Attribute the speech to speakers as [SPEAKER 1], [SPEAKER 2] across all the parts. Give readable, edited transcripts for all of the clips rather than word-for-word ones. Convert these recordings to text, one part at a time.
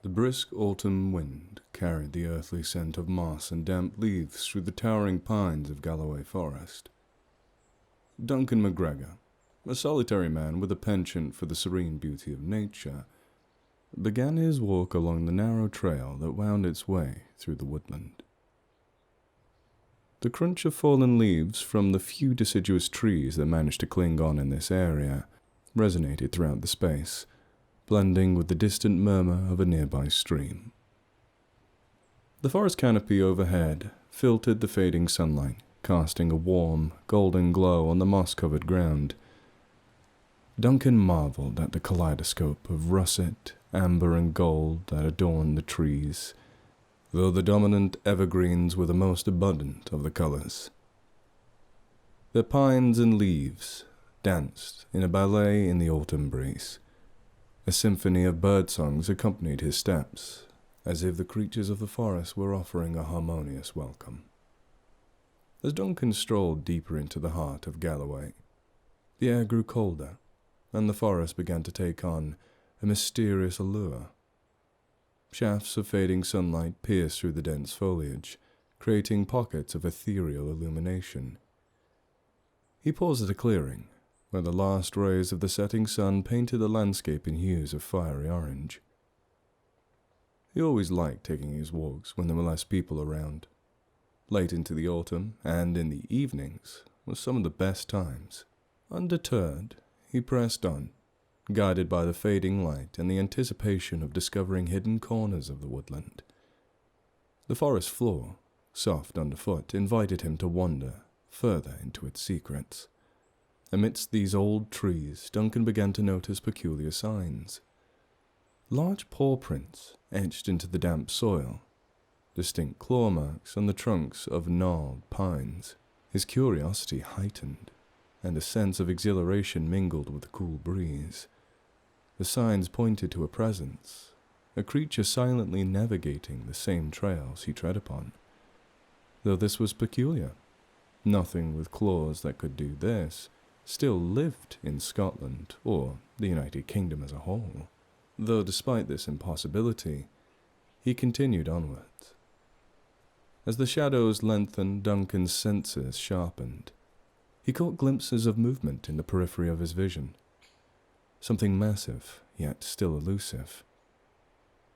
[SPEAKER 1] The brisk autumn wind carried the earthly scent of moss and damp leaves through the towering pines of Galloway Forest. Duncan MacGregor, a solitary man with a penchant for the serene beauty of nature, began his walk along the narrow trail that wound its way through the woodland. The crunch of fallen leaves from the few deciduous trees that managed to cling on in this area resonated throughout the space, blending with the distant murmur of a nearby stream. The forest canopy overhead filtered the fading sunlight, casting a warm, golden glow on the moss-covered ground. Duncan marveled at the kaleidoscope of russet, amber, and gold that adorned the trees, though the dominant evergreens were the most abundant of the colors. The pines and leaves danced in a ballet in the autumn breeze. A symphony of birdsongs accompanied his steps, as if the creatures of the forest were offering a harmonious welcome. As Duncan strolled deeper into the heart of Galloway, the air grew colder, and the forest began to take on a mysterious allure. Shafts of fading sunlight pierced through the dense foliage, creating pockets of ethereal illumination. He paused at a clearing, where the last rays of the setting sun painted the landscape in hues of fiery orange. He always liked taking his walks when there were less people around. Late into the autumn, and in the evenings, were some of the best times. Undeterred, he pressed on, guided by the fading light and the anticipation of discovering hidden corners of the woodland. The forest floor, soft underfoot, invited him to wander further into its secrets. Amidst these old trees, Duncan began to notice peculiar signs. Large paw prints etched into the damp soil, distinct claw marks on the trunks of gnarled pines. His curiosity heightened, and a sense of exhilaration mingled with the cool breeze. The signs pointed to a presence, a creature silently navigating the same trails he tread upon. Though this was peculiar, nothing with claws that could do this still lived in Scotland or the United Kingdom as a whole, though despite this impossibility, he continued onwards. As the shadows lengthened, Duncan's senses sharpened. He caught glimpses of movement in the periphery of his vision, something massive, yet still elusive.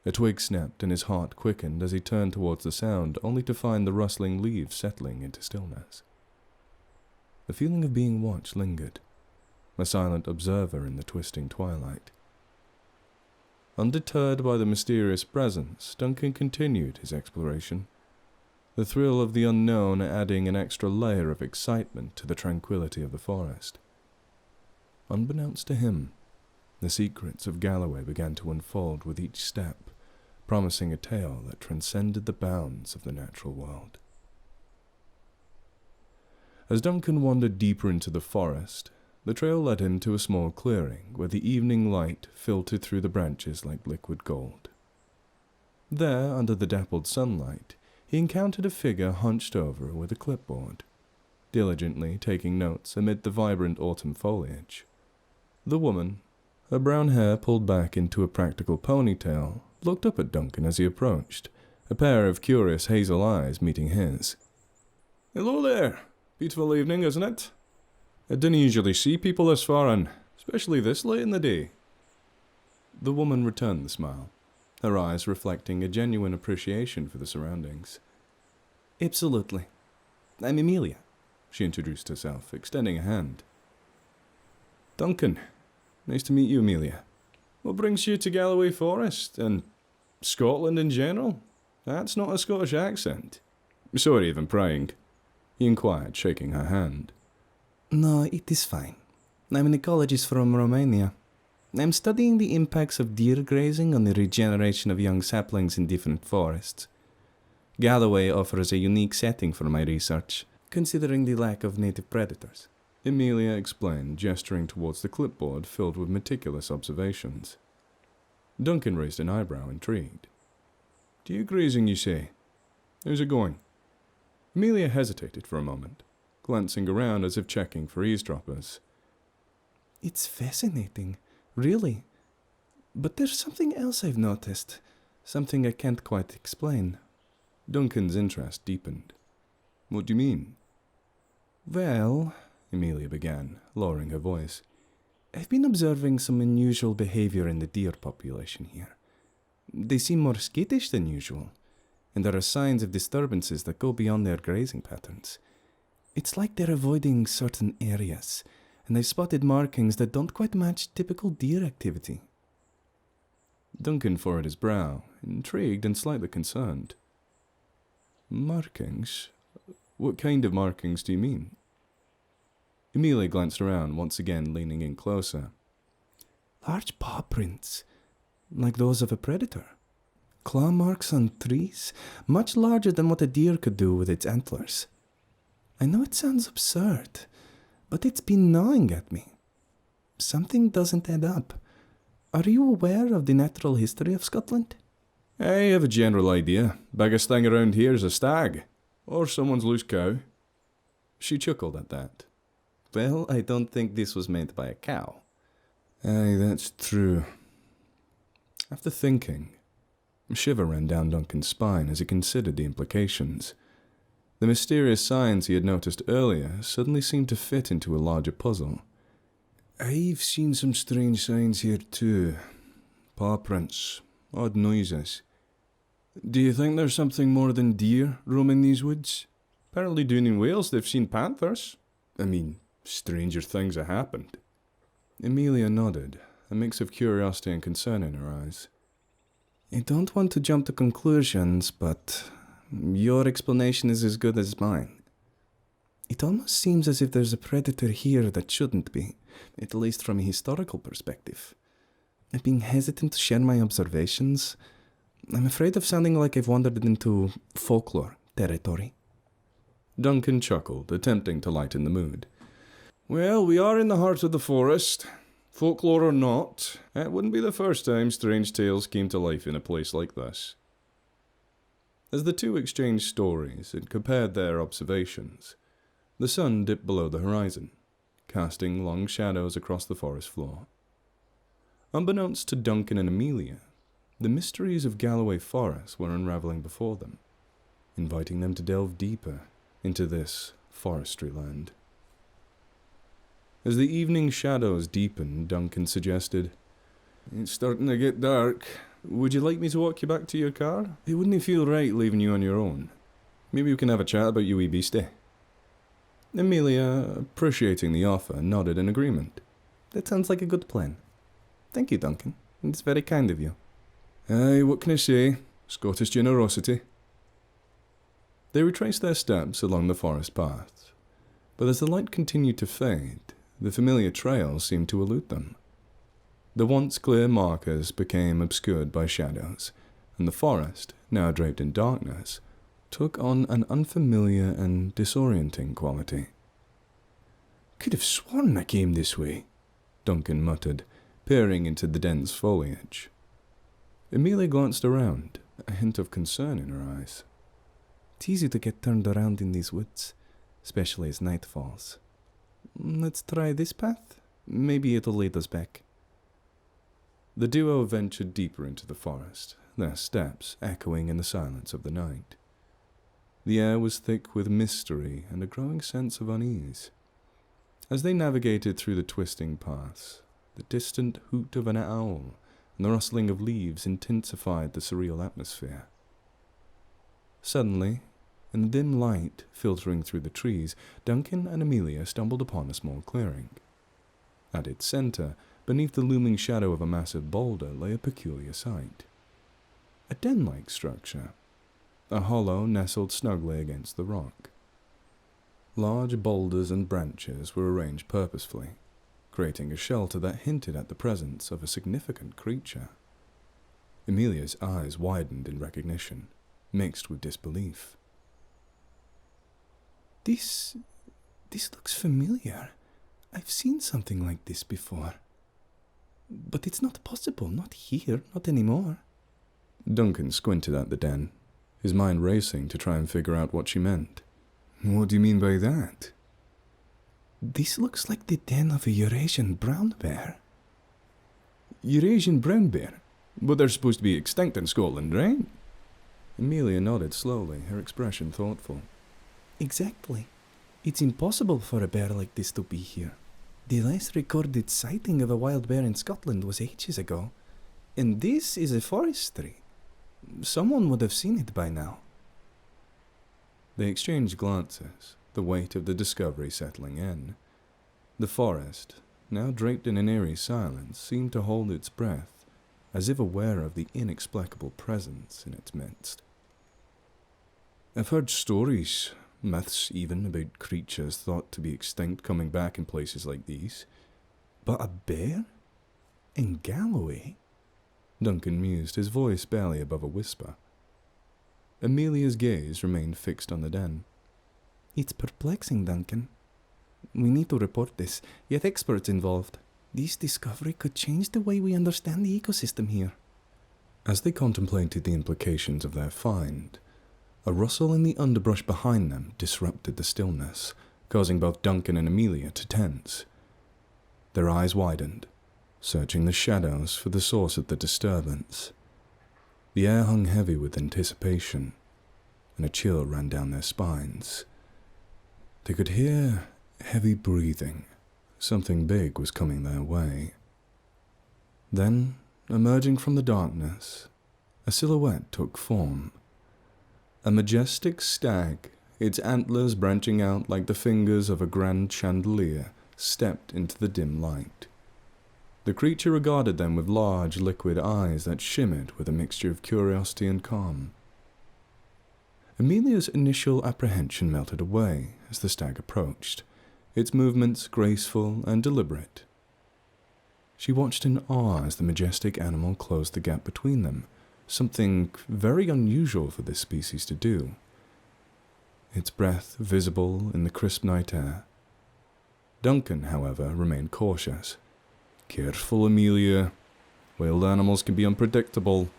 [SPEAKER 1] A twig snapped and his heart quickened as he turned towards the sound, only to find the rustling leaves settling into stillness. The feeling of being watched lingered, a silent observer in the twisting twilight. Undeterred by the mysterious presence, Duncan continued his exploration, the thrill of the unknown adding an extra layer of excitement to the tranquility of the forest. Unbeknownst to him, the secrets of Galloway began to unfold with each step, promising a tale that transcended the bounds of the natural world. As Duncan wandered deeper into the forest, the trail led him to a small clearing where the evening light filtered through the branches like liquid gold. There, under the dappled sunlight, he encountered a figure hunched over with a clipboard, diligently taking notes amid the vibrant autumn foliage. The woman, her brown hair pulled back into a practical ponytail, looked up at Duncan as he approached, a pair of curious hazel eyes meeting his.
[SPEAKER 2] "Hello there. Beautiful evening, isn't it? I don't usually see people this far in, especially this late in the day."
[SPEAKER 1] The woman returned the smile, her eyes reflecting a genuine appreciation for the surroundings.
[SPEAKER 3] "Absolutely. I'm Amelia,"
[SPEAKER 1] she introduced herself, extending a hand. "Duncan. Nice to meet you, Amelia.
[SPEAKER 2] What brings you to Galloway Forest, and Scotland in general? That's not a Scottish accent."
[SPEAKER 1] "Sorry if I'm prying," he inquired, shaking her hand.
[SPEAKER 3] "No, it is fine. I'm an ecologist from Romania. I'm studying the impacts of deer grazing on the regeneration of young saplings in different forests. Galloway offers a unique setting for my research, considering the lack of native predators,"
[SPEAKER 1] Amelia explained, gesturing towards the clipboard filled with meticulous observations. Duncan raised an eyebrow, intrigued.
[SPEAKER 2] "Deer grazing, you say? How's it going?"
[SPEAKER 1] Amelia hesitated for a moment, glancing around as if checking for eavesdroppers.
[SPEAKER 3] "It's fascinating, really. But there's something else I've noticed. Something I can't quite explain.
[SPEAKER 1] Duncan's interest deepened. What do you mean?
[SPEAKER 3] Well,
[SPEAKER 1] Amelia began, lowering her voice.
[SPEAKER 3] I've been observing some unusual behavior in the deer population here. They seem more skittish than usual, and there are signs of disturbances that go beyond their grazing patterns. It's like they're avoiding certain areas, and I've spotted markings that don't quite match typical deer activity.
[SPEAKER 1] Duncan furrowed his brow, intrigued and slightly concerned. Markings? What kind of markings do you mean? Amelia glanced around, once again leaning in closer.
[SPEAKER 3] Large paw prints, like those of a predator. Claw marks on trees, much larger than what a deer could do with its antlers. I know it sounds absurd, but it's been gnawing at me. Something doesn't add up. Are you aware of the natural history of Scotland?
[SPEAKER 1] I have a general idea. Biggest thing around here is a stag, or someone's loose cow. She chuckled at that.
[SPEAKER 3] Well, I don't think this was meant by a cow.
[SPEAKER 1] Aye, that's true. After thinking, a shiver ran down Duncan's spine as he considered the implications. The mysterious signs he had noticed earlier suddenly seemed to fit into a larger puzzle. I've seen some strange signs here too. Paw prints, odd noises. Do you think there's something more than deer roaming these woods? Apparently down in Wales they've seen panthers. I mean, stranger things have happened. Amelia nodded, a mix of curiosity and concern in her eyes.
[SPEAKER 3] I don't want to jump to conclusions, but your explanation is as good as mine. It almost seems as if there's a predator here that shouldn't be, at least from a historical perspective. I'm being hesitant to share my observations. I'm afraid of sounding like I've wandered into folklore territory.
[SPEAKER 1] Duncan chuckled, attempting to lighten the mood. Well, we are in the heart of the forest. Folklore or not, it wouldn't be the first time strange tales came to life in a place like this. As the two exchanged stories and compared their observations, the sun dipped below the horizon, casting long shadows across the forest floor. Unbeknownst to Duncan and Amelia, the mysteries of Galloway Forest were unravelling before them, inviting them to delve deeper into this forestry land. As the evening shadows deepened, Duncan suggested, It's starting to get dark. Would you like me to walk you back to your car? It wouldn't feel right leaving you on your own. Maybe we can have a chat about your wee beastie. Amelia, appreciating the offer, nodded in agreement.
[SPEAKER 3] That sounds like a good plan. Thank you, Duncan. It's very kind of you.
[SPEAKER 1] Aye, what can I say? Scottish generosity. They retraced their steps along the forest path, but as the light continued to fade, the familiar trail seemed to elude them. The once clear markers became obscured by shadows, and the forest, now draped in darkness, took on an unfamiliar and disorienting quality. Could have sworn I came this way, Duncan muttered, peering into the dense foliage. Amelia glanced around, a hint of concern in her eyes.
[SPEAKER 3] It's easy to get turned around in these woods, especially as night falls. Let's try this path. Maybe it'll lead us back.
[SPEAKER 1] The duo ventured deeper into the forest, their steps echoing in the silence of the night. The air was thick with mystery and a growing sense of unease. As they navigated through the twisting paths, the distant hoot of an owl and the rustling of leaves intensified the surreal atmosphere. Suddenly, in the dim light filtering through the trees, Duncan and Amelia stumbled upon a small clearing. At its center, beneath the looming shadow of a massive boulder, lay a peculiar sight. A den-like structure, a hollow nestled snugly against the rock. Large boulders and branches were arranged purposefully, creating a shelter that hinted at the presence of a significant creature. Amelia's eyes widened in recognition, mixed with disbelief.
[SPEAKER 3] This looks familiar. I've seen something like this before. But it's not possible, not here, not anymore.
[SPEAKER 1] Duncan squinted at the den, his mind racing to try and figure out what she meant. What do you mean by that?
[SPEAKER 3] This looks like the den of a Eurasian brown bear.
[SPEAKER 1] Eurasian brown bear?
[SPEAKER 2] But they're supposed to be extinct in Scotland, right?
[SPEAKER 1] Amelia nodded slowly, her expression thoughtful.
[SPEAKER 3] Exactly. It's impossible for a bear like this to be here. The last recorded sighting of a wild bear in Scotland was ages ago, and this is a forestry. Someone would have seen it by now.
[SPEAKER 1] They exchanged glances, the weight of the discovery settling in. The forest, now draped in an eerie silence, seemed to hold its breath, as if aware of the inexplicable presence in its midst. I've heard stories, myths even, about creatures thought to be extinct coming back in places like these.
[SPEAKER 3] But a bear? In Galloway?
[SPEAKER 1] Duncan mused, his voice barely above a whisper. Amelia's gaze remained fixed on the den.
[SPEAKER 3] It's perplexing, Duncan. We need to report this, get experts involved. This discovery could change the way we understand the ecosystem here.
[SPEAKER 1] As they contemplated the implications of their find, a rustle in the underbrush behind them disrupted the stillness, causing both Duncan and Amelia to tense. Their eyes widened, searching the shadows for the source of the disturbance. The air hung heavy with anticipation, and a chill ran down their spines. They could hear heavy breathing. Something big was coming their way. Then, emerging from the darkness, a silhouette took form. A majestic stag, its antlers branching out like the fingers of a grand chandelier, stepped into the dim light. The creature regarded them with large, liquid eyes that shimmered with a mixture of curiosity and calm. Amelia's initial apprehension melted away as the stag approached, its movements graceful and deliberate. She watched in awe as the majestic animal closed the gap between them, something very unusual for this species to do. Its breath visible in the crisp night air. Duncan, however, remained cautious. Careful, Amelia. Wild animals can be unpredictable.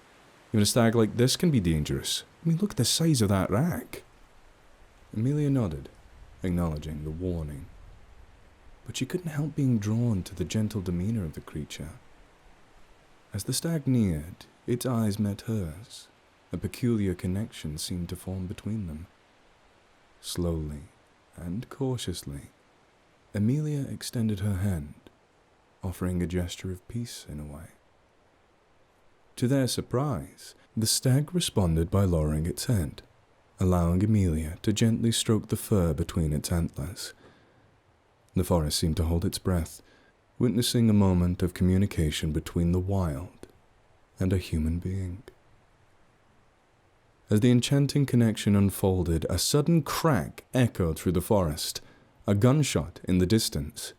[SPEAKER 1] Even a stag like this can be dangerous. I mean, look at the size of that rack. Amelia nodded, acknowledging the warning. But she couldn't help being drawn to the gentle demeanor of the creature. As the stag neared, its eyes met hers. A peculiar connection seemed to form between them. Slowly and cautiously, Amelia extended her hand, offering a gesture of peace in a way. To their surprise, the stag responded by lowering its head, allowing Amelia to gently stroke the fur between its antlers. The forest seemed to hold its breath, witnessing a moment of communication between the wild and a human being. As the enchanting connection unfolded, a sudden crack echoed through the forest, a gunshot in the distance.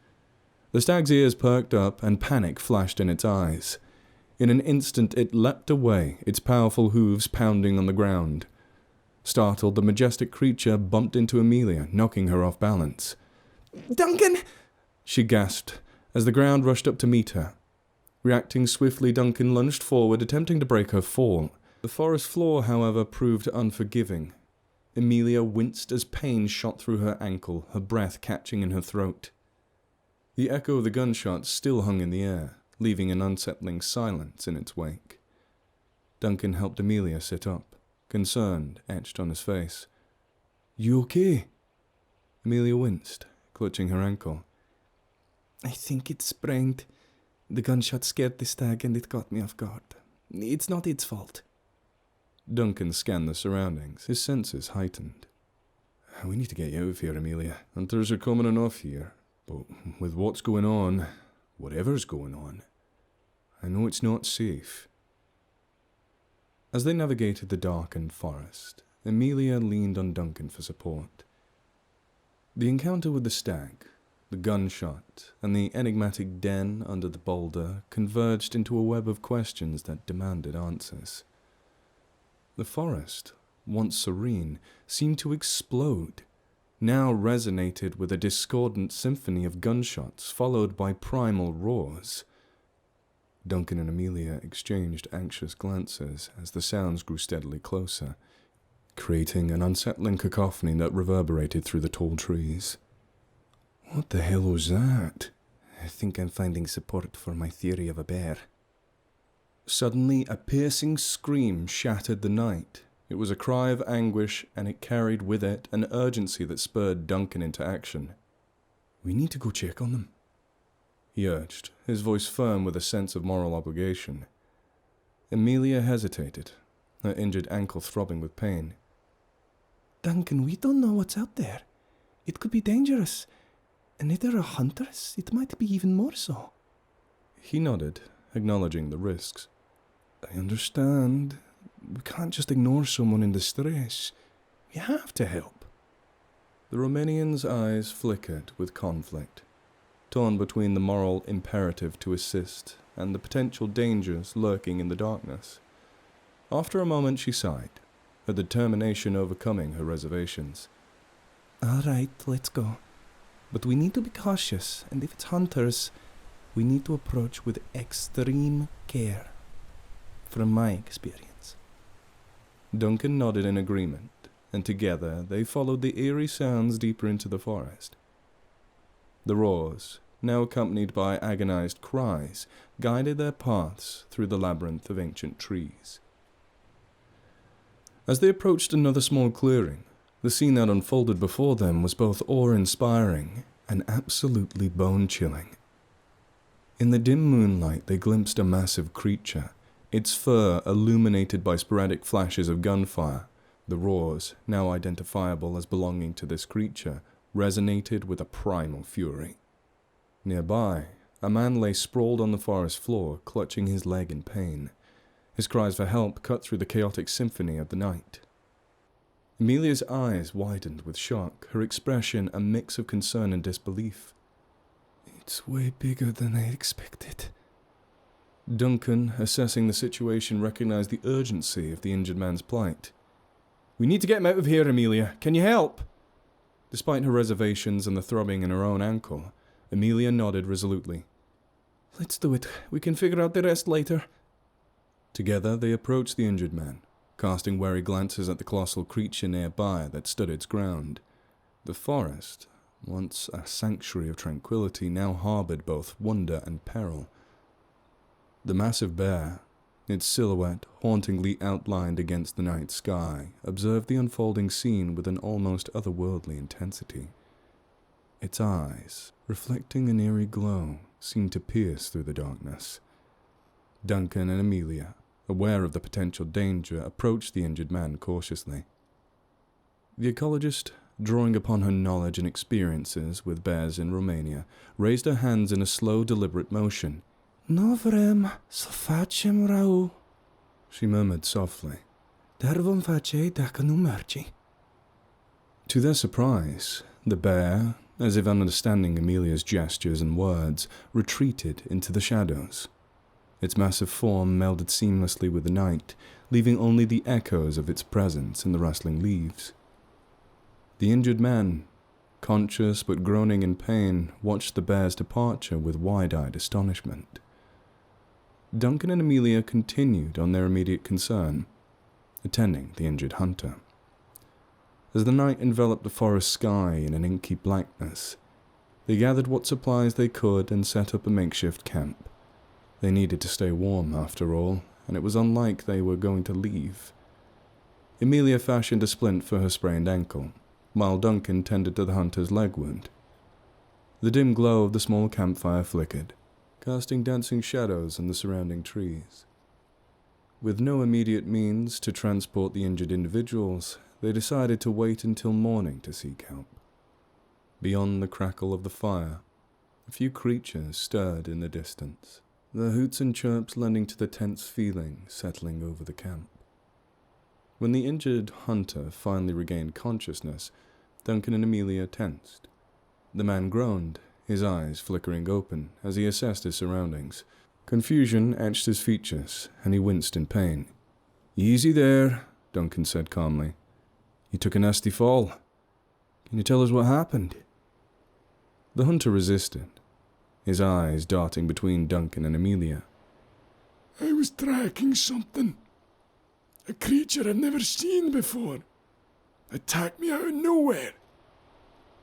[SPEAKER 1] The stag's ears perked up and panic flashed in its eyes. In an instant it leapt away, its powerful hooves pounding on the ground. Startled, the majestic creature bumped into Amelia, knocking her off balance.
[SPEAKER 3] Duncan!
[SPEAKER 1] She gasped as the ground rushed up to meet her. Reacting swiftly, Duncan lunged forward, attempting to break her fall. The forest floor, however, proved unforgiving. Amelia winced as pain shot through her ankle, her breath catching in her throat. The echo of the gunshot still hung in the air, leaving an unsettling silence in its wake. Duncan helped Amelia sit up, concern etched on his face. "You okay?" Amelia winced, clutching her ankle.
[SPEAKER 3] I think it's sprained. The gunshot scared the stag and it caught me off guard. It's not its fault.
[SPEAKER 1] Duncan scanned the surroundings, his senses heightened. "We need to get you out of here, Amelia. Hunters are coming enough here. But with what's going on, whatever's going on, I know it's not safe." As they navigated the darkened forest, Amelia leaned on Duncan for support. The encounter with the stag, the gunshot, and the enigmatic den under the boulder converged into a web of questions that demanded answers. The forest, once serene, seemed to explode, now resonated with a discordant symphony of gunshots followed by primal roars. Duncan and Amelia exchanged anxious glances as the sounds grew steadily closer, creating an unsettling cacophony that reverberated through the tall trees.
[SPEAKER 3] What the hell was that? I think I'm finding support for my theory of a bear.
[SPEAKER 1] Suddenly, a piercing scream shattered the night. It was a cry of anguish, and it carried with it an urgency that spurred Duncan into action.
[SPEAKER 2] "We need to go check on them,"
[SPEAKER 1] he urged, his voice firm with a sense of moral obligation. Amelia hesitated, her injured ankle throbbing with pain.
[SPEAKER 3] Duncan, we don't know what's out there. It could be dangerous. And if there are hunters, it might be even more so.
[SPEAKER 1] He nodded, acknowledging the risks.
[SPEAKER 2] "I understand. We can't just ignore someone in distress. We have to help."
[SPEAKER 1] The Romanian's eyes flickered with conflict, torn between the moral imperative to assist and the potential dangers lurking in the darkness. After a moment she sighed, her determination overcoming her reservations.
[SPEAKER 3] All right, let's go. But we need to be cautious, and if it's hunters, we need to approach with extreme care. From my experience.
[SPEAKER 1] Duncan nodded in agreement, and together they followed the eerie sounds deeper into the forest. The roars, now accompanied by agonized cries, guided their paths through the labyrinth of ancient trees. As they approached another small clearing, the scene that unfolded before them was both awe-inspiring and absolutely bone-chilling. In the dim moonlight they glimpsed a massive creature, its fur illuminated by sporadic flashes of gunfire. The roars, now identifiable as belonging to this creature, resonated with a primal fury. Nearby, a man lay sprawled on the forest floor, clutching his leg in pain. His cries for help cut through the chaotic symphony of the night. Amelia's eyes widened with shock, her expression a mix of concern and disbelief.
[SPEAKER 2] "It's way bigger than I expected."
[SPEAKER 1] Duncan, assessing the situation, recognized the urgency of the injured man's plight. "We need to get him out of here, Amelia. Can you help?" Despite her reservations and the throbbing in her own ankle, Amelia nodded resolutely.
[SPEAKER 3] "Let's do it. We can figure out the rest later."
[SPEAKER 1] Together they approached the injured man, casting wary glances at the colossal creature nearby that stood its ground. The forest, once a sanctuary of tranquility, now harbored both wonder and peril. The massive bear, its silhouette hauntingly outlined against the night sky, observed the unfolding scene with an almost otherworldly intensity. Its eyes, reflecting an eerie glow, seemed to pierce through the darkness. Duncan and Amelia, aware of the potential danger, approached the injured man cautiously. The ecologist, drawing upon her knowledge and experiences with bears in Romania, raised her hands in a slow, deliberate motion.
[SPEAKER 3] "No vrem să facem rău,"
[SPEAKER 1] she murmured softly.
[SPEAKER 3] "Dar vom face dacă nu merge."
[SPEAKER 1] To their surprise, the bear, as if understanding Amelia's gestures and words, retreated into the shadows. Its massive form melded seamlessly with the night, leaving only the echoes of its presence in the rustling leaves. The injured man, conscious but groaning in pain, watched the bear's departure with wide-eyed astonishment. Duncan and Amelia continued on their immediate concern, attending the injured hunter. As the night enveloped the forest sky in an inky blackness, they gathered what supplies they could and set up a makeshift camp. They needed to stay warm, after all, and it was unlike they were going to leave. Amelia fashioned a splint for her sprained ankle, while Duncan tended to the hunter's leg wound. The dim glow of the small campfire flickered, casting dancing shadows on the surrounding trees. With no immediate means to transport the injured individuals, they decided to wait until morning to seek help. Beyond the crackle of the fire, a few creatures stirred in the distance, their hoots and chirps lending to the tense feeling settling over the camp. When the injured hunter finally regained consciousness, Duncan and Amelia tensed. The man groaned, his eyes flickering open as he assessed his surroundings. Confusion etched his features, and he winced in pain. "Easy there," Duncan said calmly. "You took a nasty fall. Can you tell us what happened?" The hunter resisted, his eyes darting between Duncan and Amelia.
[SPEAKER 2] "I was tracking something. A creature I'd never seen before. Attacked me out of nowhere."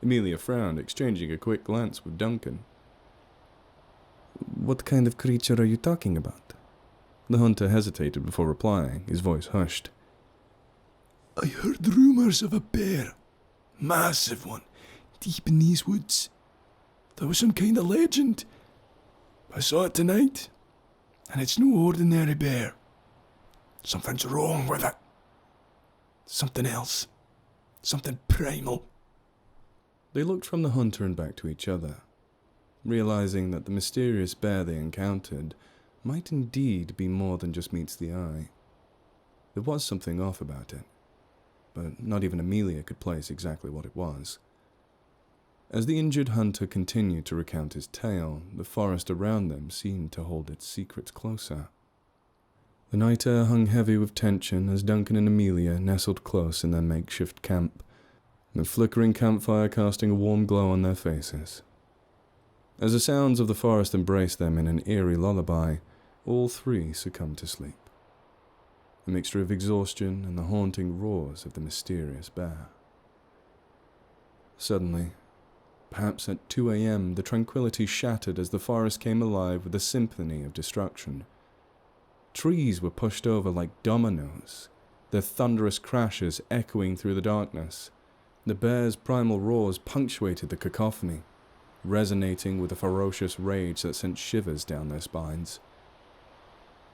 [SPEAKER 1] Amelia frowned, exchanging a quick glance with Duncan.
[SPEAKER 3] "What kind of creature are you talking about?"
[SPEAKER 1] The hunter hesitated before replying, his voice hushed.
[SPEAKER 2] I heard rumours of a bear. Massive one, deep in these woods. There was some kind of legend. I saw it tonight, and it's no ordinary bear. Something's wrong with it. Something else. Something primal.
[SPEAKER 1] They looked from the hunter and back to each other, realizing that the mysterious bear they encountered might indeed be more than just meets the eye. There was something off about it, but not even Amelia could place exactly what it was. As the injured hunter continued to recount his tale, the forest around them seemed to hold its secrets closer. The night air hung heavy with tension as Duncan and Amelia nestled close in their makeshift camp, the flickering campfire casting a warm glow on their faces. As the sounds of the forest embraced them in an eerie lullaby, all three succumbed to sleep, a mixture of exhaustion and the haunting roars of the mysterious bear. Suddenly, perhaps at 2 a.m., the tranquility shattered as the forest came alive with a symphony of destruction. Trees were pushed over like dominoes, their thunderous crashes echoing through the darkness. The bear's primal roars punctuated the cacophony, resonating with a ferocious rage that sent shivers down their spines.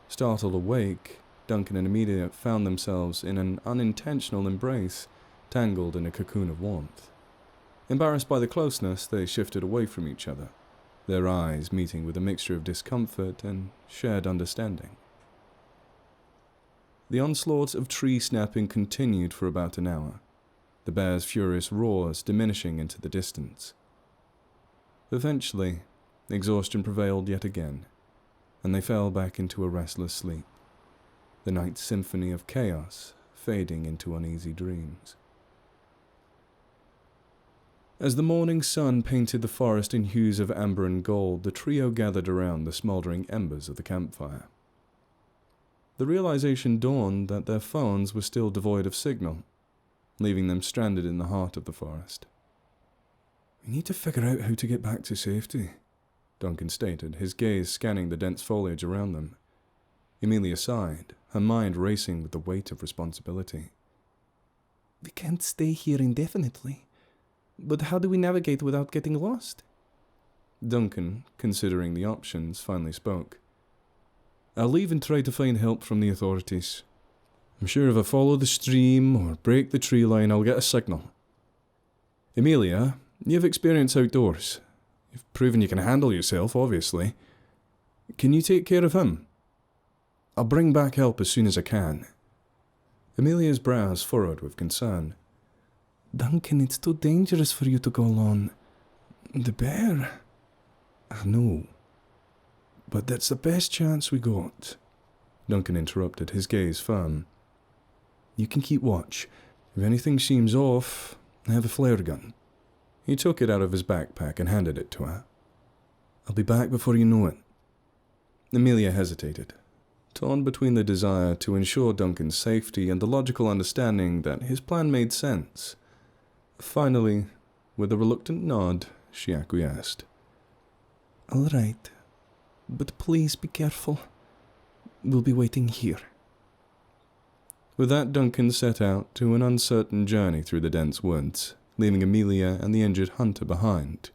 [SPEAKER 1] Startled awake, Duncan and Amelia found themselves in an unintentional embrace, tangled in a cocoon of warmth. Embarrassed by the closeness, they shifted away from each other, their eyes meeting with a mixture of discomfort and shared understanding. The onslaught of tree snapping continued for about an hour, the bear's furious roars diminishing into the distance. Eventually, exhaustion prevailed yet again, and they fell back into a restless sleep, the night's symphony of chaos fading into uneasy dreams. As the morning sun painted the forest in hues of amber and gold, the trio gathered around the smouldering embers of the campfire. The realization dawned that their phones were still devoid of signal, leaving them stranded in the heart of the forest. "We need to figure out how to get back to safety," Duncan stated, his gaze scanning the dense foliage around them. Amelia sighed, her mind racing with the weight of responsibility.
[SPEAKER 3] We can't stay here indefinitely. But how do we navigate without getting lost?
[SPEAKER 1] Duncan, considering the options, finally spoke. "I'll leave and try to find help from the authorities. I'm sure if I follow the stream or break the tree line, I'll get a signal. Amelia, you have experience outdoors. You've proven you can handle yourself, obviously. Can you take care of him? I'll bring back help as soon as I can." Amelia's brows furrowed with concern.
[SPEAKER 3] Duncan, it's too dangerous for you to go alone.
[SPEAKER 2] The bear?
[SPEAKER 1] I know. But that's the best chance we got. Duncan interrupted, his gaze firm. You can keep watch. If anything seems off, I have a flare gun. He took it out of his backpack and handed it to her. I'll be back before you know it. Amelia hesitated, torn between the desire to ensure Duncan's safety and the logical understanding that his plan made sense. Finally, with a reluctant nod, she acquiesced.
[SPEAKER 3] All right, but please be careful. We'll be waiting here.
[SPEAKER 1] With that, Duncan set out to an uncertain journey through the dense woods, leaving Amelia and the injured hunter behind.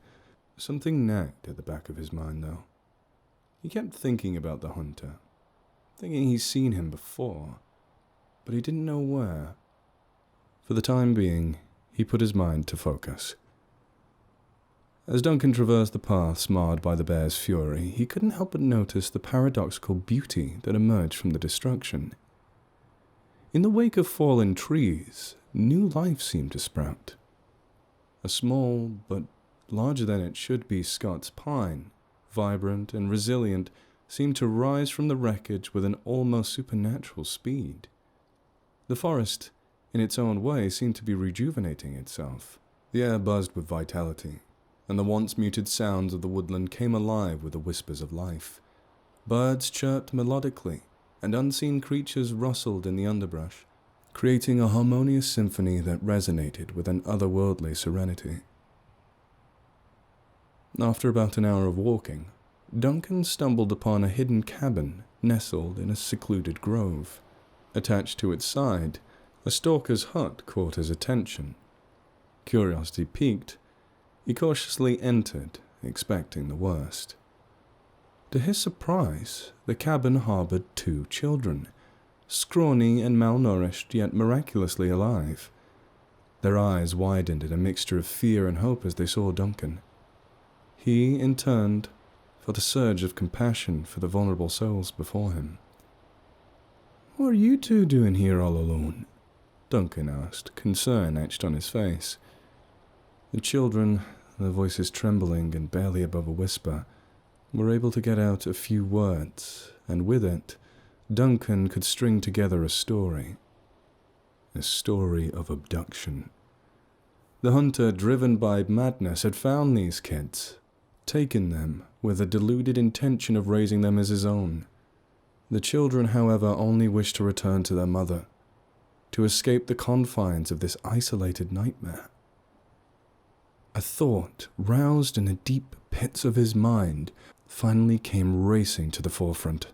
[SPEAKER 1] Something nagged at the back of his mind, though. He kept thinking about the hunter, thinking he's seen him before, but he didn't know where. For the time being, he put his mind to focus. As Duncan traversed the paths marred by the bear's fury, he couldn't help but notice the paradoxical beauty that emerged from the destruction. In the wake of fallen trees, new life seemed to sprout. A small, but larger than it should be Scots pine, vibrant and resilient, seemed to rise from the wreckage with an almost supernatural speed. The forest, in its own way, seemed to be rejuvenating itself. The air buzzed with vitality, and the once muted sounds of the woodland came alive with the whispers of life. Birds chirped melodically, and unseen creatures rustled in the underbrush, creating a harmonious symphony that resonated with an otherworldly serenity. After about an hour of walking, Duncan stumbled upon a hidden cabin nestled in a secluded grove. Attached to its side, a stalker's hut caught his attention. Curiosity piqued, he cautiously entered, expecting the worst. To his surprise, the cabin harbored 2 children, scrawny and malnourished yet miraculously alive. Their eyes widened in a mixture of fear and hope as they saw Duncan. He, in turn, felt a surge of compassion for the vulnerable souls before him. "What are you 2 doing here all alone?" Duncan asked, concern etched on his face. The children, their voices trembling and barely above a whisper, were able to get out a few words, and with it, Duncan could string together a story. A story of abduction. The hunter, driven by madness, had found these kids, taken them with a deluded intention of raising them as his own. The children, however, only wished to return to their mother, to escape the confines of this isolated nightmare. A thought, roused in the deep pits of his mind, finally came racing to the forefront.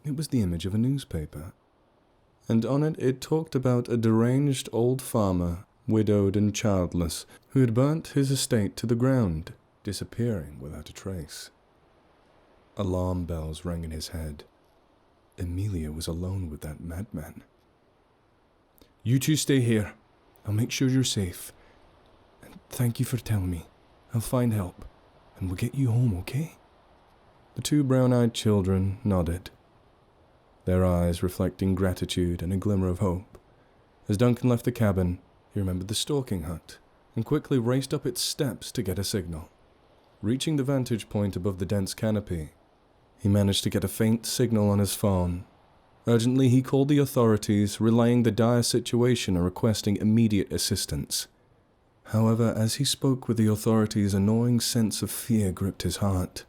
[SPEAKER 1] It was the image of a newspaper, and on it talked about a deranged old farmer, widowed and childless, who had burnt his estate to the ground, disappearing without a trace. Alarm bells rang in his head. Amelia was alone with that madman. "You 2 stay here. I'll make sure you're safe. And thank you for telling me. I'll find help, and we'll get you home, okay?" The 2 brown-eyed children nodded, their eyes reflecting gratitude and a glimmer of hope. As Duncan left the cabin, he remembered the stalking hut, and quickly raced up its steps to get a signal. Reaching the vantage point above the dense canopy, he managed to get a faint signal on his phone. Urgently, he called the authorities, relaying the dire situation and requesting immediate assistance. However, as he spoke with the authorities, a gnawing sense of fear gripped his heart.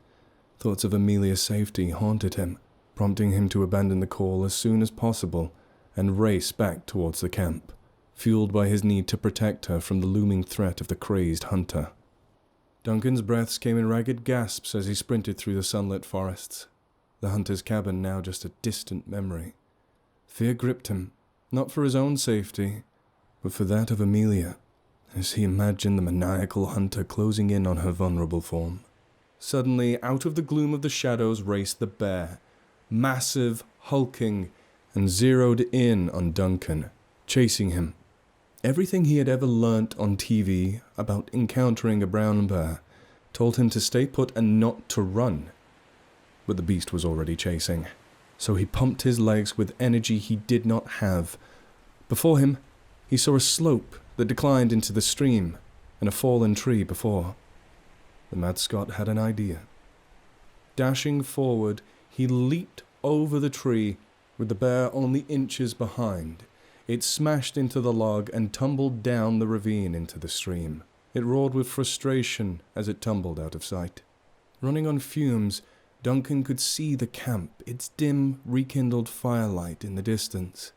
[SPEAKER 1] Thoughts of Amelia's safety haunted him, prompting him to abandon the call as soon as possible and race back towards the camp, fueled by his need to protect her from the looming threat of the crazed hunter. Duncan's breaths came in ragged gasps as he sprinted through the sunlit forests, the hunter's cabin now just a distant memory. Fear gripped him, not for his own safety, but for that of Amelia, as he imagined the maniacal hunter closing in on her vulnerable form. Suddenly, out of the gloom of the shadows raced the bear, massive, hulking, and zeroed in on Duncan, chasing him. Everything he had ever learnt on TV about encountering a brown bear told him to stay put and not to run. But the beast was already chasing, so he pumped his legs with energy he did not have. Before him, he saw a slope that declined into the stream and a fallen tree before. The Mad Scot had an idea. Dashing forward, he leaped over the tree with the bear only inches behind. It smashed into the log and tumbled down the ravine into the stream. It roared with frustration as it tumbled out of sight. Running on fumes, Duncan could see the camp, its dim, rekindled firelight in the distance.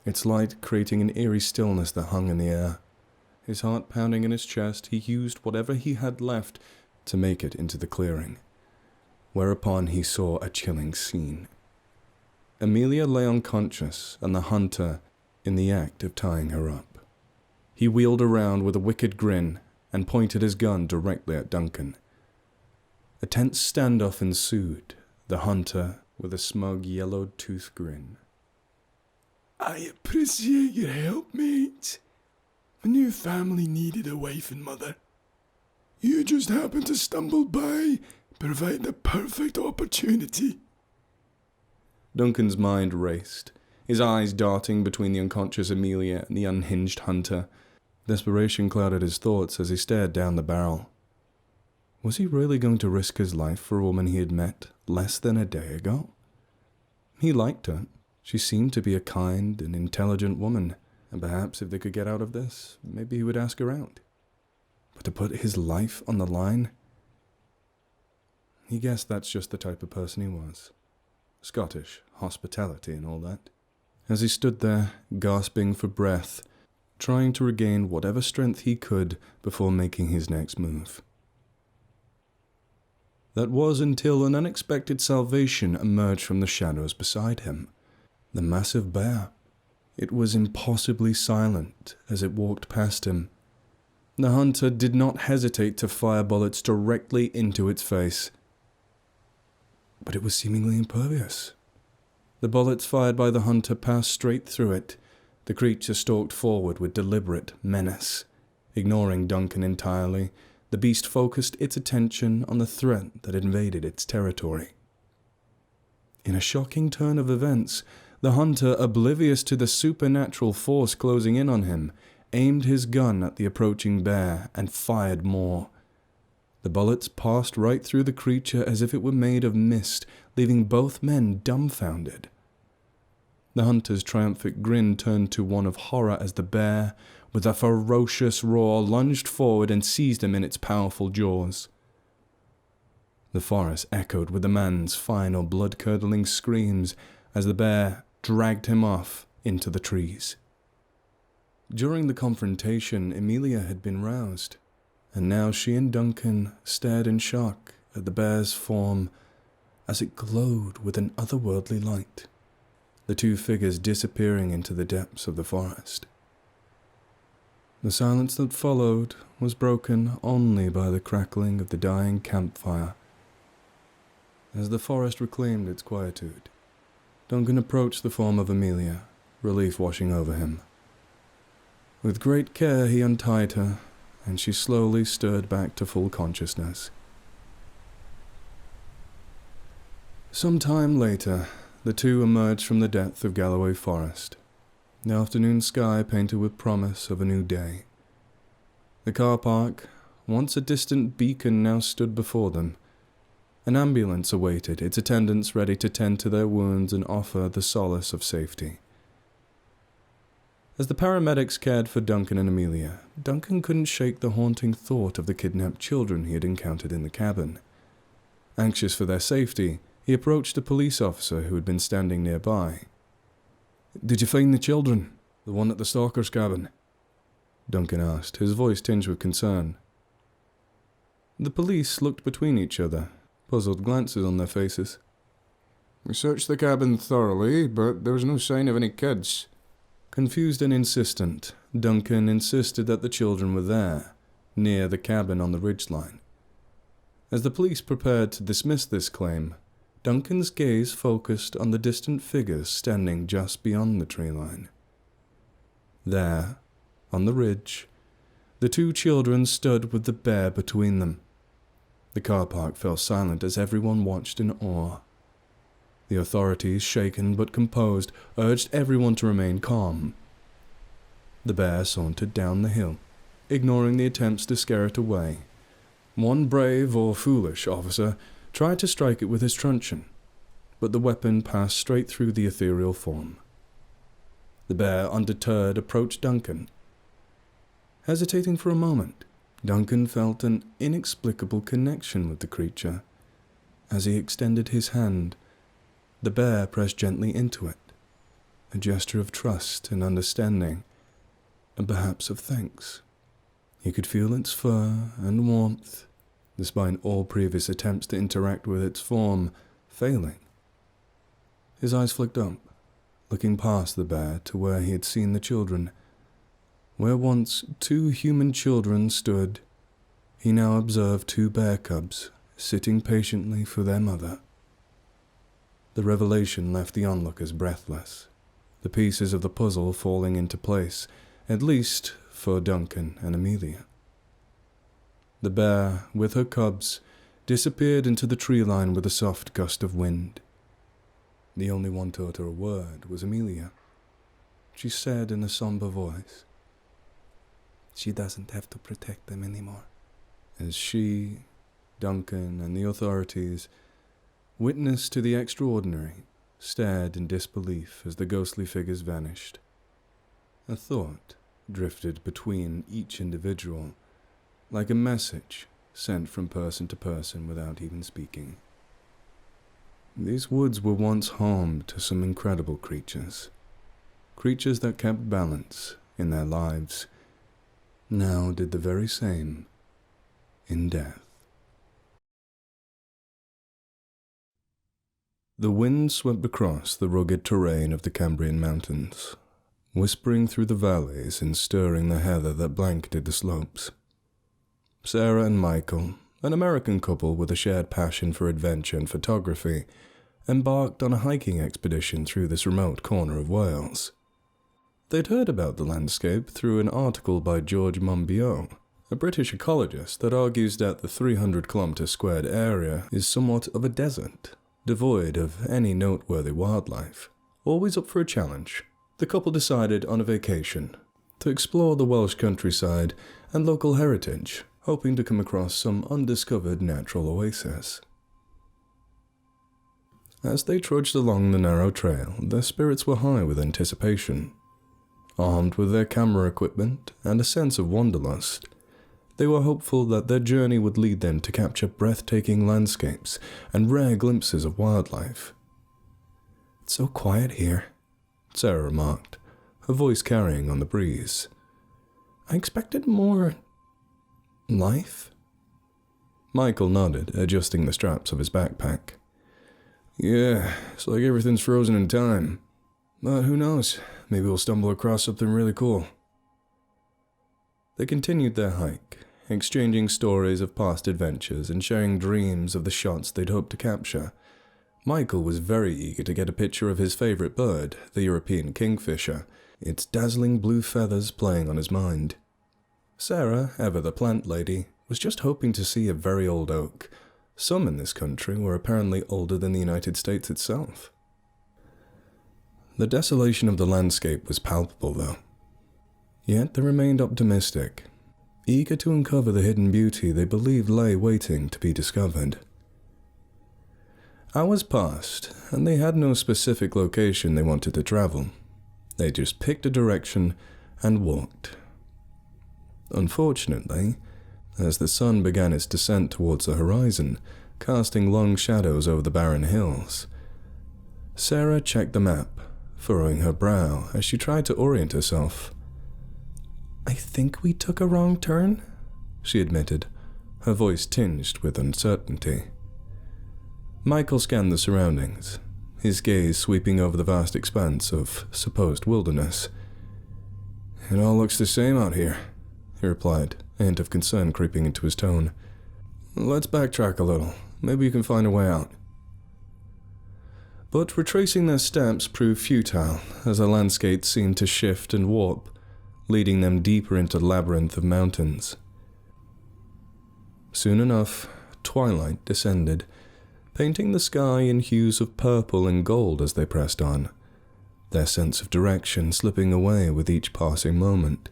[SPEAKER 1] Its light creating an eerie stillness that hung in the air. His heart pounding in his chest, he used whatever he had left to make it into the clearing, whereupon he saw a chilling scene. Amelia lay unconscious, and the hunter in the act of tying her up. He wheeled around with a wicked grin and pointed his gun directly at Duncan. A tense standoff ensued, the hunter with a smug yellow-toothed grin.
[SPEAKER 2] "I appreciate your help, mate. My new family needed a wife and mother. You just happened to stumble by, provide the perfect opportunity."
[SPEAKER 1] Duncan's mind raced, his eyes darting between the unconscious Amelia and the unhinged hunter. Desperation clouded his thoughts as he stared down the barrel. Was he really going to risk his life for a woman he had met less than a day ago? He liked her. She seemed to be a kind and intelligent woman, and perhaps if they could get out of this, maybe he would ask her out. But to put his life on the line? He guessed that's just the type of person he was. Scottish, hospitality and all that. As he stood there, gasping for breath, trying to regain whatever strength he could before making his next move. That was until an unexpected salvation emerged from the shadows beside him. The massive bear. It was impossibly silent as it walked past him. The hunter did not hesitate to fire bullets directly into its face. But it was seemingly impervious. The bullets fired by the hunter passed straight through it. The creature stalked forward with deliberate menace. Ignoring Duncan entirely, the beast focused its attention on the threat that invaded its territory. In a shocking turn of events, the hunter, oblivious to the supernatural force closing in on him, aimed his gun at the approaching bear and fired more. The bullets passed right through the creature as if it were made of mist, leaving both men dumbfounded. The hunter's triumphant grin turned to one of horror as the bear, with a ferocious roar, lunged forward and seized him in its powerful jaws. The forest echoed with the man's final blood-curdling screams as the bear dragged him off into the trees. During the confrontation, Amelia had been roused, and now she and Duncan stared in shock at the bear's form as it glowed with an otherworldly light, the two figures disappearing into the depths of the forest. The silence that followed was broken only by the crackling of the dying campfire. As the forest reclaimed its quietude, Duncan approached the form of Amelia, relief washing over him. With great care he untied her, and she slowly stirred back to full consciousness. Some time later, the two emerged from the depth of Galloway Forest, the afternoon sky painted with promise of a new day. The car park, once a distant beacon, now stood before them. An ambulance awaited, its attendants ready to tend to their wounds and offer the solace of safety. As the paramedics cared for Duncan and Amelia, Duncan couldn't shake the haunting thought of the kidnapped children he had encountered in the cabin. Anxious for their safety, he approached a police officer who had been standing nearby.
[SPEAKER 2] "Did you find the children? The one at the stalker's cabin?"
[SPEAKER 1] Duncan asked, his voice tinged with concern. The police looked between each other, puzzled glances on their faces.
[SPEAKER 2] "We searched the cabin thoroughly, but there was no sign of any kids."
[SPEAKER 1] Confused and insistent, Duncan insisted that the children were there, near the cabin on the ridgeline. As the police prepared to dismiss this claim, Duncan's gaze focused on the distant figures standing just beyond the tree line. There, on the ridge, the two children stood with the bear between them. The car park fell silent as everyone watched in awe. The authorities, shaken but composed, urged everyone to remain calm. The bear sauntered down the hill, ignoring the attempts to scare it away. One brave or foolish officer tried to strike it with his truncheon, but the weapon passed straight through the ethereal form. The bear, undeterred, approached Duncan. Hesitating for a moment, Duncan felt an inexplicable connection with the creature. As he extended his hand, the bear pressed gently into it, a gesture of trust and understanding, and perhaps of thanks. He could feel its fur and warmth, despite all previous attempts to interact with its form failing. His eyes flicked up, looking past the bear to where he had seen the children. Where once 2 human children stood, he now observed 2 bear cubs sitting patiently for their mother. The revelation left the onlookers breathless, the pieces of the puzzle falling into place, at least for Duncan and Amelia. The bear, with her cubs, disappeared into the tree line with a soft gust of wind. The only one to utter a word was Amelia. She said in a somber voice, "She doesn't have to protect them anymore," as she, Duncan, and the authorities, witness to the extraordinary, stared in disbelief as the ghostly figures vanished. A thought drifted between each individual, like a message sent from person to person without even speaking. These woods were once home to some incredible creatures that kept balance in their lives, now did the very same in death. The wind swept across the rugged terrain of the Cambrian mountains, whispering through the valleys and stirring the heather that blanketed the slopes. Sarah and Michael, an American couple with a shared passion for adventure and photography, embarked on a hiking expedition through this remote corner of Wales. They'd heard about the landscape through an article by George Monbiot, a British ecologist that argues that the 300-kilometre squared area is somewhat of a desert, devoid of any noteworthy wildlife. Always up for a challenge, the couple decided on a vacation to explore the Welsh countryside and local heritage, hoping to come across some undiscovered natural oasis. As they trudged along the narrow trail, their spirits were high with anticipation. Armed with their camera equipment and a sense of wanderlust, they were hopeful that their journey would lead them to capture breathtaking landscapes and rare glimpses of wildlife. "It's so quiet here," Sarah remarked, her voice carrying on the breeze. "I expected more life." Michael nodded, adjusting the straps of his backpack. "Yeah, it's like everything's frozen in time. But who knows, maybe we'll stumble across something really cool." They continued their hike, exchanging stories of past adventures and sharing dreams of the shots they'd hoped to capture. Michael was very eager to get a picture of his favourite bird, the European kingfisher, its dazzling blue feathers playing on his mind. Sarah, ever the plant lady, was just hoping to see a very old oak. Some in this country were apparently older than the United States itself. The desolation of the landscape was palpable, though. Yet they remained optimistic, eager to uncover the hidden beauty they believed lay waiting to be discovered. Hours passed, and they had no specific location they wanted to travel. They just picked a direction and walked. Unfortunately, as the sun began its descent towards the horizon, casting long shadows over the barren hills, Sarah checked the map, furrowing her brow as she tried to orient herself. "I think we took a wrong turn," she admitted, her voice tinged with uncertainty. Michael scanned the surroundings, his gaze sweeping over the vast expanse of supposed wilderness. "It all looks the same out here," he replied, a hint of concern creeping into his tone. "Let's backtrack a little. Maybe you can find a way out." But retracing their steps proved futile, as the landscape seemed to shift and warp, leading them deeper into the labyrinth of mountains. Soon enough, twilight descended, painting the sky in hues of purple and gold as they pressed on, their sense of direction slipping away with each passing moment.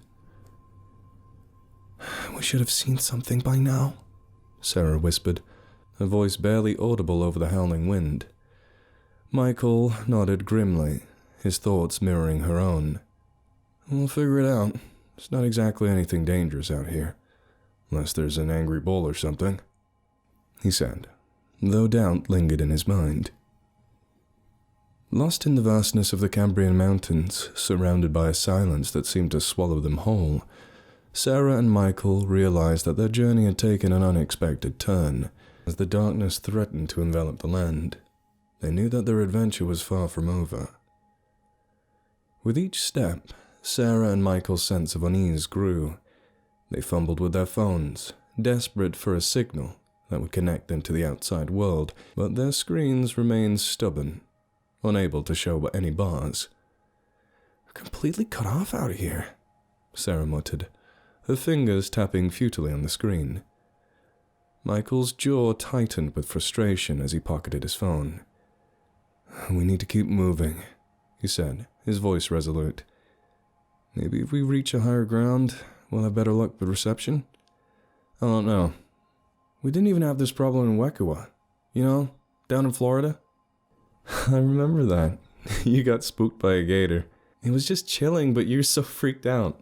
[SPEAKER 1] "We should have seen something by now," Sarah whispered, her voice barely audible over the howling wind. Michael nodded grimly, his thoughts mirroring her own. "We'll figure it out. It's not exactly anything dangerous out here, unless there's an angry bull or something," he said, though doubt lingered in his mind. Lost in the vastness of the Cambrian mountains, surrounded by a silence that seemed to swallow them whole, Sarah and Michael realized that their journey had taken an unexpected turn, as the darkness threatened to envelop the land. They knew that their adventure was far from over. With each step, Sarah and Michael's sense of unease grew. They fumbled with their phones, desperate for a signal that would connect them to the outside world, but their screens remained stubborn, unable to show any bars. "We're completely cut off out here," Sarah muttered, her fingers tapping futilely on the screen. Michael's jaw tightened with frustration as he pocketed his phone. "We need to keep moving," he said, his voice resolute. "Maybe if we reach a higher ground, we'll have better luck with reception? I don't know. We didn't even have this problem in Wekua. You know, down in Florida." "I remember that. You got spooked by a gator. It was just chilling, but you're so freaked out."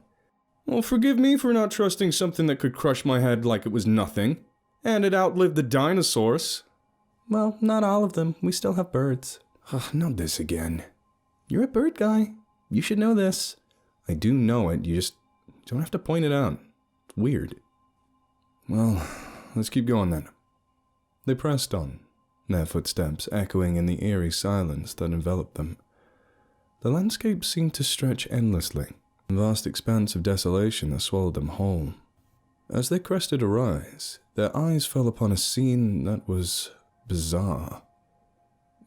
[SPEAKER 1] "Well, forgive me for not trusting something that could crush my head like it was nothing. And it outlived the dinosaurs." "Well, not all of them. We still have birds." "Ugh, not this again." "You're a bird guy. You should know this." "I do know it. You just don't have to point it out. It's weird." "Well, let's keep going then." They pressed on, their footsteps echoing in the eerie silence that enveloped them. The landscape seemed to stretch endlessly, a vast expanse of desolation that swallowed them whole. As they crested a rise, their eyes fell upon a scene that was bizarre.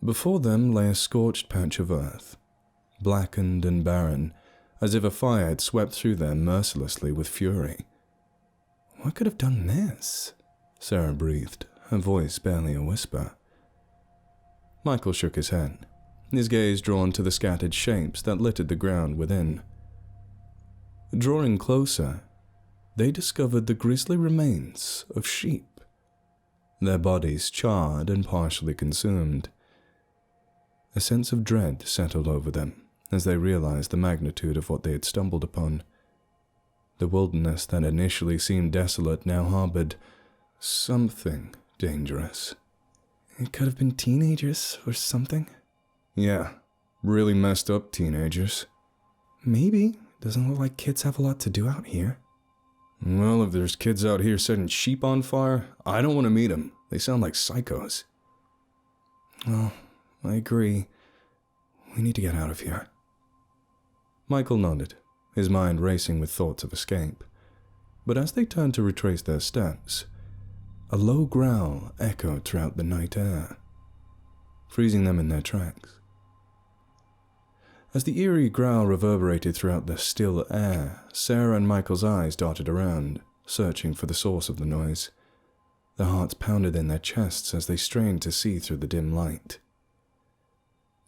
[SPEAKER 1] Before them lay a scorched patch of earth, blackened and barren, as if a fire had swept through them mercilessly with fury. "What could have done this?" Sarah breathed, her voice barely a whisper. Michael shook his head, his gaze drawn to the scattered shapes that littered the ground within. Drawing closer, they discovered the grisly remains of sheep, their bodies charred and partially consumed. A sense of dread settled over them as they realized the magnitude of what they had stumbled upon. The wilderness that initially seemed desolate now harbored something dangerous.
[SPEAKER 3] It could have been teenagers or something.
[SPEAKER 1] Yeah, really messed up teenagers.
[SPEAKER 3] Maybe. Doesn't look like kids have a lot to do out here.
[SPEAKER 1] Well, if there's kids out here setting sheep on fire, I don't want to meet them. They sound like psychos.
[SPEAKER 3] Well, I agree. We need to get out of here.
[SPEAKER 1] Michael nodded, his mind racing with thoughts of escape. But as they turned to retrace their steps, a low growl echoed throughout the night air, freezing them in their tracks. As the eerie growl reverberated throughout the still air, Sarah and Michael's eyes darted around, searching for the source of the noise. Their hearts pounded in their chests as they strained to see through the dim light.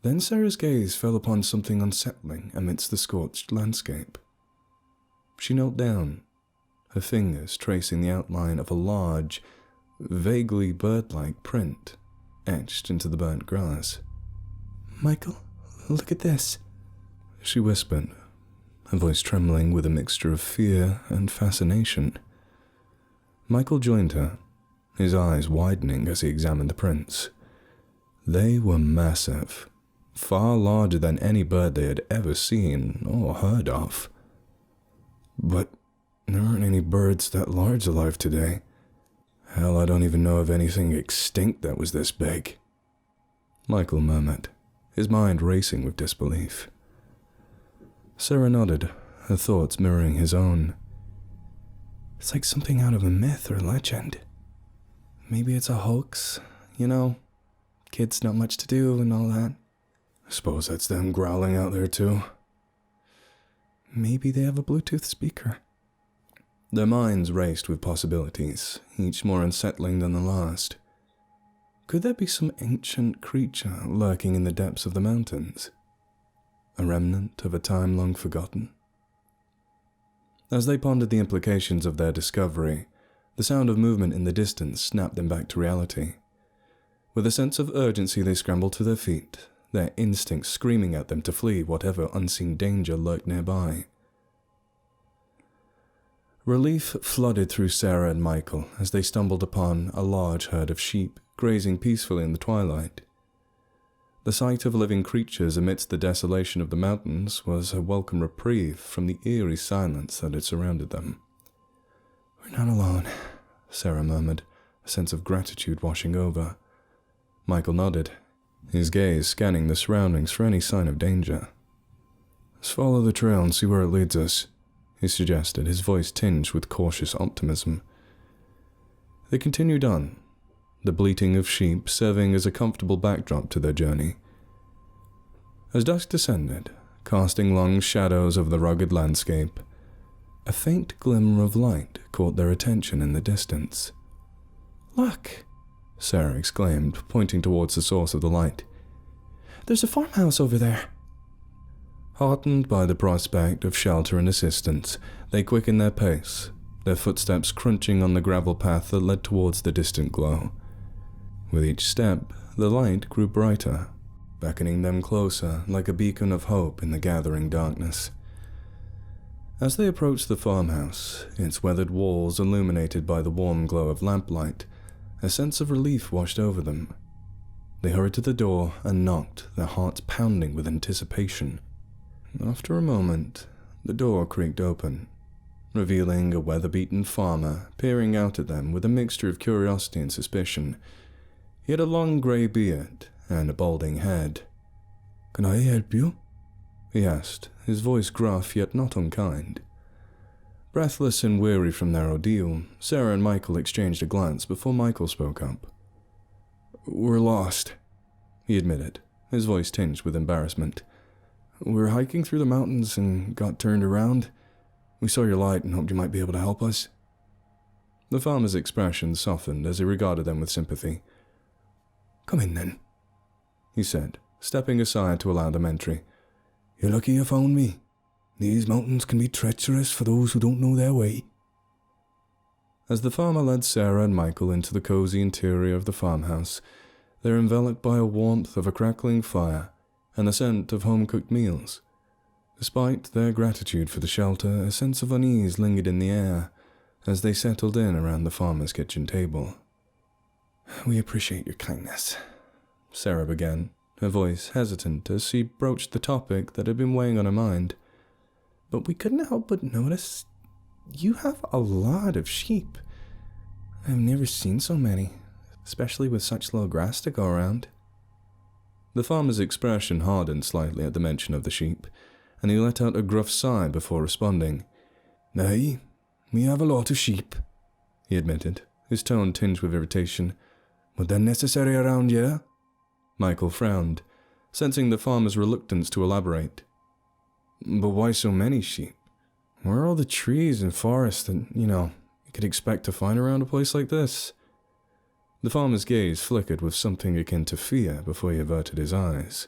[SPEAKER 1] Then Sarah's gaze fell upon something unsettling amidst the scorched landscape. She knelt down, her fingers tracing the outline of a large, vaguely bird-like print etched into the burnt grass.
[SPEAKER 3] "Michael, look at this,"
[SPEAKER 1] she whispered, her voice trembling with a mixture of fear and fascination. Michael joined her, his eyes widening as he examined the prints. They were massive, far larger than any bird they had ever seen or heard of. But there aren't any birds that large alive today. Hell, I don't even know of anything extinct that was this big. Michael murmured, his mind racing with disbelief. Sarah nodded, her thoughts mirroring his own.
[SPEAKER 3] "It's like something out of a myth or legend. Maybe it's a hoax, you know, kids not much to do and all that.
[SPEAKER 1] I suppose that's them growling out there too.
[SPEAKER 3] Maybe they have a Bluetooth speaker."
[SPEAKER 1] Their minds raced with possibilities, each more unsettling than the last. Could there be some ancient creature lurking in the depths of the mountains? A remnant of a time long forgotten? As they pondered the implications of their discovery, the sound of movement in the distance snapped them back to reality. With a sense of urgency, they scrambled to their feet, their instincts screaming at them to flee whatever unseen danger lurked nearby. Relief flooded through Sarah and Michael as they stumbled upon a large herd of sheep grazing peacefully in the twilight. The sight of living creatures amidst the desolation of the mountains was a welcome reprieve from the eerie silence that had surrounded them.
[SPEAKER 3] "We're not alone,"
[SPEAKER 1] Sarah murmured, a sense of gratitude washing over. Michael nodded, his gaze scanning the surroundings for any sign of danger. "Let's follow the trail and see where it leads us," he suggested, his voice tinged with cautious optimism. They continued on, the bleating of sheep serving as a comfortable backdrop to their journey. As dusk descended, casting long shadows over the rugged landscape, a faint glimmer of light caught their attention in the distance.
[SPEAKER 3] "Look!"
[SPEAKER 1] Sarah exclaimed, pointing towards the source of the light.
[SPEAKER 3] "There's a farmhouse over there."
[SPEAKER 1] Heartened by the prospect of shelter and assistance, they quickened their pace, their footsteps crunching on the gravel path that led towards the distant glow. With each step, the light grew brighter, beckoning them closer like a beacon of hope in the gathering darkness. As they approached the farmhouse, its weathered walls illuminated by the warm glow of lamplight, a sense of relief washed over them. They hurried to the door and knocked, their hearts pounding with anticipation. After a moment, the door creaked open, revealing a weather-beaten farmer peering out at them with a mixture of curiosity and suspicion. He had a long grey beard and a balding head.
[SPEAKER 2] "Can I help you?"
[SPEAKER 1] he asked, his voice gruff yet not unkind. Breathless and weary from their ordeal, Sarah and Michael exchanged a glance before Michael spoke up.
[SPEAKER 2] "We're lost,"
[SPEAKER 1] he admitted, his voice tinged with embarrassment.
[SPEAKER 2] "We were hiking through the mountains and got turned around. We saw your light and hoped you might be able to help us."
[SPEAKER 1] The farmer's expression softened as he regarded them with sympathy.
[SPEAKER 2] "Come in then,"
[SPEAKER 1] he said, stepping aside to allow them entry.
[SPEAKER 2] "You're lucky you found me. These mountains can be treacherous for those who don't know their way."
[SPEAKER 1] As the farmer led Sarah and Michael into the cozy interior of the farmhouse, they were enveloped by a warmth of a crackling fire and the scent of home-cooked meals. Despite their gratitude for the shelter, a sense of unease lingered in the air as they settled in around the farmer's kitchen table.
[SPEAKER 3] "We appreciate your kindness,"
[SPEAKER 1] Sarah began, her voice hesitant as she broached the topic that had been weighing on her mind.
[SPEAKER 3] "But we couldn't help but notice you have a lot of sheep. I've never seen so many, especially with such little grass to go around."
[SPEAKER 1] The farmer's expression hardened slightly at the mention of the sheep, and he let out a gruff sigh before responding.
[SPEAKER 2] "Aye, we have a lot of sheep,"
[SPEAKER 1] he admitted, his tone tinged with irritation.
[SPEAKER 2] "But they're necessary around here."
[SPEAKER 1] Michael frowned, sensing the farmer's reluctance to elaborate.
[SPEAKER 2] "But why so many sheep? Where are all the trees and forests that, you could expect to find around a place like this?"
[SPEAKER 1] The farmer's gaze flickered with something akin to fear before he averted his eyes.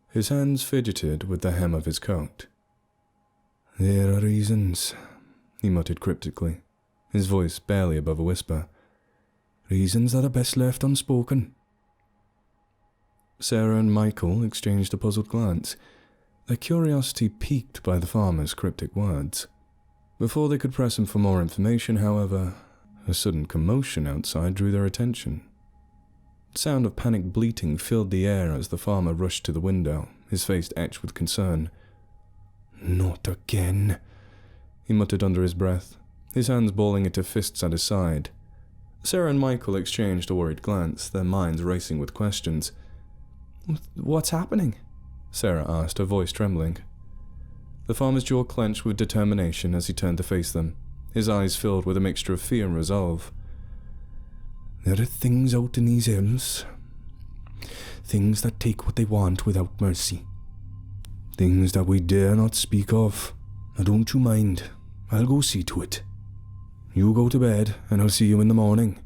[SPEAKER 1] His hands fidgeted with the hem of his coat.
[SPEAKER 2] "There are reasons,"
[SPEAKER 1] he muttered cryptically, his voice barely above a whisper.
[SPEAKER 2] "Reasons that are best left unspoken."
[SPEAKER 1] Sarah and Michael exchanged a puzzled glance, their curiosity piqued by the farmer's cryptic words. Before they could press him for more information, however, a sudden commotion outside drew their attention. The sound of panicked bleating filled the air as the farmer rushed to the window, his face etched with concern.
[SPEAKER 2] "Not again,"
[SPEAKER 1] he muttered under his breath, his hands balling into fists at his side. Sarah and Michael exchanged a worried glance, their minds racing with questions.
[SPEAKER 3] "What's happening?"
[SPEAKER 1] Sarah asked, her voice trembling. The farmer's jaw clenched with determination as he turned to face them, his eyes filled with a mixture of fear and resolve.
[SPEAKER 2] "There are things out in these hills. Things that take what they want without mercy. Things that we dare not speak of. Now don't you mind. I'll go see to it. You go to bed, and I'll see you in the morning.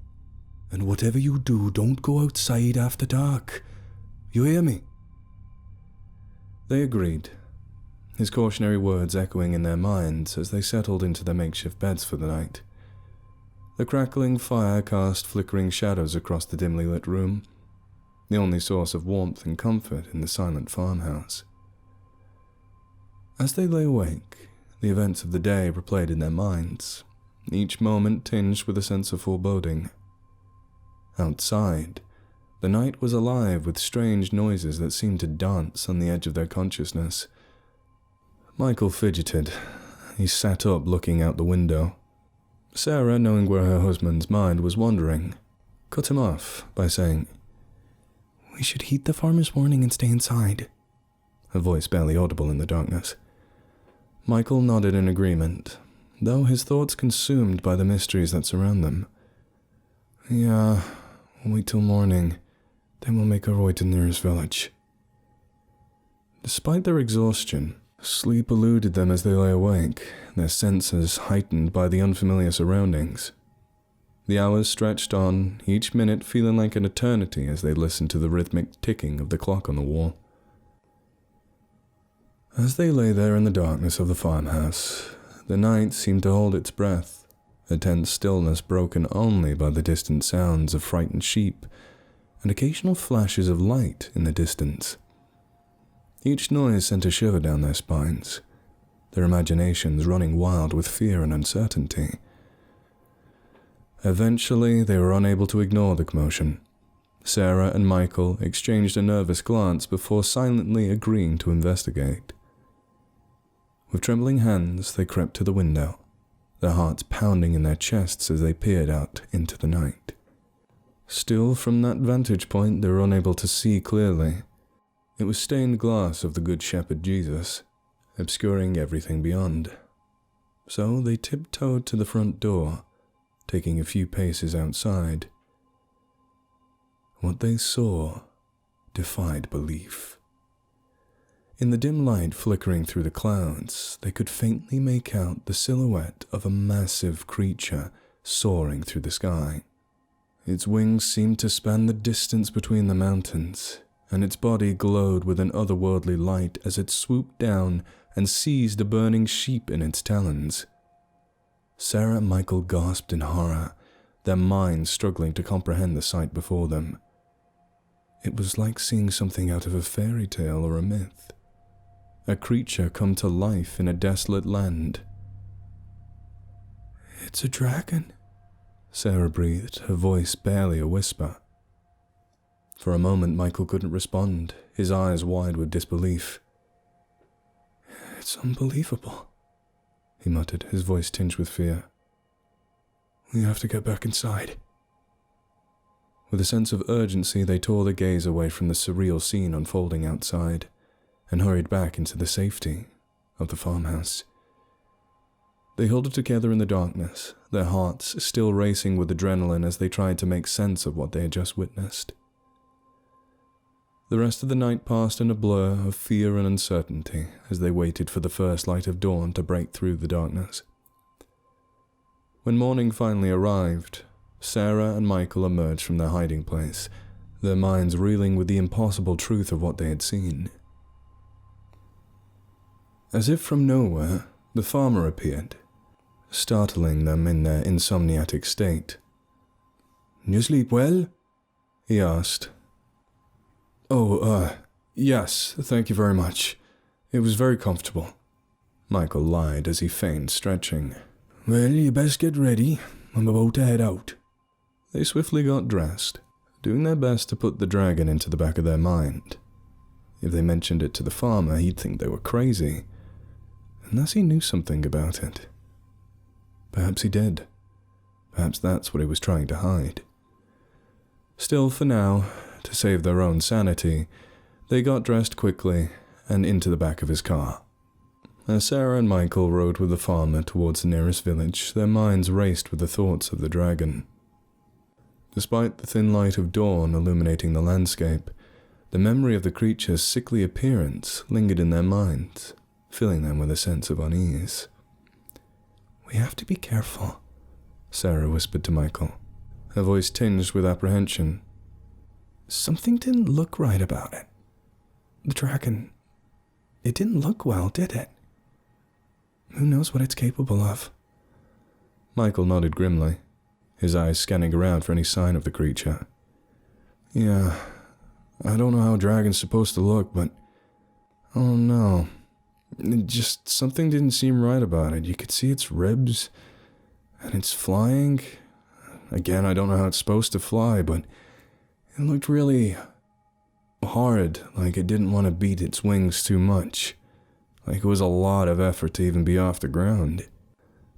[SPEAKER 2] And whatever you do, don't go outside after dark. You hear me?"
[SPEAKER 1] They agreed, his cautionary words echoing in their minds as they settled into their makeshift beds for the night. The crackling fire cast flickering shadows across the dimly lit room, the only source of warmth and comfort in the silent farmhouse. As they lay awake, the events of the day replayed in their minds, each moment tinged with a sense of foreboding. Outside, the night was alive with strange noises that seemed to dance on the edge of their consciousness. Michael fidgeted. He sat up looking out the window. Sarah, knowing where her husband's mind was wandering, cut him off by saying,
[SPEAKER 3] "We should heed the farmer's warning and stay inside,"
[SPEAKER 1] her voice barely audible in the darkness. Michael nodded in agreement, though his thoughts consumed by the mysteries that surround them.
[SPEAKER 2] "Yeah, we'll wait till morning. Then we'll make our way to the nearest village."
[SPEAKER 1] Despite their exhaustion, sleep eluded them as they lay awake, their senses heightened by the unfamiliar surroundings. The hours stretched on, each minute feeling like an eternity as they listened to the rhythmic ticking of the clock on the wall. As they lay there in the darkness of the farmhouse, the night seemed to hold its breath, a tense stillness broken only by the distant sounds of frightened sheep and occasional flashes of light in the distance. Each noise sent a shiver down their spines, their imaginations running wild with fear and uncertainty. Eventually, they were unable to ignore the commotion. Sarah and Michael exchanged a nervous glance before silently agreeing to investigate. With trembling hands, they crept to the window, their hearts pounding in their chests as they peered out into the night. Still, from that vantage point, they were unable to see clearly. It was stained glass of the Good Shepherd Jesus, obscuring everything beyond. So they tiptoed to the front door, taking a few paces outside. What they saw defied belief. In the dim light flickering through the clouds, they could faintly make out the silhouette of a massive creature soaring through the sky. Its wings seemed to span the distance between the mountains, and its body glowed with an otherworldly light as it swooped down and seized a burning sheep in its talons. Sarah and Michael gasped in horror, their minds struggling to comprehend the sight before them. It was like seeing something out of a fairy tale or a myth. A creature come to life in a desolate land.
[SPEAKER 2] "It's a dragon,"
[SPEAKER 1] Sarah breathed, her voice barely a whisper. For a moment Michael couldn't respond, his eyes wide with disbelief.
[SPEAKER 2] "It's unbelievable,"
[SPEAKER 1] he muttered, his voice tinged with fear.
[SPEAKER 2] "We have to get back inside."
[SPEAKER 1] With a sense of urgency, they tore their gaze away from the surreal scene unfolding outside and hurried back into the safety of the farmhouse. They huddled together in the darkness, their hearts still racing with adrenaline as they tried to make sense of what they had just witnessed. The rest of the night passed in a blur of fear and uncertainty as they waited for the first light of dawn to break through the darkness. When morning finally arrived, Sarah and Michael emerged from their hiding place, their minds reeling with the impossible truth of what they had seen. As if from nowhere, the farmer appeared, startling them in their insomniatic state.
[SPEAKER 2] "You sleep well?"
[SPEAKER 1] he asked.
[SPEAKER 2] "Oh, yes, thank you very much. It was very comfortable,"
[SPEAKER 1] Michael lied as he feigned stretching.
[SPEAKER 2] "Well, you best get ready. I'm about to head out."
[SPEAKER 1] They swiftly got dressed, doing their best to put the dragon into the back of their mind. If they mentioned it to the farmer, he'd think they were crazy, unless he knew something about it. Perhaps he did. Perhaps that's what he was trying to hide. Still, for now, to save their own sanity, they got dressed quickly and into the back of his car. As Sarah and Michael rode with the farmer towards the nearest village, their minds raced with the thoughts of the dragon. Despite the thin light of dawn illuminating the landscape, the memory of the creature's sickly appearance lingered in their minds, filling them with a sense of unease.
[SPEAKER 2] "We have to be careful,"
[SPEAKER 1] Sarah whispered to Michael, her voice tinged with apprehension.
[SPEAKER 2] "Something didn't look right about it. The dragon, it didn't look well, did it? Who knows what it's capable of?"
[SPEAKER 1] Michael nodded grimly, his eyes scanning around for any sign of the creature.
[SPEAKER 2] "Yeah, I don't know how a dragon's supposed to look, but oh no. Just something didn't seem right about it. You could see its ribs, and it's flying. Again, I don't know how it's supposed to fly, but it looked really hard, like it didn't want to beat its wings too much. Like it was a lot of effort to even be off the ground."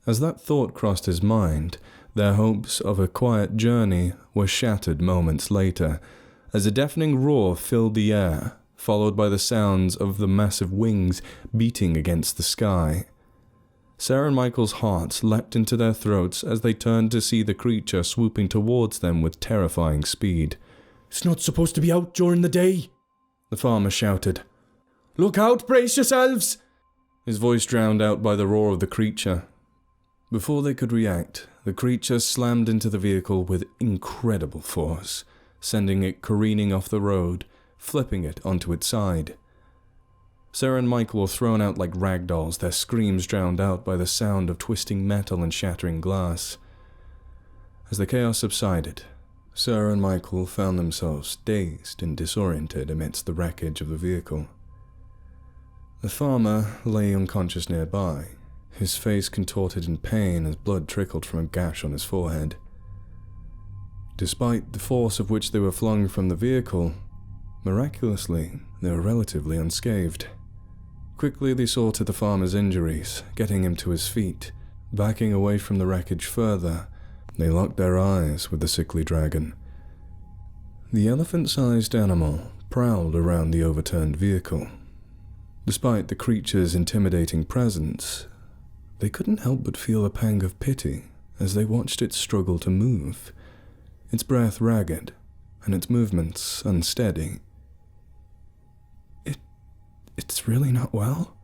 [SPEAKER 1] As that thought crossed his mind, their hopes of a quiet journey were shattered moments later, as a deafening roar filled the air, followed by the sounds of the massive wings beating against the sky. Sarah and Michael's hearts leapt into their throats as they turned to see the creature swooping towards them with terrifying speed.
[SPEAKER 2] "It's not supposed to be out during the day,"
[SPEAKER 1] the farmer shouted.
[SPEAKER 2] "Look out, brace yourselves!"
[SPEAKER 1] His voice drowned out by the roar of the creature. Before they could react, the creature slammed into the vehicle with incredible force, sending it careening off the road, flipping it onto its side. Sarah and Michael were thrown out like rag dolls, their screams drowned out by the sound of twisting metal and shattering glass. As the chaos subsided, Sarah and Michael found themselves dazed and disoriented amidst the wreckage of the vehicle. The farmer lay unconscious nearby, his face contorted in pain as blood trickled from a gash on his forehead. Despite the force of which they were flung from the vehicle, miraculously, they were relatively unscathed. Quickly they saw to the farmer's injuries, getting him to his feet. Backing away from the wreckage further, they locked their eyes with the sickly dragon, The elephant-sized animal prowled around the overturned vehicle. Despite the creature's intimidating presence, they couldn't help but feel a pang of pity as they watched it struggle to move, its breath ragged and its movements unsteady.
[SPEAKER 3] It's really not well?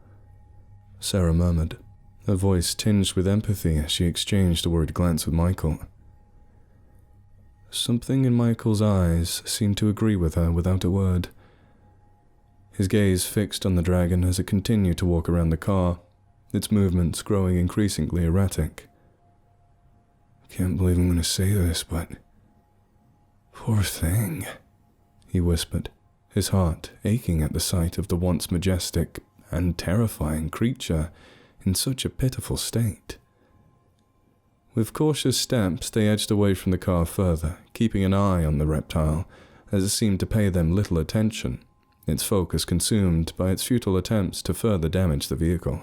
[SPEAKER 1] Sarah murmured, her voice tinged with empathy as she exchanged a worried glance with Michael. Something in Michael's eyes seemed to agree with her without a word. His gaze fixed on the dragon as it continued to walk around the car, its movements growing increasingly erratic.
[SPEAKER 2] I can't believe I'm going to say this, but... poor thing,
[SPEAKER 1] he whispered, his heart aching at the sight of the once majestic and terrifying creature in such a pitiful state. With cautious steps, they edged away from the car further, keeping an eye on the reptile, as it seemed to pay them little attention, its focus consumed by its futile attempts to further damage the vehicle.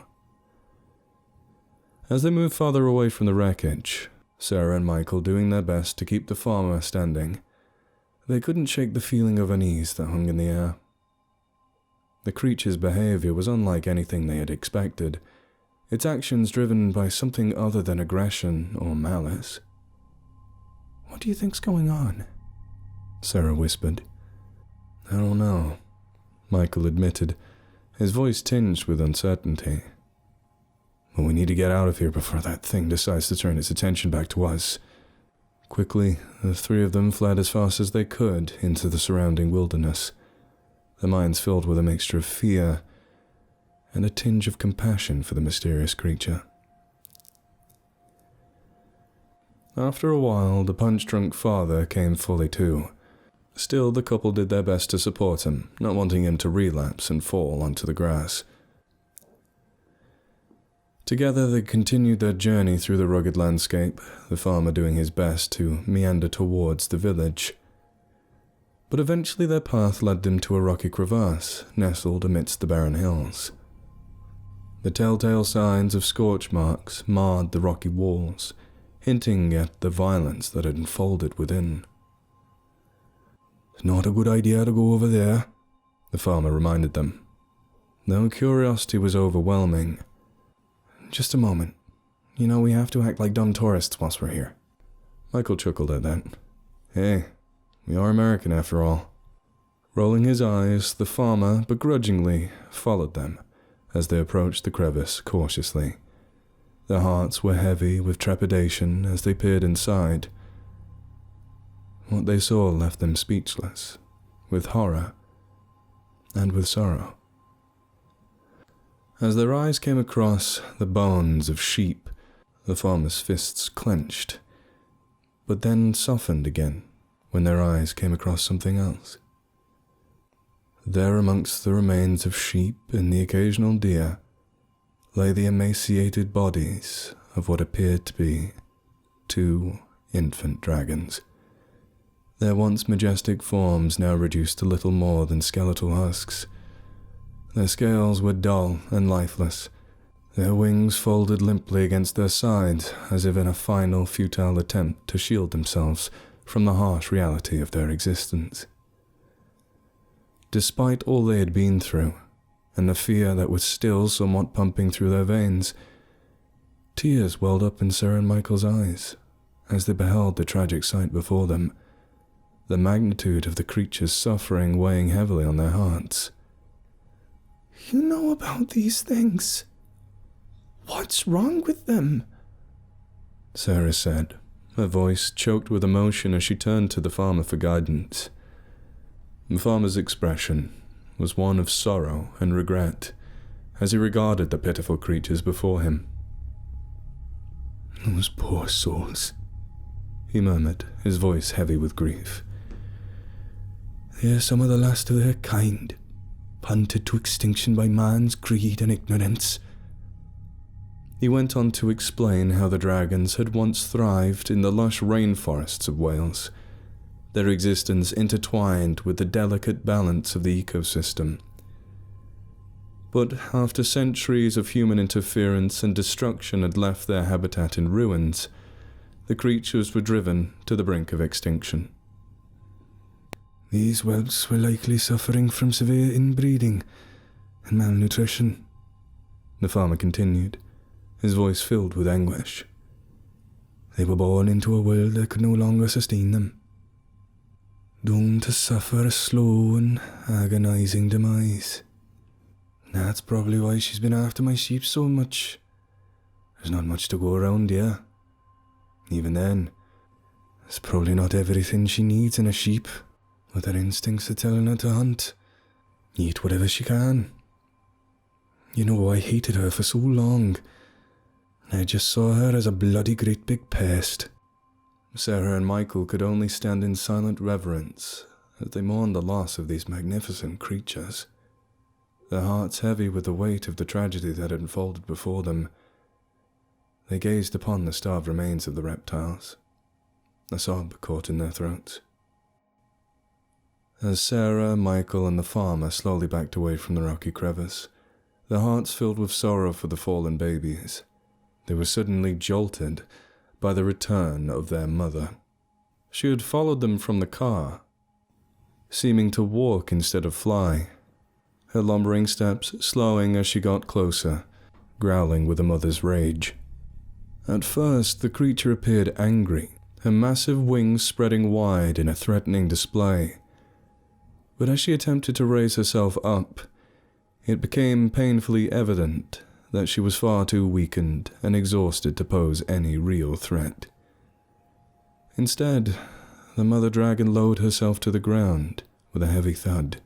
[SPEAKER 1] As they moved farther away from the wreckage, Sarah and Michael doing their best to keep the farmer standing, they couldn't shake the feeling of unease that hung in the air. The creature's behavior was unlike anything they had expected, its actions driven by something other than aggression or malice.
[SPEAKER 3] "What do you think's going on?"
[SPEAKER 1] Sarah whispered. "I don't know," Michael admitted, his voice tinged with uncertainty. "But we need to get out of here before that thing decides to turn its attention back to us." Quickly, the three of them fled as fast as they could into the surrounding wilderness, their minds filled with a mixture of fear and a tinge of compassion for the mysterious creature. After a while, the punch-drunk father came fully to. Still, the couple did their best to support him, not wanting him to relapse and fall onto the grass. Together they continued their journey through the rugged landscape, the farmer doing his best to meander towards the village. But eventually their path led them to a rocky crevasse, nestled amidst the barren hills. The telltale signs of scorch marks marred the rocky walls, hinting at the violence that had unfolded within.
[SPEAKER 2] "It's not a good idea to go over there,"
[SPEAKER 1] the farmer reminded them, though curiosity was overwhelming.
[SPEAKER 3] "Just a moment. You know, we have to act like dumb tourists whilst we're here."
[SPEAKER 1] Michael chuckled at that. Hey, we are American after all. Rolling his eyes, the farmer begrudgingly followed them as they approached the crevice cautiously. Their hearts were heavy with trepidation as they peered inside. What they saw left them speechless, with horror and with sorrow. As their eyes came across the bones of sheep, the farmer's fists clenched, but then softened again when their eyes came across something else. There amongst the remains of sheep and the occasional deer lay the emaciated bodies of what appeared to be 2 infant dragons. Their once majestic forms now reduced to little more than skeletal husks. Their scales were dull and lifeless, their wings folded limply against their sides as if in a final futile attempt to shield themselves from the harsh reality of their existence. Despite all they had been through, and the fear that was still somewhat pumping through their veins, tears welled up in Sarah and Michael's eyes as they beheld the tragic sight before them, the magnitude of the creature's suffering weighing heavily on their hearts.
[SPEAKER 3] "You know about these things. What's wrong with them?"
[SPEAKER 1] Sarah said, her voice choked with emotion as she turned to the farmer for guidance. The farmer's expression was one of sorrow and regret as he regarded the pitiful creatures before him.
[SPEAKER 2] "Those poor souls,"
[SPEAKER 1] he murmured, his voice heavy with grief.
[SPEAKER 2] "They're some of the last of their kind, hunted to extinction by man's greed and ignorance."
[SPEAKER 1] He went on to explain how the dragons had once thrived in the lush rainforests of Wales, their existence intertwined with the delicate balance of the ecosystem. But after centuries of human interference and destruction had left their habitat in ruins, the creatures were driven to the brink of extinction.
[SPEAKER 2] These whelps were likely suffering from severe inbreeding and malnutrition, the farmer continued, his voice filled with anguish. They were born into a world that could no longer sustain them, doomed to suffer a slow and agonizing demise. That's probably why she's been after my sheep so much. There's not much to go around here. Even then, there's probably not everything she needs in a sheep, but her instincts are telling her to hunt, eat whatever she can. You know, I hated her for so long. I just saw her as a bloody great big pest.
[SPEAKER 1] Sarah and Michael could only stand in silent reverence as they mourned the loss of these magnificent creatures, their hearts heavy with the weight of the tragedy that had unfolded before them. They gazed upon the starved remains of the reptiles, a sob caught in their throats. As Sarah, Michael, and the farmer slowly backed away from the rocky crevice, their hearts filled with sorrow for the fallen babies, they were suddenly jolted by the return of their mother. She had followed them from the car, seeming to walk instead of fly, her lumbering steps slowing as she got closer, growling with a mother's rage. At first, the creature appeared angry, her massive wings spreading wide in a threatening display. But as she attempted to raise herself up, it became painfully evident that she was far too weakened and exhausted to pose any real threat. Instead, the mother dragon lowered herself to the ground with a heavy thud,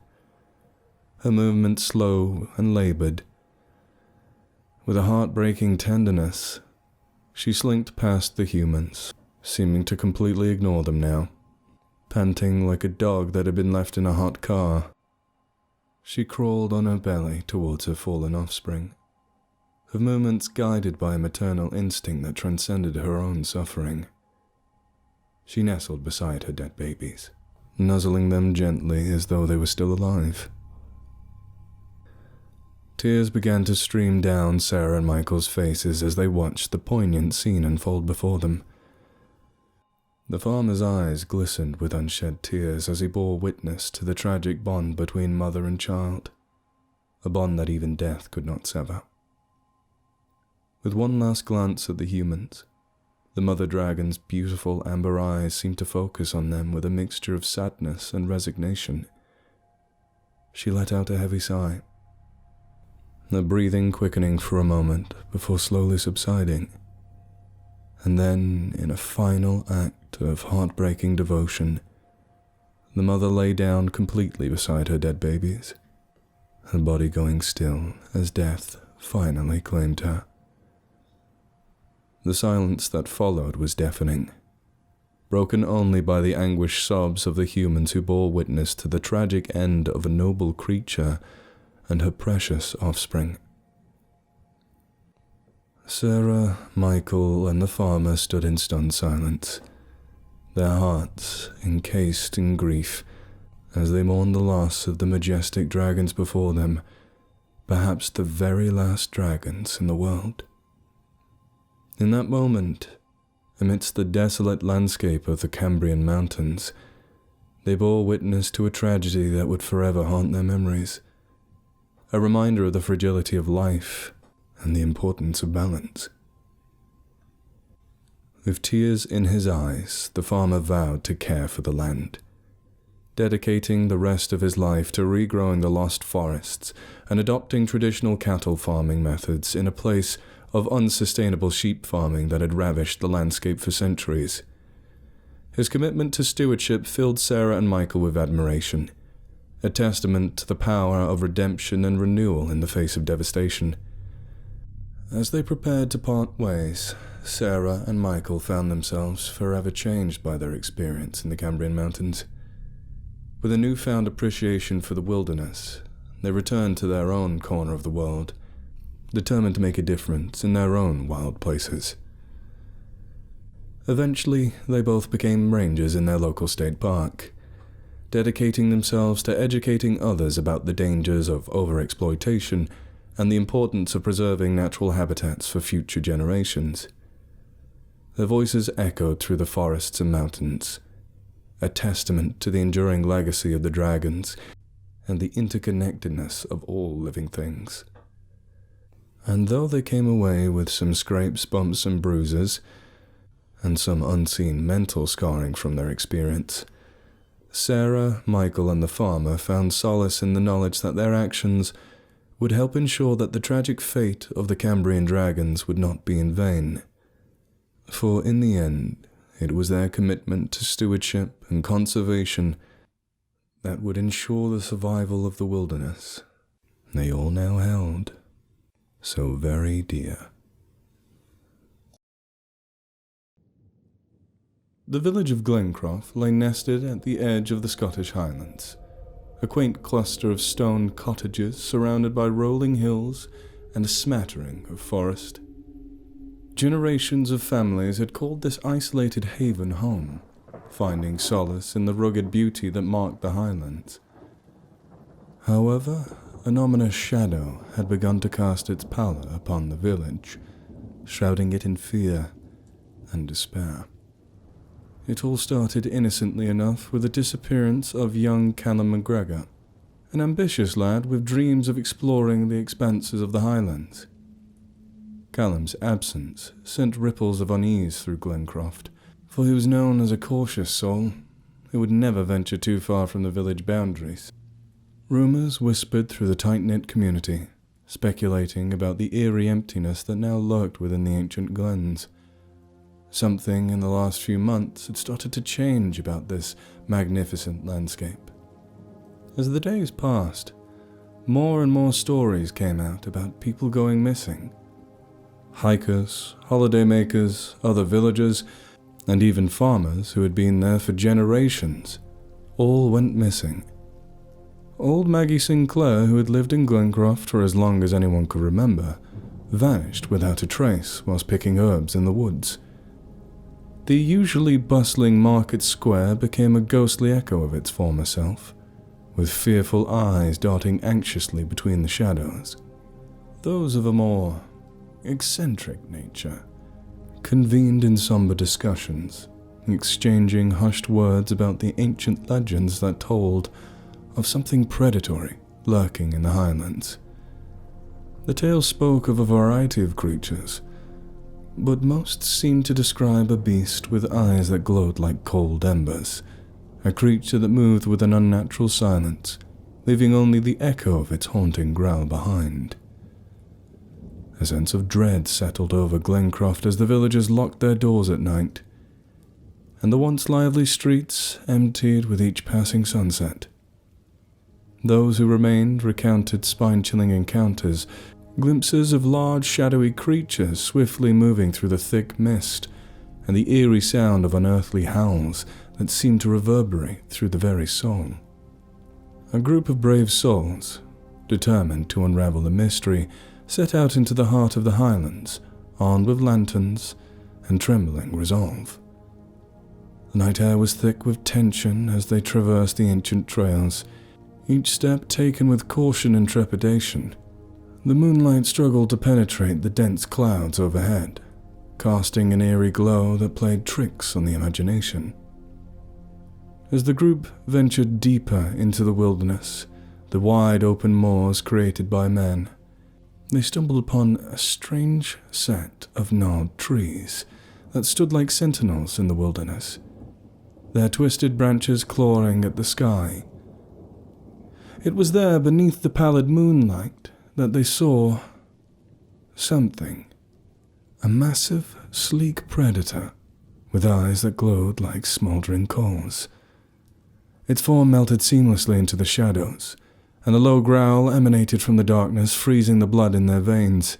[SPEAKER 1] her movements slow and labored. With a heartbreaking tenderness, she slinked past the humans, seeming to completely ignore them now, panting like a dog that had been left in a hot car. She crawled on her belly towards her fallen offspring, her movements guided by a maternal instinct that transcended her own suffering. She nestled beside her dead babies, nuzzling them gently as though they were still alive. Tears began to stream down Sarah and Michael's faces as they watched the poignant scene unfold before them. The farmer's eyes glistened with unshed tears as he bore witness to the tragic bond between mother and child, a bond that even death could not sever. With one last glance at the humans, the mother dragon's beautiful amber eyes seemed to focus on them with a mixture of sadness and resignation. She let out a heavy sigh, her breathing quickening for a moment before slowly subsiding. And then, in a final act of heartbreaking devotion, the mother lay down completely beside her dead babies, her body going still as death finally claimed her. The silence that followed was deafening, broken only by the anguished sobs of the humans who bore witness to the tragic end of a noble creature and her precious offspring. Sarah, Michael, and the farmer stood in stunned silence, their hearts encased in grief as they mourned the loss of the majestic dragons before them, perhaps the very last dragons in the world. In that moment, amidst the desolate landscape of the Cambrian mountains, they bore witness to a tragedy that would forever haunt their memories, a reminder of the fragility of life and the importance of balance. With tears in his eyes, the farmer vowed to care for the land, dedicating the rest of his life to regrowing the lost forests and adopting traditional cattle farming methods in a place of unsustainable sheep farming that had ravished the landscape for centuries. His commitment to stewardship filled Sarah and Michael with admiration, a testament to the power of redemption and renewal in the face of devastation. As they prepared to part ways, Sarah and Michael found themselves forever changed by their experience in the Cambrian mountains. With a newfound appreciation for the wilderness, they returned to their own corner of the world, determined to make a difference in their own wild places. Eventually, they both became rangers in their local state park, dedicating themselves to educating others about the dangers of overexploitation and the importance of preserving natural habitats for future generations. Their voices echoed through the forests and mountains, a testament to the enduring legacy of the dragons and the interconnectedness of all living things. And though they came away with some scrapes, bumps, and bruises, and some unseen mental scarring from their experience, Sarah, Michael, and the farmer found solace in the knowledge that their actions would help ensure that the tragic fate of the Cambrian dragons would not be in vain. For in the end, it was their commitment to stewardship and conservation that would ensure the survival of the wilderness they all now held so very dear. The village of Glencroft lay nested at the edge of the Scottish Highlands, a quaint cluster of stone cottages surrounded by rolling hills and a smattering of forest. Generations of families had called this isolated haven home, finding solace in the rugged beauty that marked the Highlands. However, an ominous shadow had begun to cast its pallor upon the village, shrouding it in fear and despair. It all started innocently enough with the disappearance of young Callum MacGregor, an ambitious lad with dreams of exploring the expanses of the Highlands. Callum's absence sent ripples of unease through Glencroft, for he was known as a cautious soul who would never venture too far from the village boundaries. Rumours whispered through the tight-knit community, speculating about the eerie emptiness that now lurked within the ancient glens. Something in the last few months had started to change about this magnificent landscape. As the days passed, more and more stories came out about people going missing. Hikers, holidaymakers, other villagers, and even farmers who had been there for generations, all went missing. Old Maggie Sinclair, who had lived in Glencroft for as long as anyone could remember, vanished without a trace whilst picking herbs in the woods. The usually bustling market square became a ghostly echo of its former self, with fearful eyes darting anxiously between the shadows. Those of a more eccentric nature convened in somber discussions, exchanging hushed words about the ancient legends that told of something predatory lurking in the Highlands. The tales spoke of a variety of creatures, but most seemed to describe a beast with eyes that glowed like cold embers, a creature that moved with an unnatural silence, leaving only the echo of its haunting growl behind. A sense of dread settled over Glencroft as the villagers locked their doors at night, and the once lively streets emptied with each passing sunset. Those who remained recounted spine-chilling encounters, glimpses of large shadowy creatures swiftly moving through the thick mist, and the eerie sound of unearthly howls that seemed to reverberate through the very soul. A group of brave souls, determined to unravel the mystery, set out into the heart of the Highlands, armed with lanterns and trembling resolve. The night air was thick with tension as they traversed the ancient trails, each step taken with caution and trepidation. The moonlight struggled to penetrate the dense clouds overhead, casting an eerie glow that played tricks on the imagination. As the group ventured deeper into the wilderness, the wide open moors created by men, they stumbled upon a strange set of gnarled trees that stood like sentinels in the wilderness, their twisted branches clawing at the sky. It was there, beneath the pallid moonlight, that they saw something. A massive, sleek predator with eyes that glowed like smouldering coals. Its form melted seamlessly into the shadows, and a low growl emanated from the darkness, freezing the blood in their veins.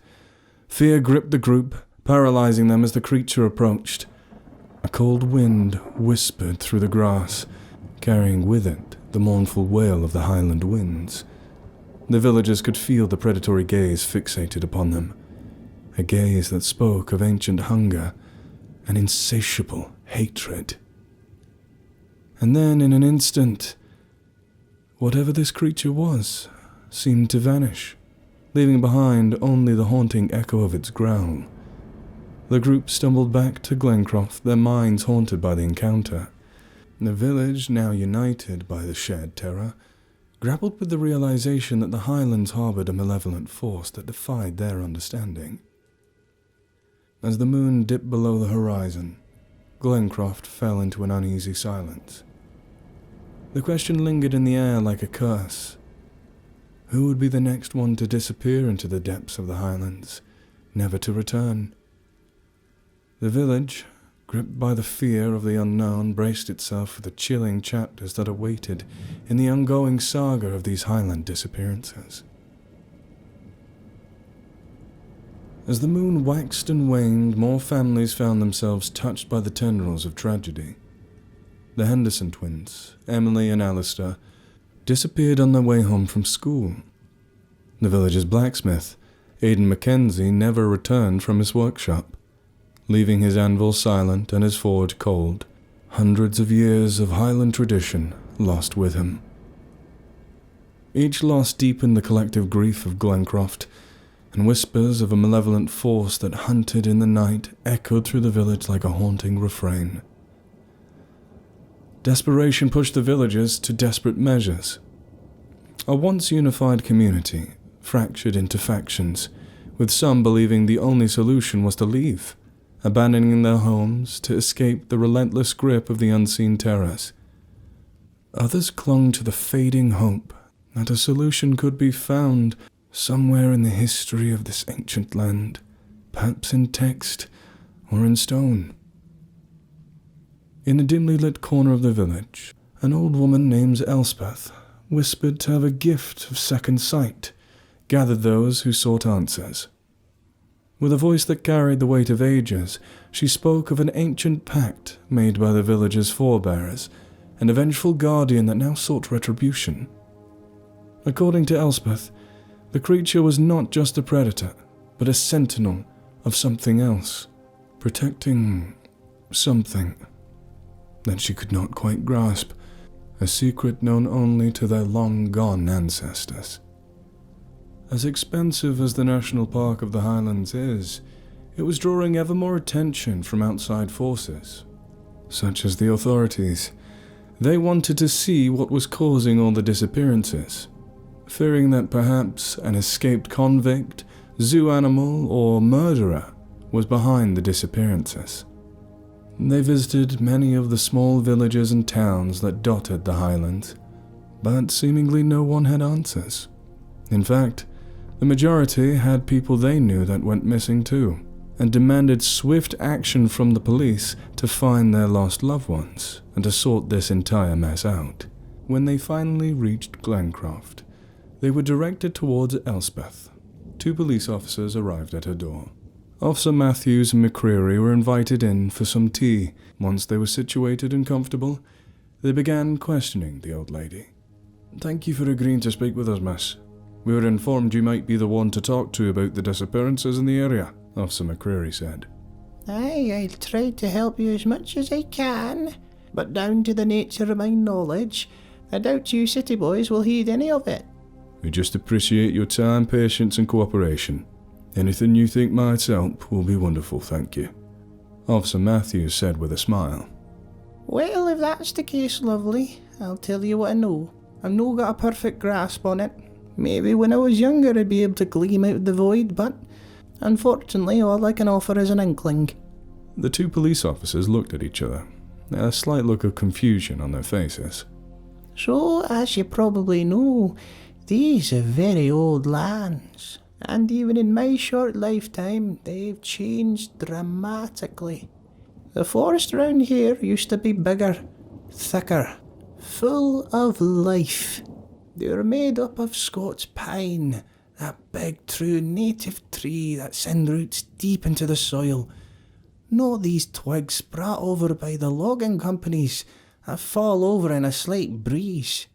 [SPEAKER 1] Fear gripped the group, paralyzing them as the creature approached. A cold wind whispered through the grass, carrying with it the mournful wail of the highland winds. The villagers could feel the predatory gaze fixated upon them, a gaze that spoke of ancient hunger and insatiable hatred. And then, in an instant, whatever this creature was seemed to vanish, leaving behind only the haunting echo of its growl. The group stumbled back to Glencroft, their minds haunted by the encounter. The village, now united by the shared terror, grappled with the realization that the Highlands harboured a malevolent force that defied their understanding. As the moon dipped below the horizon, Glencroft fell into an uneasy silence. The question lingered in the air like a curse. Who would be the next one to disappear into the depths of the Highlands, never to return? The village, gripped by the fear of the unknown, braced itself for the chilling chapters that awaited in the ongoing saga of these Highland disappearances. As the moon waxed and waned, more families found themselves touched by the tendrils of tragedy. The Henderson twins, Emily and Alistair, disappeared on their way home from school. The village's blacksmith, Aidan Mackenzie, never returned from his workshop, leaving his anvil silent and his forge cold, hundreds of years of Highland tradition lost with him. Each loss deepened the collective grief of Glencroft, and whispers of a malevolent force that hunted in the night echoed through the village like a haunting refrain. Desperation pushed the villagers to desperate measures. A once unified community fractured into factions, with some believing the only solution was to leave, abandoning their homes to escape the relentless grip of the unseen terrors. Others clung to the fading hope that a solution could be found somewhere in the history of this ancient land, perhaps in text or in stone. In a dimly lit corner of the village, an old woman named Elspeth, whispered to have a gift of second sight, gathered those who sought answers. With a voice that carried the weight of ages, she spoke of an ancient pact made by the village's forebears, and a vengeful guardian that now sought retribution. According to Elspeth, the creature was not just a predator, but a sentinel of something else, protecting something that she could not quite grasp, a secret known only to their long-gone ancestors. As expensive as the National Park of the Highlands is, it was drawing ever more attention from outside forces, such as the authorities. They wanted to see what was causing all the disappearances, fearing that perhaps an escaped convict, zoo animal, or murderer was behind the disappearances. They visited many of the small villages and towns that dotted the Highlands, but seemingly no one had answers. In fact, the majority had people they knew that went missing too, and demanded swift action from the police to find their lost loved ones and to sort this entire mess out. When they finally reached Glencroft, they were directed towards Elspeth. 2 police officers arrived at her door. Officer Matthews and McCreary were invited in for some tea. Once they were situated and comfortable, they began questioning the old lady. "Thank you for agreeing to speak with us, miss. We were informed you might be the one to talk to about the disappearances in the area," Officer McCreary said.
[SPEAKER 4] "Aye, I'll try to help you as much as I can, but down to the nature of my knowledge, I doubt you city boys will heed any of it."
[SPEAKER 1] "We just appreciate your time, patience and cooperation. Anything you think might help will be wonderful, thank you," Officer Matthews said with a smile.
[SPEAKER 4] "Well, if that's the case, lovely, I'll tell you what I know. I've no got a perfect grasp on it. Maybe when I was younger I'd be able to gleam out the void, but unfortunately all I can offer is an inkling."
[SPEAKER 1] The 2 police officers looked at each other, a slight look of confusion on their faces.
[SPEAKER 4] "So, as you probably know, these are very old lands, and even in my short lifetime they've changed dramatically. The forest around here used to be bigger, thicker, full of life. They were made up of Scots pine, that big true native tree that sends roots deep into the soil. Not these twigs brought over by the logging companies that fall over in a slight breeze."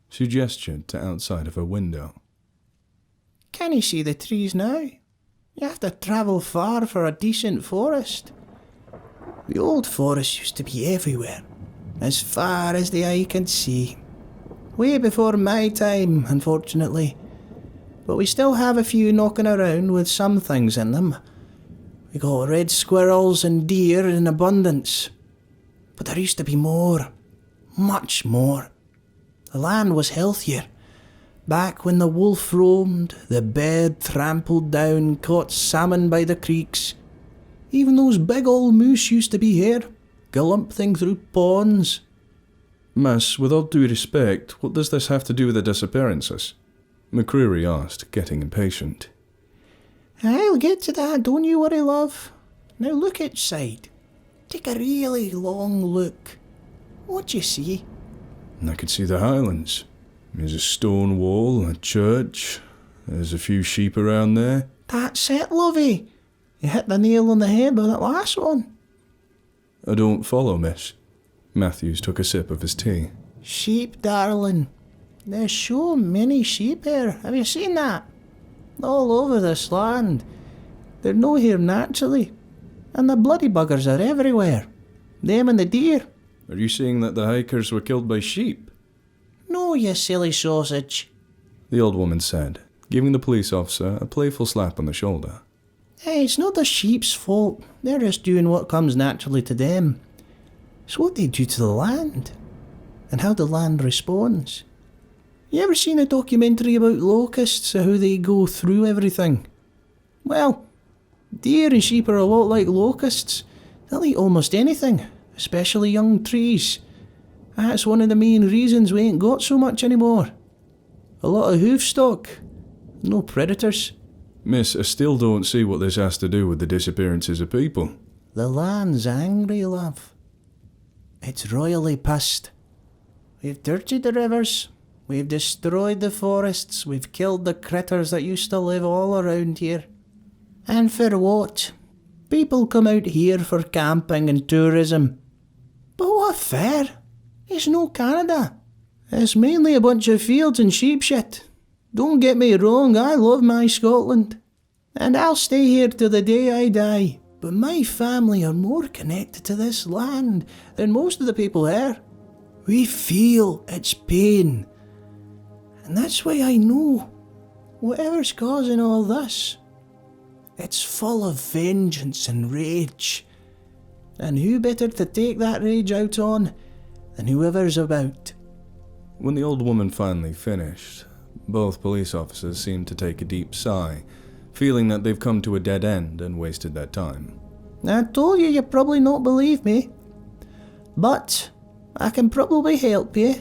[SPEAKER 1] She gestured to outside of her window.
[SPEAKER 4] "Can you see the trees now? You have to travel far for a decent forest. The old forest used to be everywhere, as far as the eye could see. Way before my time, unfortunately. But we still have a few knocking around with some things in them. We got red squirrels and deer in abundance. But there used to be more. Much more. The land was healthier. Back when the wolf roamed, the bear trampled down, caught salmon by the creeks. Even those big old moose used to be here, galumphing through ponds.
[SPEAKER 1] Miss, with all due respect, what does this have to do with the disappearances? McCreary asked, getting impatient.
[SPEAKER 4] I'll get to that, don't you worry, love. Now look outside. Take a really long look. What do you see?
[SPEAKER 1] I could see the Highlands. There's a stone wall, a church. There's a few sheep around there.
[SPEAKER 4] That's it, lovey. You hit the nail on the head with that last one.
[SPEAKER 1] I don't follow, miss. Matthews took a sip of his tea.
[SPEAKER 4] Sheep, darling. There's so many sheep here. Have you seen that? All over this land. They're no here naturally. And the bloody buggers are everywhere. Them and the deer.
[SPEAKER 1] Are you saying that the hikers were killed by sheep?
[SPEAKER 4] No, you silly sausage,
[SPEAKER 1] The old woman said, giving the police officer a playful slap on the shoulder.
[SPEAKER 4] Hey, it's not the sheep's fault. They're just doing what comes naturally to them. It's what they do to the land. And how the land responds. You ever seen a documentary about locusts, how they go through everything? Well, deer and sheep are a lot like locusts. They'll eat almost anything, especially young trees. That's one of the main reasons we ain't got so much anymore. A lot of hoof stock. No predators.
[SPEAKER 1] Miss, I still don't see what this has to do with the disappearances of people.
[SPEAKER 4] The land's angry, love. It's royally pissed. We've dirtied the rivers. We've destroyed the forests. We've killed the critters that used to live all around here. And for what? People come out here for camping and tourism. But what for? It's no Canada. It's mainly a bunch of fields and sheep shit. Don't get me wrong, I love my Scotland. And I'll stay here till the day I die. But my family are more connected to this land than most of the people here. We feel its pain. And that's why I know whatever's causing all this, it's full of vengeance and rage. And who better to take that rage out on than whoever's about?
[SPEAKER 1] When the old woman finally finished, both police officers seemed to take a deep sigh, feeling that they've come to a dead end and wasted their time.
[SPEAKER 4] I told you you'd probably not believe me. But I can probably help you,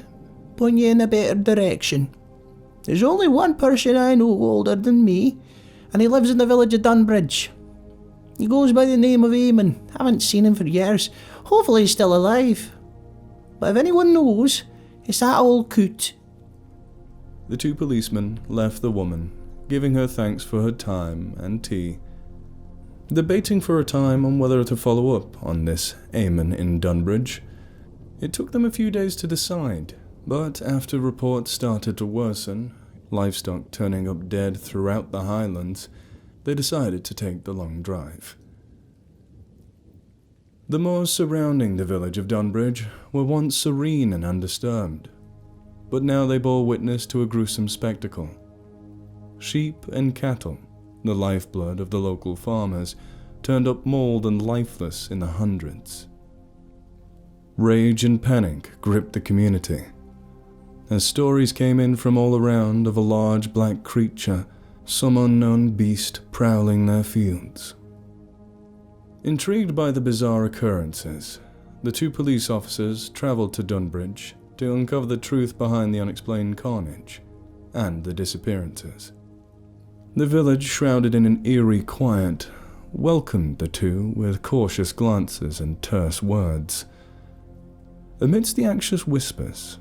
[SPEAKER 4] point you in a better direction. There's only one person I know older than me, and he lives in the village of Dunbridge. He goes by the name of Eamon. Haven't seen him for years. Hopefully he's still alive. But if anyone knows, it's that old coot.
[SPEAKER 1] The two policemen left the woman, giving her thanks for her time and tea. Debating for a time on whether to follow up on this Eamon in Dunbridge, it took them a few days to decide, but after reports started to worsen, livestock turning up dead throughout the Highlands, they decided to take the long drive. The moors surrounding the village of Dunbridge were once serene and undisturbed, but now they bore witness to a gruesome spectacle. Sheep and cattle, the lifeblood of the local farmers, turned up mauled and lifeless in the hundreds. Rage and panic gripped the community, as stories came in from all around of a large black creature, some unknown beast prowling their fields. Intrigued by the bizarre occurrences, the two police officers travelled to Dunbridge to uncover the truth behind the unexplained carnage and the disappearances. The village, shrouded in an eerie quiet, welcomed the two with cautious glances and terse words. Amidst the anxious whispers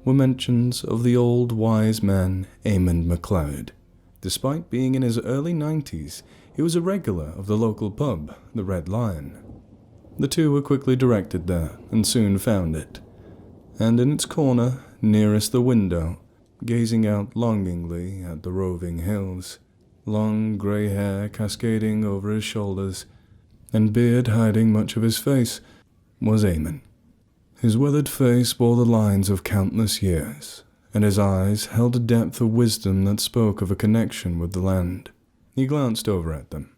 [SPEAKER 1] were mentions of the old wise man Eamon MacLeod. Despite being in his early 90s, he was a regular of the local pub, the Red Lion. The two were quickly directed there and soon found it, and in its corner, nearest the window, gazing out longingly at the roving hills, long grey hair cascading over his shoulders, and beard hiding much of his face, was Eamon. His withered face bore the lines of countless years, and his eyes held a depth of wisdom that spoke of a connection with the land. He glanced over at them,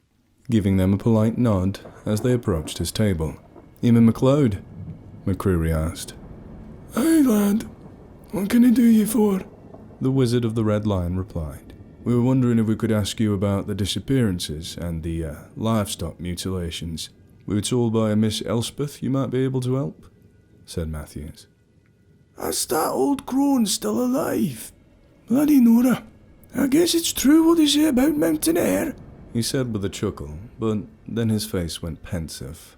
[SPEAKER 1] giving them a polite nod as they approached his table. "Eamon MacLeod," McCreary asked.
[SPEAKER 2] Aye, lad. What can I do you for?
[SPEAKER 1] The Wizard of the Red Lion replied. We were wondering if we could ask you about the disappearances and the livestock mutilations. We were told by a Miss Elspeth you might be able to help, said Matthews.
[SPEAKER 2] That's that old crone still alive. Bloody Nora. I guess it's true what they say about mountain air,
[SPEAKER 1] he said with a chuckle, but then his face went pensive.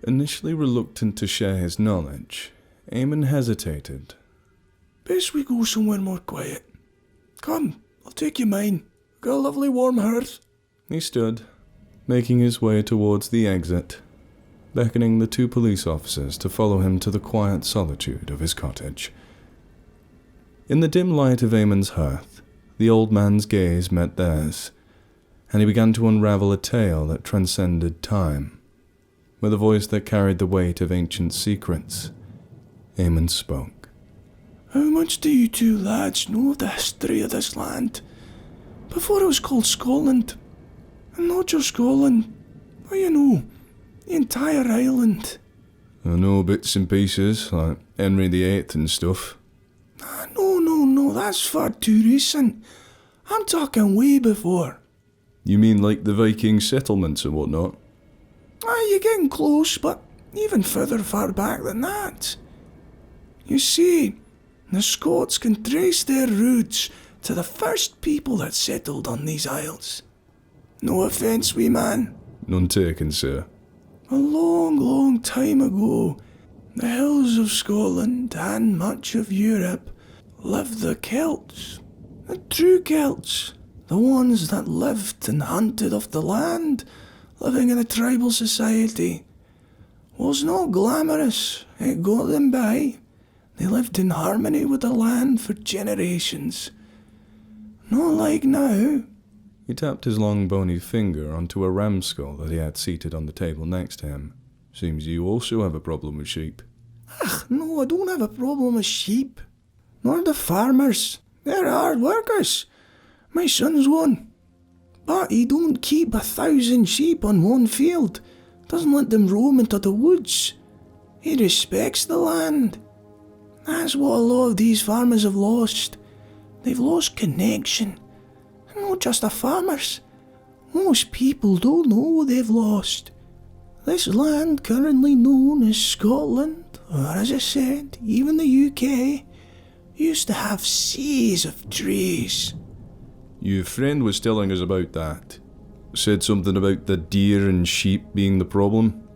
[SPEAKER 1] Initially reluctant to share his knowledge, Eamon hesitated.
[SPEAKER 2] Best we go somewhere more quiet. Come, I'll take you mine. Got a lovely warm hearth.
[SPEAKER 1] He stood, making his way towards the exit, beckoning the 2 police officers to follow him to the quiet solitude of his cottage. In the dim light of Eamon's hearth, the old man's gaze met theirs, and he began to unravel a tale that transcended time. With a voice that carried the weight of ancient secrets, Eamon spoke.
[SPEAKER 2] How much do you 2 lads know of the history of this land? Before it was called Scotland. And not just Scotland, but you know, the entire island.
[SPEAKER 1] I know bits and pieces, like Henry VIII and stuff.
[SPEAKER 2] No, that's far too recent. I'm talking way before.
[SPEAKER 1] You mean like the Viking settlements and whatnot?
[SPEAKER 2] Aye, you're getting close, but even further far back than that. You see, the Scots can trace their roots to the first people that settled on these isles. No offence, wee man.
[SPEAKER 1] None taken, sir.
[SPEAKER 2] A long time ago, the hills of Scotland and much of Europe lived the Celts. The true Celts. The ones that lived and hunted off the land, living in a tribal society. Was not glamorous, it got them by. They lived in harmony with the land for generations. Not like now.
[SPEAKER 1] He tapped his long bony finger onto a ram skull that he had seated on the table next to him. Seems you also have a problem with sheep.
[SPEAKER 2] Ach, no, I don't have a problem with sheep. Nor the farmers. They're hard workers. My son's one. But he don't keep 1,000 sheep on one field. Doesn't let them roam into the woods. He respects the land. That's what a lot of these farmers have lost. They've lost connection. And not just the farmers. Most people don't know what they've lost. This land currently known as Scotland, or as I said, even the UK, used to have seas of trees.
[SPEAKER 1] Your friend was telling us about that. Said something about the deer and sheep being the problem.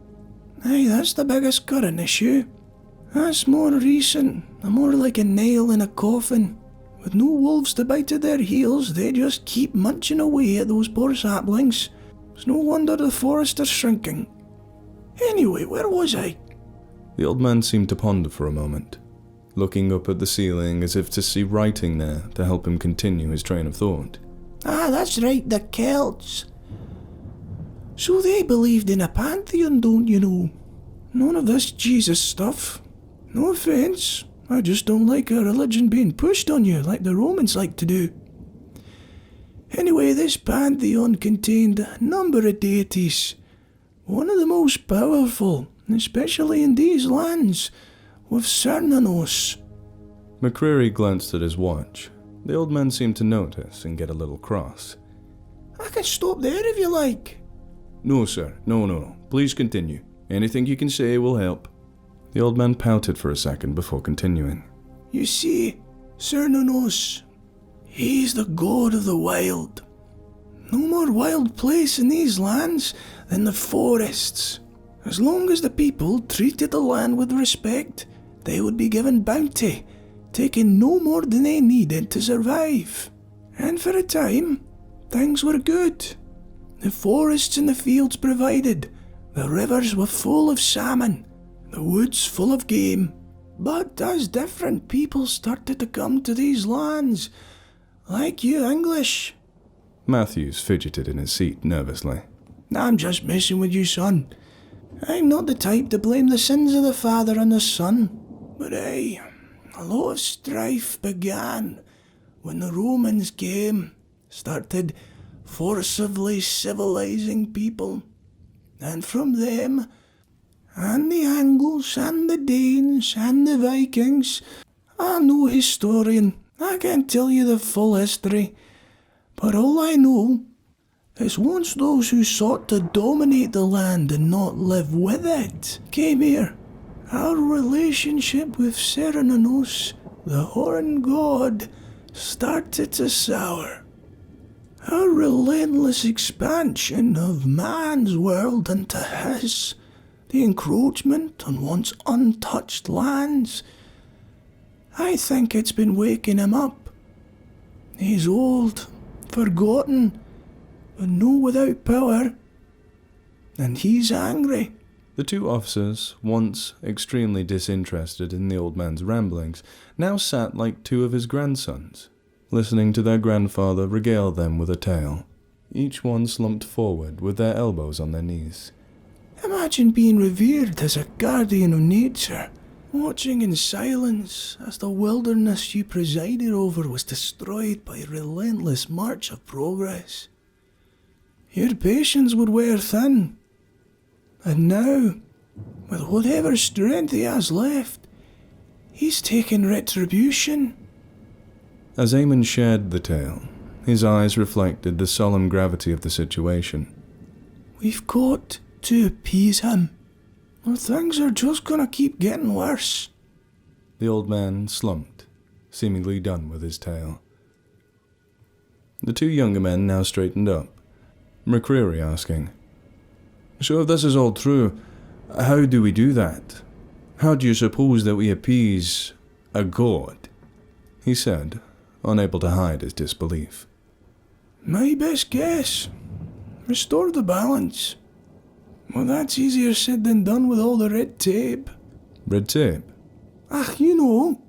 [SPEAKER 2] Aye, that's the biggest current issue. That's more recent, and more like a nail in a coffin. With no wolves to bite at their heels, they just keep munching away at those poor saplings. It's no wonder the forest is shrinking. Anyway, where was I?
[SPEAKER 1] The old man seemed to ponder for a moment, looking up at the ceiling as if to see writing there to help him continue his train of thought.
[SPEAKER 2] Ah, that's right, the Celts. So they believed in a pantheon, don't you know? None of this Jesus stuff. No offence, I just don't like a religion being pushed on you like the Romans like to do. Anyway, this pantheon contained a number of deities. One of the most powerful, especially in these lands, was Cernunnos.
[SPEAKER 1] McCreary glanced at his watch. The old man seemed to notice and get a little cross.
[SPEAKER 2] I can stop there if you like.
[SPEAKER 1] No, sir. No. Please continue. Anything you can say will help. The old man pouted for a second before continuing.
[SPEAKER 2] You see, Cernunnos, he's the god of the wild. No more wild place in these lands than the forests. As long as the people treated the land with respect, they would be given bounty, taking no more than they needed to survive. And for a time, things were good. The forests and the fields provided, the rivers were full of salmon, the woods full of game. But as different people started to come to these lands, like you English.
[SPEAKER 1] Matthews fidgeted in his seat nervously.
[SPEAKER 2] I'm just messing with you, son. I'm not the type to blame the sins of the father on the son. But a lot of strife began when the Romans came, started forcibly civilizing people. And from them, And the Angles, and the Danes, and the Vikings. I'm no historian, I can't tell you the full history, but all I know is once those who sought to dominate the land and not live with it came here, our relationship with Cernunnos, the Horn God, started to sour. Our relentless expansion of man's world into his, the encroachment on once untouched lands, I think it's been waking him up. He's old, forgotten, and no without power, and he's angry.
[SPEAKER 1] The two officers, once extremely disinterested in the old man's ramblings, now sat like two of his grandsons, listening to their grandfather regale them with a tale, each one slumped forward with their elbows on their knees.
[SPEAKER 2] Imagine being revered as a guardian of nature, watching in silence as the wilderness you presided over was destroyed by a relentless march of progress. Your patience would wear thin, and now, with whatever strength he has left, he's taking retribution.
[SPEAKER 1] As Eamon shared the tale, his eyes reflected the solemn gravity of the situation.
[SPEAKER 2] We've got to appease him, or things are just gonna keep getting worse.
[SPEAKER 1] The old man slumped, seemingly done with his tale. The two younger men now straightened up, McCreary asking, "So if this is all true, how do we do that? How do you suppose that we appease a god?" he said, unable to hide his disbelief.
[SPEAKER 2] My best guess, restore the balance. Well, that's easier said than done with all the red tape.
[SPEAKER 1] Red tape?
[SPEAKER 2] You know,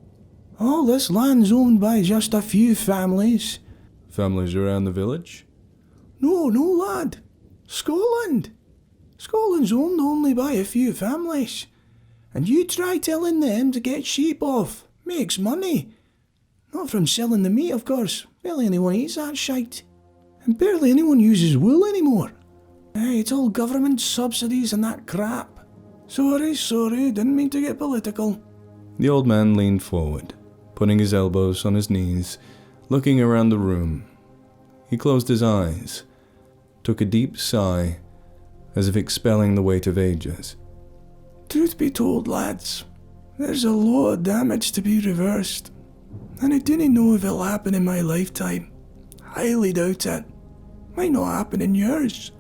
[SPEAKER 2] all this land's owned by just a few families.
[SPEAKER 1] Families around the village?
[SPEAKER 2] No, lad. Scotland. Scotland's owned only by a few families. And you try telling them to get sheep off. Makes money. Not from selling the meat, of course. Barely anyone eats that shite. And barely anyone uses wool anymore. It's all government subsidies and that crap. Sorry, didn't mean to get political.
[SPEAKER 1] The old man leaned forward, putting his elbows on his knees, looking around the room. He closed his eyes, took a deep sigh, as if expelling the weight of ages.
[SPEAKER 2] Truth be told, lads, there's a lot of damage to be reversed, and I didn't know if it'll happen in my lifetime. Highly doubt it. Might not happen in yours.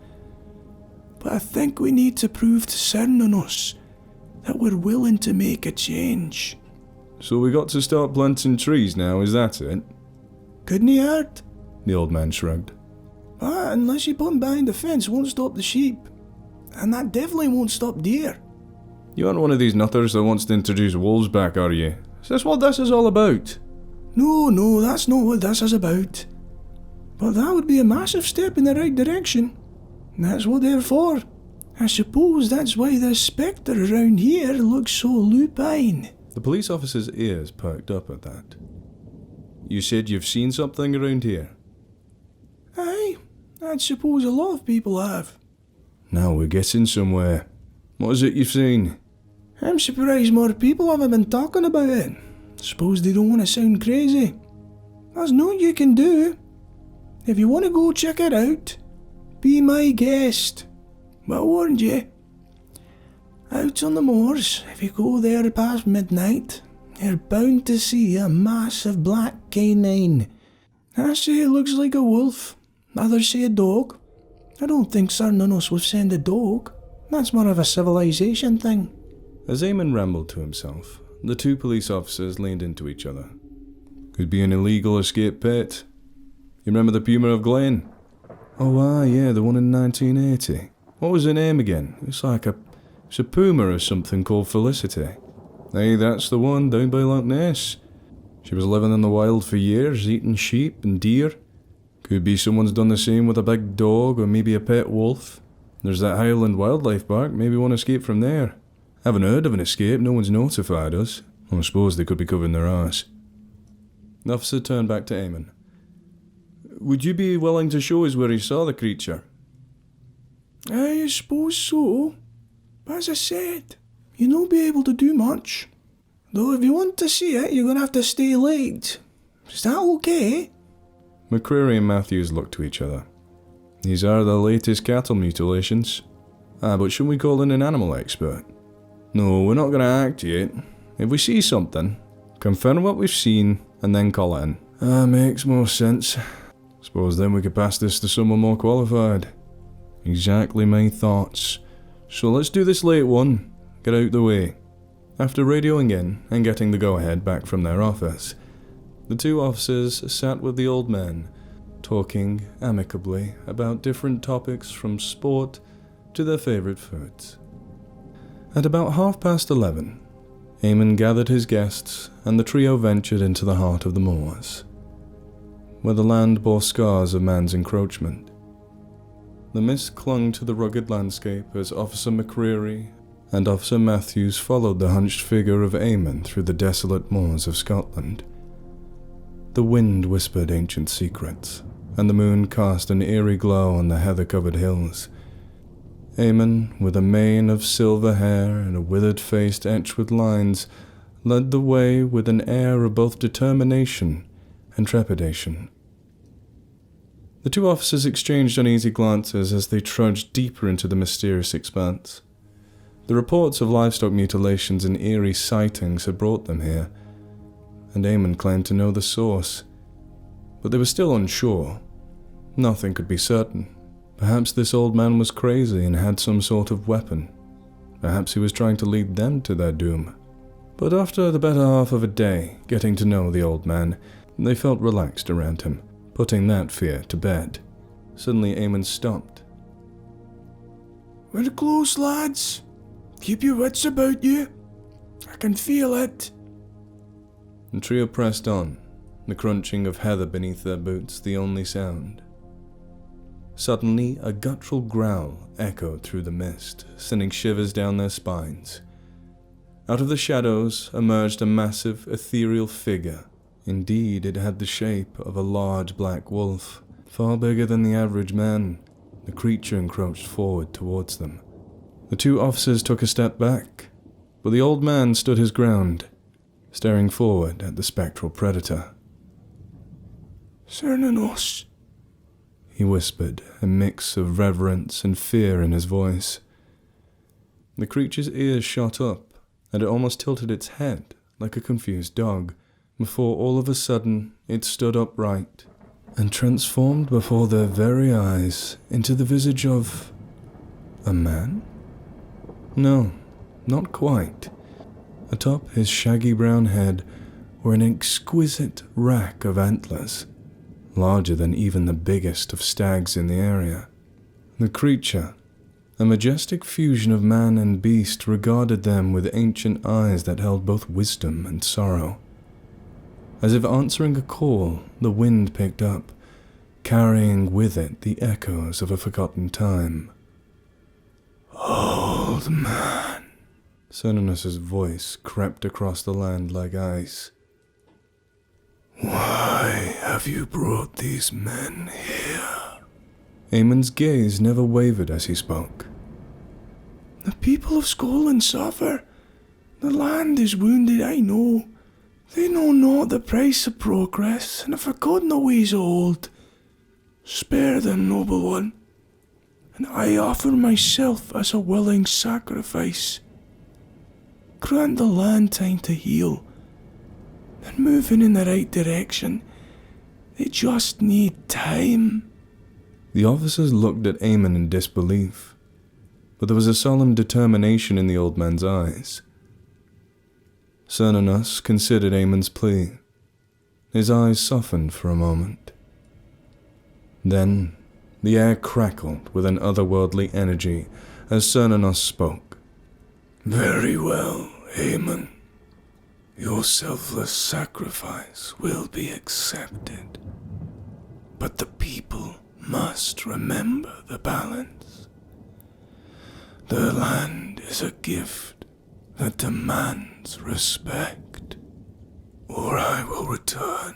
[SPEAKER 2] But I think we need to prove to Cernunnos that we're willing to make a change.
[SPEAKER 1] So we got to start planting trees now, is that it?
[SPEAKER 2] Couldn't he hurt?
[SPEAKER 1] The old man shrugged.
[SPEAKER 2] Unless you put them behind the fence, won't stop the sheep. And that definitely won't stop deer.
[SPEAKER 1] You aren't one of these nutters that wants to introduce wolves back, are you? Is this what this is all about?
[SPEAKER 2] No, that's not what this is about. But that would be a massive step in the right direction. That's what they're for. I suppose that's why this spectre around here looks so lupine.
[SPEAKER 1] The police officer's ears perked up at that. You said you've seen something around here?
[SPEAKER 2] Aye, I'd suppose a lot of people have.
[SPEAKER 1] Now we're getting somewhere. What is it you've seen?
[SPEAKER 2] I'm surprised more people haven't been talking about it. Suppose they don't want to sound crazy. There's no you can do. If you want to go check it out, be my guest. But I warned you. Out on the moors, if you go there past midnight, you're bound to see a massive black canine. I say it looks like a wolf. Others say a dog. I don't think Cernunnos would send a dog. That's more of a civilization thing.
[SPEAKER 1] As Eamon rambled to himself, the two police officers leaned into each other. Could be an illegal escape pet. You remember the Puma of Glen? Oh, yeah, the one in 1980. What was her name again? It's a Puma or something called Felicity. Hey, that's the one, down by Loch Ness. She was living in the wild for years, eating sheep and deer. Could be someone's done the same with a big dog or maybe a pet wolf. There's that Highland Wildlife Park, maybe one escaped from there. Haven't heard of an escape, no one's notified us. I suppose they could be covering their arse. The officer turned back to Eamon. Would you be willing to show us where he saw the creature?
[SPEAKER 2] I suppose so. As I said, you'll not be able to do much. Though if you want to see it, you're going to have to stay late. Is that okay?
[SPEAKER 1] McCreary and Matthews looked to each other. These are the latest cattle mutilations. But shouldn't we call in an animal expert? No, we're not going to act yet. If we see something, confirm what we've seen, and then call it in. Makes more sense. Suppose then we could pass this to someone more qualified. Exactly my thoughts. So let's do this late one. Get out the way. After radioing in and getting the go-ahead back from their office, the two officers sat with the old man, talking amicably about different topics from sport to their favourite foods. At about 11:30, Eamon gathered his guests and the trio ventured into the heart of the moors, where the land bore scars of man's encroachment. The mist clung to the rugged landscape as Officer McCreary and Officer Matthews followed the hunched figure of Eamon through the desolate moors of Scotland. The wind whispered ancient secrets, and the moon cast an eerie glow on the heather-covered hills. Eamon, with a mane of silver hair and a withered face etched with lines, led the way with an air of both determination and trepidation. The two officers exchanged uneasy glances as they trudged deeper into the mysterious expanse. The reports of livestock mutilations and eerie sightings had brought them here, and Eamon claimed to know the source. But they were still unsure. Nothing could be certain. Perhaps this old man was crazy and had some sort of weapon. Perhaps he was trying to lead them to their doom. But after the better half of a day getting to know the old man, they felt relaxed around him, putting that fear to bed. Suddenly Eamon stopped.
[SPEAKER 2] We're close, lads. Keep your wits about you. I can feel it.
[SPEAKER 1] The trio pressed on, the crunching of heather beneath their boots the only sound. Suddenly, a guttural growl echoed through the mist, sending shivers down their spines. Out of the shadows emerged a massive, ethereal figure. Indeed, it had the shape of a large black wolf, far bigger than the average man. The creature encroached forward towards them. The two officers took a step back, but the old man stood his ground, staring forward at the spectral predator.
[SPEAKER 2] Cernunnos,
[SPEAKER 1] he whispered, a mix of reverence and fear in his voice. The creature's ears shot up, and it almost tilted its head like a confused dog, before all of a sudden it stood upright and transformed before their very eyes into the visage of a man? No, not quite. Atop his shaggy brown head were an exquisite rack of antlers, larger than even the biggest of stags in the area. The creature, a majestic fusion of man and beast, regarded them with ancient eyes that held both wisdom and sorrow. As if answering a call, the wind picked up, carrying with it the echoes of a forgotten time.
[SPEAKER 2] Old man,
[SPEAKER 1] Cernunnos' voice crept across the land like ice.
[SPEAKER 2] Why have you brought these men here?
[SPEAKER 1] Eamon's gaze never wavered as he spoke.
[SPEAKER 2] The people of Scotland suffer. The land is wounded, I know. They know not the price of progress, and have forgotten the ways of old. Spare them, noble one, and I offer myself as a willing sacrifice. Grant the land time to heal. They're moving in the right direction. They just need time.
[SPEAKER 1] The officers looked at Eamon in disbelief, but there was a solemn determination in the old man's eyes. Cernunnos considered Eamon's plea. His eyes softened for a moment. Then, the air crackled with an otherworldly energy as Cernunnos spoke.
[SPEAKER 2] Very well, Eamon. Your selfless sacrifice will be accepted. But the people must remember the balance. The land is a gift that demands respect, or I will return,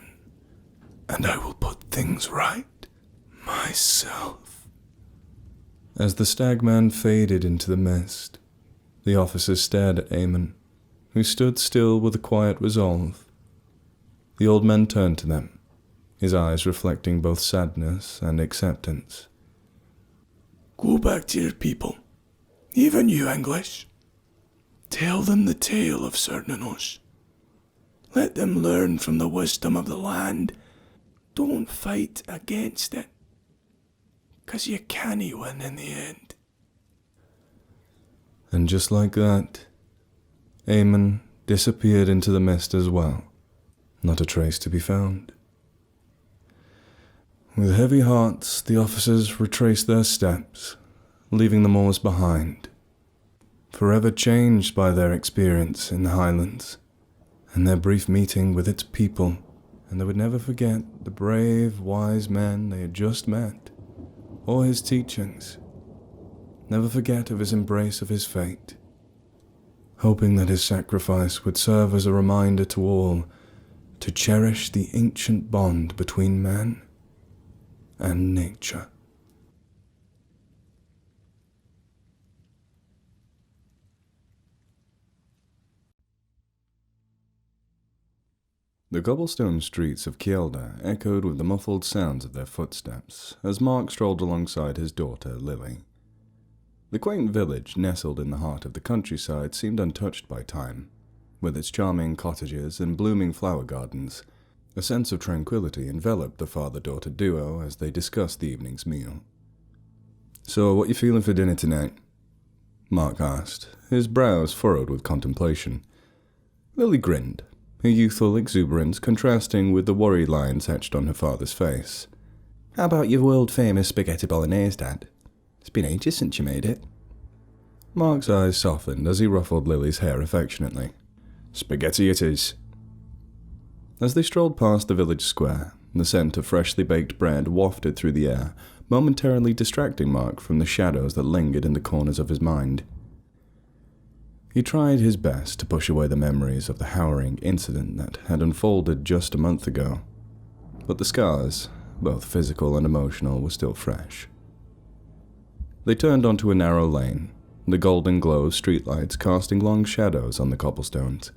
[SPEAKER 2] and I will put things right myself.
[SPEAKER 1] As the stagman faded into the mist, The officers stared at Eamon, who stood still with a quiet resolve. The old man turned to them, his eyes reflecting both sadness and acceptance.
[SPEAKER 2] Go back to your people, even you English. Tell them the tale of Cernunnos. Let them learn from the wisdom of the land. Don't fight against it, 'cause you can't win in the end.
[SPEAKER 1] And just like that, Eamon disappeared into the mist as well, not a trace to be found. With heavy hearts, the officers retraced their steps, leaving the moors behind, forever changed by their experience in the Highlands and their brief meeting with its people, and they would never forget the brave, wise man they had just met, or his teachings, never forget of his embrace of his fate, hoping that his sacrifice would serve as a reminder to all to cherish the ancient bond between man and nature. The cobblestone streets of Kielder echoed with the muffled sounds of their footsteps as Mark strolled alongside his daughter, Lily. The quaint village nestled in the heart of the countryside seemed untouched by time, with its charming cottages and blooming flower gardens. A sense of tranquility enveloped the father-daughter duo as they discussed the evening's meal. "So, what you feeling for dinner tonight?" Mark asked, his brows furrowed with contemplation. Lily grinned, her youthful exuberance contrasting with the worried lines etched on her father's face.
[SPEAKER 3] How about your world-famous spaghetti bolognese, Dad? It's been ages since you made it.
[SPEAKER 1] Mark's eyes softened as he ruffled Lily's hair affectionately. "Spaghetti it is." As they strolled past the village square, the scent of freshly baked bread wafted through the air, momentarily distracting Mark from the shadows that lingered in the corners of his mind. He tried his best to push away the memories of the harrowing incident that had unfolded just a month ago, but the scars, both physical and emotional, were still fresh. They turned onto a narrow lane, the golden glow of streetlights casting long shadows on the cobblestones.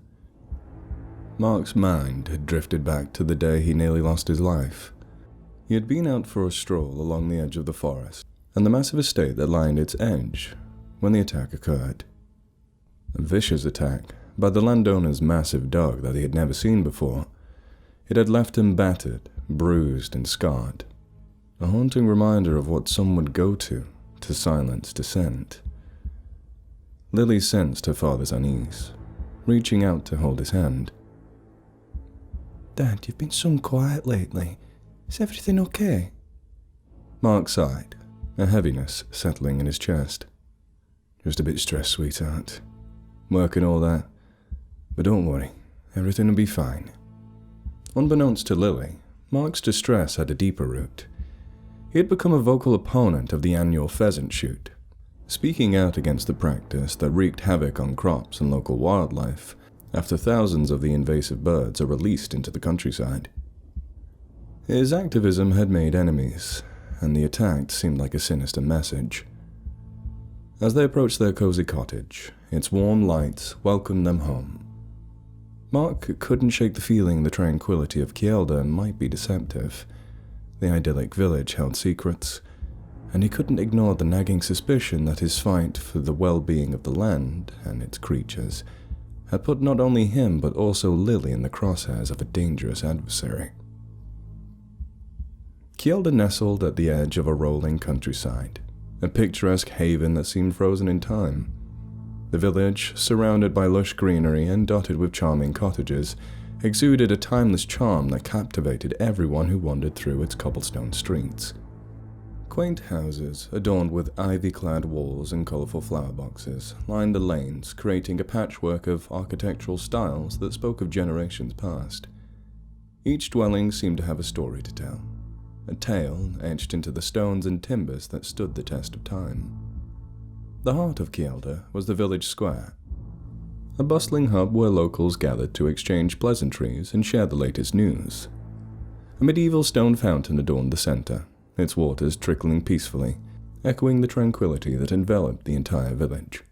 [SPEAKER 1] Mark's mind had drifted back to the day he nearly lost his life. He had been out for a stroll along the edge of the forest, and the massive estate that lined its edge, when the attack occurred. A vicious attack by the landowner's massive dog that he had never seen before. It had left him battered, bruised, and scarred. A haunting reminder of what some would go to silence dissent. Lily sensed her father's unease, reaching out to hold his hand.
[SPEAKER 3] Dad, you've been so quiet lately. Is everything okay?
[SPEAKER 1] Mark sighed, a heaviness settling in his chest.
[SPEAKER 2] Just a bit stressed, sweetheart.
[SPEAKER 1] Work and all that.
[SPEAKER 2] But don't worry, everything will be fine.
[SPEAKER 1] Unbeknownst to Lily, Mark's distress had a deeper root. He had become a vocal opponent of the annual pheasant shoot, speaking out against the practice that wreaked havoc on crops and local wildlife after thousands of the invasive birds are released into the countryside. His activism had made enemies, and the attack seemed like a sinister message. As they approached their cozy cottage, its warm lights welcomed them home. Mark couldn't shake the feeling the tranquility of Kielder might be deceptive. The idyllic village held secrets, and he couldn't ignore the nagging suspicion that his fight for the well-being of the land and its creatures had put not only him but also Lily in the crosshairs of a dangerous adversary. Kielder nestled at the edge of a rolling countryside, a picturesque haven that seemed frozen in time. The village, surrounded by lush greenery and dotted with charming cottages, exuded a timeless charm that captivated everyone who wandered through its cobblestone streets. Quaint houses, adorned with ivy-clad walls and colourful flower boxes, lined the lanes, creating a patchwork of architectural styles that spoke of generations past. Each dwelling seemed to have a story to tell, a tale etched into the stones and timbers that stood the test of time. The heart of Kielder was the village square, a bustling hub where locals gathered to exchange pleasantries and share the latest news. A medieval stone fountain adorned the centre, its waters trickling peacefully, echoing the tranquility that enveloped the entire village.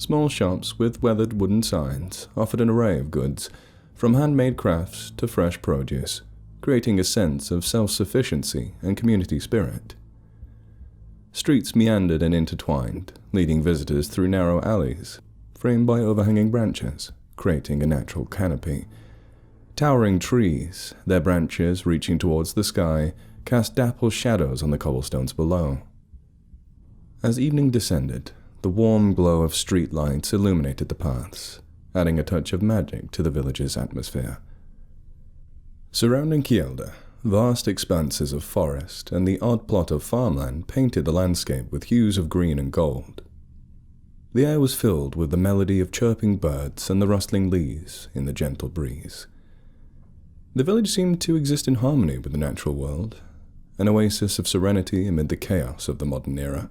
[SPEAKER 1] Small shops with weathered wooden signs offered an array of goods, from handmade crafts to fresh produce, creating a sense of self-sufficiency and community spirit. Streets meandered and intertwined, leading visitors through narrow alleys, framed by overhanging branches, creating a natural canopy. Towering trees, their branches reaching towards the sky, cast dapple shadows on the cobblestones below. As evening descended, the warm glow of street lights illuminated the paths, adding a touch of magic to the village's atmosphere. Surrounding Kielder, vast expanses of forest and the odd plot of farmland painted the landscape with hues of green and gold. The air was filled with the melody of chirping birds and the rustling leaves in the gentle breeze. The village seemed to exist in harmony with the natural world, an oasis of serenity amid the chaos of the modern era.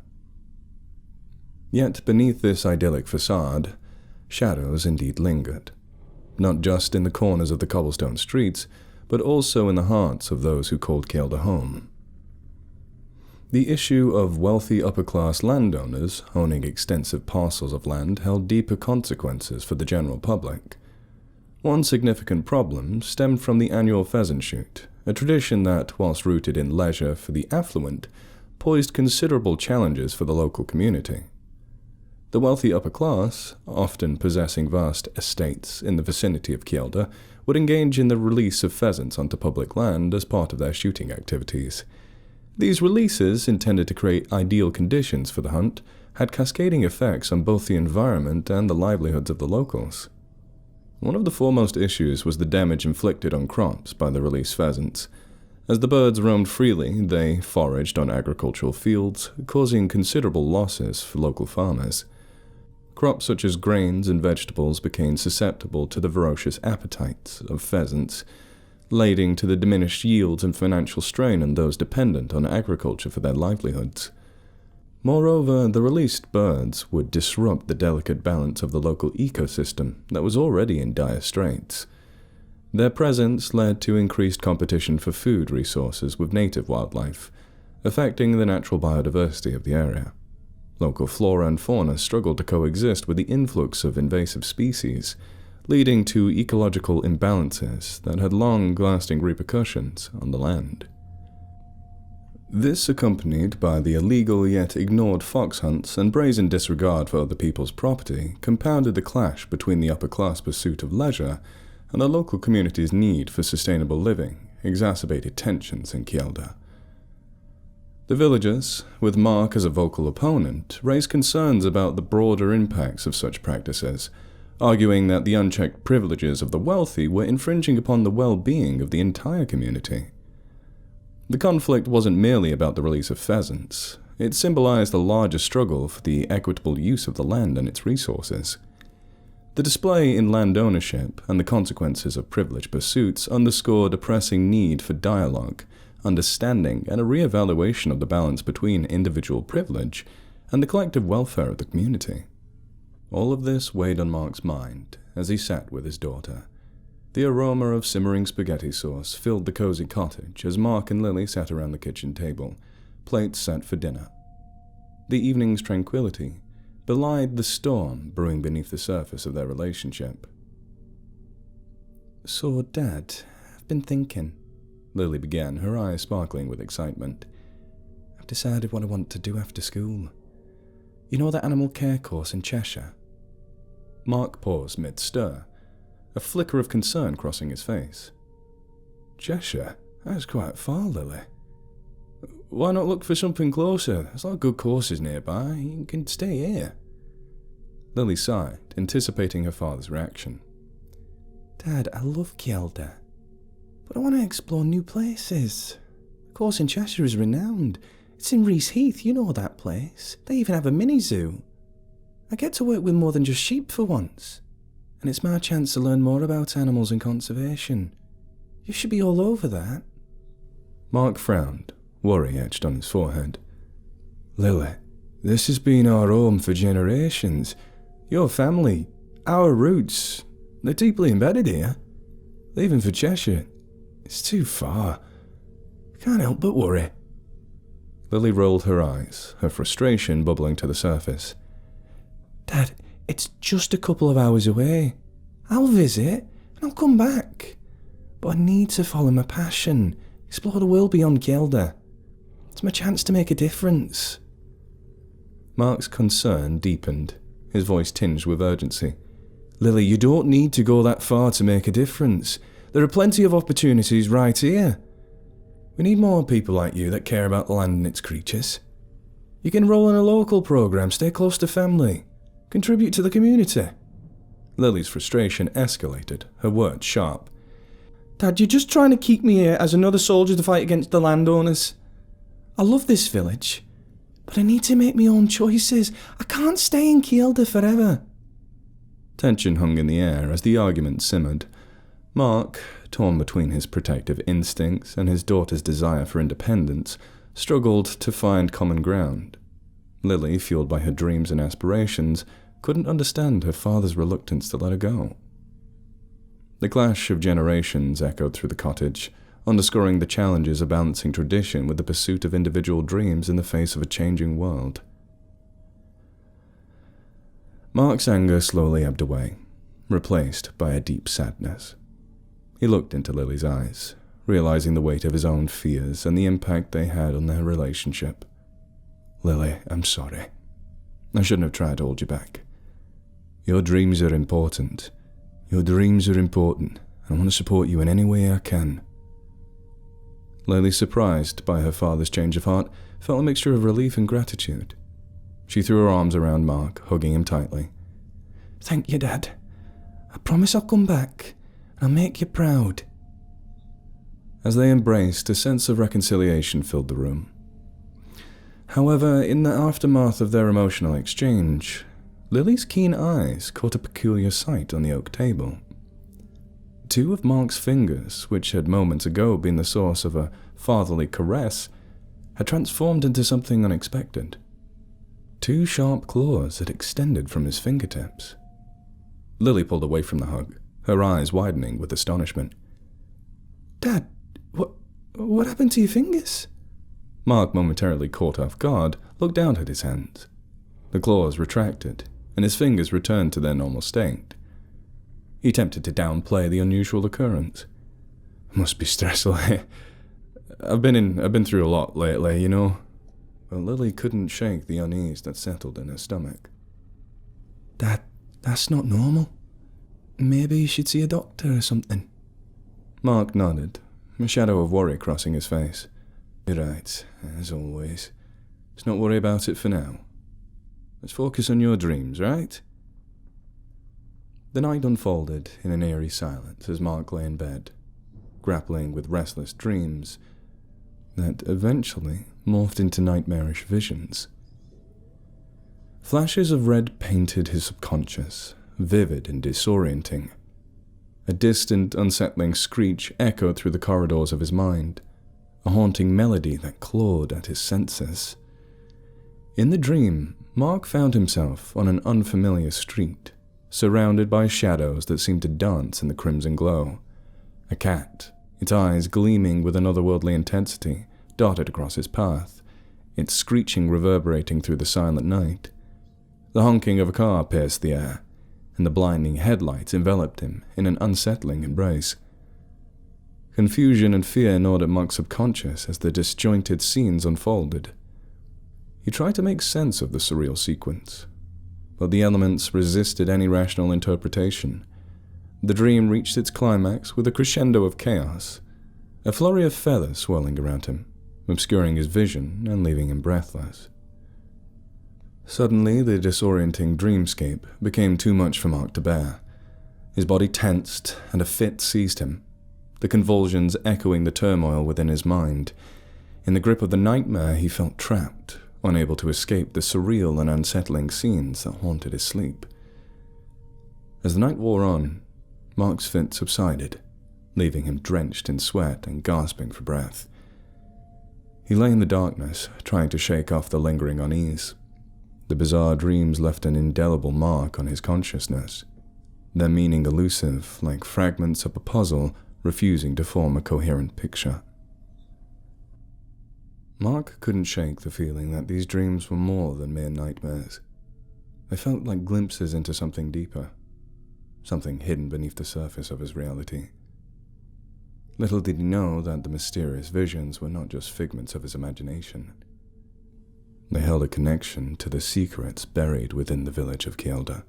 [SPEAKER 1] Yet beneath this idyllic facade, shadows indeed lingered, not just in the corners of the cobblestone streets, but also in the hearts of those who called Kielder home. The issue of wealthy upper-class landowners owning extensive parcels of land held deeper consequences for the general public. One significant problem stemmed from the annual pheasant shoot, a tradition that, whilst rooted in leisure for the affluent, posed considerable challenges for the local community. The wealthy upper class, often possessing vast estates in the vicinity of Kielder, would engage in the release of pheasants onto public land as part of their shooting activities. These releases, intended to create ideal conditions for the hunt, had cascading effects on both the environment and the livelihoods of the locals. One of the foremost issues was the damage inflicted on crops by the released pheasants. As the birds roamed freely, they foraged on agricultural fields, causing considerable losses for local farmers. Crops such as grains and vegetables became susceptible to the voracious appetites of pheasants, leading to the diminished yields and financial strain on those dependent on agriculture for their livelihoods. Moreover, the released birds would disrupt the delicate balance of the local ecosystem that was already in dire straits. Their presence led to increased competition for food resources with native wildlife, affecting the natural biodiversity of the area. Local flora and fauna struggled to coexist with the influx of invasive species, leading to ecological imbalances that had long-lasting repercussions on the land. This, accompanied by the illegal yet ignored fox hunts and brazen disregard for other people's property, compounded the clash between the upper-class pursuit of leisure and the local community's need for sustainable living, exacerbated tensions in Kielder. The villagers, with Mark as a vocal opponent, raised concerns about the broader impacts of such practices, arguing that the unchecked privileges of the wealthy were infringing upon the well-being of the entire community. The conflict wasn't merely about the release of pheasants. It symbolized a larger struggle for the equitable use of the land and its resources. The display in land ownership and the consequences of privileged pursuits underscored a pressing need for dialogue, understanding, and a re-evaluation of the balance between individual privilege and the collective welfare of the community. All of this weighed on Mark's mind as he sat with his daughter. The aroma of simmering spaghetti sauce filled the cozy cottage as Mark and Lily sat around the kitchen table, plates set for dinner. The evening's tranquility belied the storm brewing beneath the surface of their relationship.
[SPEAKER 3] "So, Dad, I've been thinking," Lily began, her eyes sparkling with excitement. "I've decided what I want to do after school. You know that animal care course in Cheshire?"
[SPEAKER 1] Mark paused mid-stir, a flicker of concern crossing his face. "Cheshire? That's quite far, Lily. Why not look for something closer? There's a lot of good courses nearby. You can stay here." Lily sighed, anticipating her father's reaction.
[SPEAKER 3] "Dad, I love Kielder, but I want to explore new places. The course in Cheshire is renowned. It's in Reese Heath, you know that place. They even have a mini-zoo. I get to work with more than just sheep for once, and it's my chance to learn more about animals and conservation. You should be all over that."
[SPEAKER 1] Mark frowned, worry etched on his forehead. "Lily, this has been our home for generations. Your family, our roots, they're deeply embedded here. Leaving for Cheshire, it's too far. Can't help but worry." Lily rolled her eyes, her frustration bubbling to the surface.
[SPEAKER 3] "Dad, It's just a couple of hours away. I'll visit, and I'll come back. But I need to follow my passion, explore the world beyond Gelder. It's my chance to make a difference.
[SPEAKER 1] Mark's concern deepened, his voice tinged with urgency. Lily, you don't need to go that far to make a difference. There are plenty of opportunities right here. We need more people like you that care about the land and its creatures. You can enroll in a local program, stay close to family, contribute to the community. Lily's frustration escalated, her words sharp.
[SPEAKER 3] Dad, you're just trying to keep me here as another soldier to fight against the landowners. I love this village, but I need to make my own choices. I can't stay in Gelder forever.
[SPEAKER 1] Tension hung in the air as the argument simmered. Mark, torn between his protective instincts and his daughter's desire for independence, struggled to find common ground. Lily, fueled by her dreams and aspirations, couldn't understand her father's reluctance to let her go. The clash of generations echoed through the cottage, underscoring the challenges of balancing tradition with the pursuit of individual dreams in the face of a changing world. Mark's anger slowly ebbed away, replaced by a deep sadness. He looked into Lily's eyes, realizing the weight of his own fears and the impact they had on their relationship. Lily, I'm sorry. I shouldn't have tried to hold you back. Your dreams are important. Your dreams are important, and I want to support you in any way I can. Lily, surprised by her father's change of heart, felt a mixture of relief and gratitude. She threw her arms around Mark, hugging him tightly.
[SPEAKER 3] Thank you, Dad. I promise I'll come back, and I'll make you proud.
[SPEAKER 1] As they embraced, a sense of reconciliation filled the room. However, in the aftermath of their emotional exchange, Lily's keen eyes caught a peculiar sight on the oak table. Two of Mark's fingers, which had moments ago been the source of a fatherly caress, had transformed into something unexpected. Two sharp claws had extended from his fingertips. Lily pulled away from the hug, her eyes widening with astonishment.
[SPEAKER 3] Dad, what happened to your fingers?
[SPEAKER 1] Mark, momentarily caught off guard, looked down at his hands. The claws retracted, and his fingers returned to their normal state. He attempted to downplay the unusual occurrence. Must be stressful. I've been through a lot lately, you know. But Lily couldn't shake the unease that settled in her stomach.
[SPEAKER 3] Dad, that's not normal. Maybe you should see a doctor or something.
[SPEAKER 1] Mark nodded, a shadow of worry crossing his face. You're right, as always. Let's not worry about it for now. Let's focus on your dreams, right? The night unfolded in an eerie silence as Mark lay in bed, grappling with restless dreams that eventually morphed into nightmarish visions. Flashes of red painted his subconscious, vivid and disorienting. A distant, unsettling screech echoed through the corridors of his mind, a haunting melody that clawed at his senses. In the dream, Mark found himself on an unfamiliar street, surrounded by shadows that seemed to dance in the crimson glow. A cat, its eyes gleaming with an otherworldly intensity, darted across his path, its screeching reverberating through the silent night. The honking of a car pierced the air, and the blinding headlights enveloped him in an unsettling embrace. Confusion and fear gnawed at Mark's subconscious as the disjointed scenes unfolded. He tried to make sense of the surreal sequence, but the elements resisted any rational interpretation. The dream reached its climax with a crescendo of chaos, a flurry of feathers swirling around him, obscuring his vision and leaving him breathless. Suddenly, the disorienting dreamscape became too much for Mark to bear. His body tensed, and a fit seized him, the convulsions echoing the turmoil within his mind. In the grip of the nightmare, he felt trapped, unable to escape the surreal and unsettling scenes that haunted his sleep. As the night wore on, Mark's fit subsided, leaving him drenched in sweat and gasping for breath. He lay in the darkness, trying to shake off the lingering unease. The bizarre dreams left an indelible mark on his consciousness, their meaning elusive, like fragments of a puzzle refusing to form a coherent picture. Mark couldn't shake the feeling that these dreams were more than mere nightmares. They felt like glimpses into something deeper, something hidden beneath the surface of his reality. Little did he know that the mysterious visions were not just figments of his imagination. They held a connection to the secrets buried within the village of Kielder.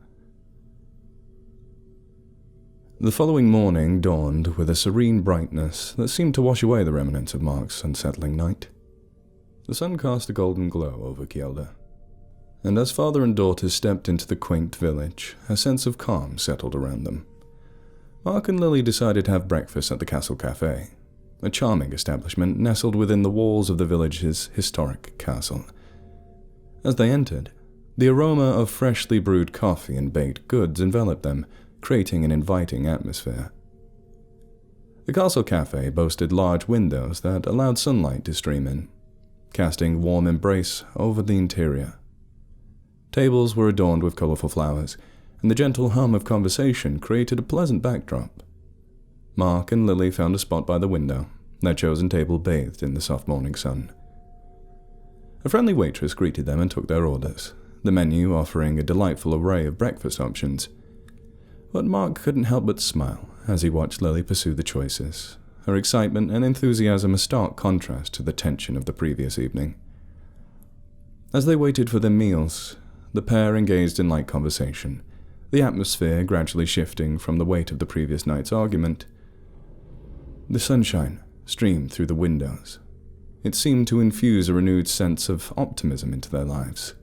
[SPEAKER 1] The following morning dawned with a serene brightness that seemed to wash away the remnants of Mark's unsettling night. The sun cast a golden glow over Kielder, and as father and daughter stepped into the quaint village, a sense of calm settled around them. Mark and Lily decided to have breakfast at the Castle Café, a charming establishment nestled within the walls of the village's historic castle. As they entered, the aroma of freshly brewed coffee and baked goods enveloped them, creating an inviting atmosphere. The Castle Café boasted large windows that allowed sunlight to stream in, casting warm embrace over the interior. Tables were adorned with colorful flowers, and the gentle hum of conversation created a pleasant backdrop. Mark and Lily found a spot by the window, their chosen table bathed in the soft morning sun. A friendly waitress greeted them and took their orders, the menu offering a delightful array of breakfast options. But Mark couldn't help but smile as he watched Lily pursue the choices, her excitement and enthusiasm a stark contrast to the tension of the previous evening. As they waited for their meals, the pair engaged in light conversation, the atmosphere gradually shifting from the weight of the previous night's argument. The sunshine streamed through the windows. It seemed to infuse a renewed sense of optimism into their lives.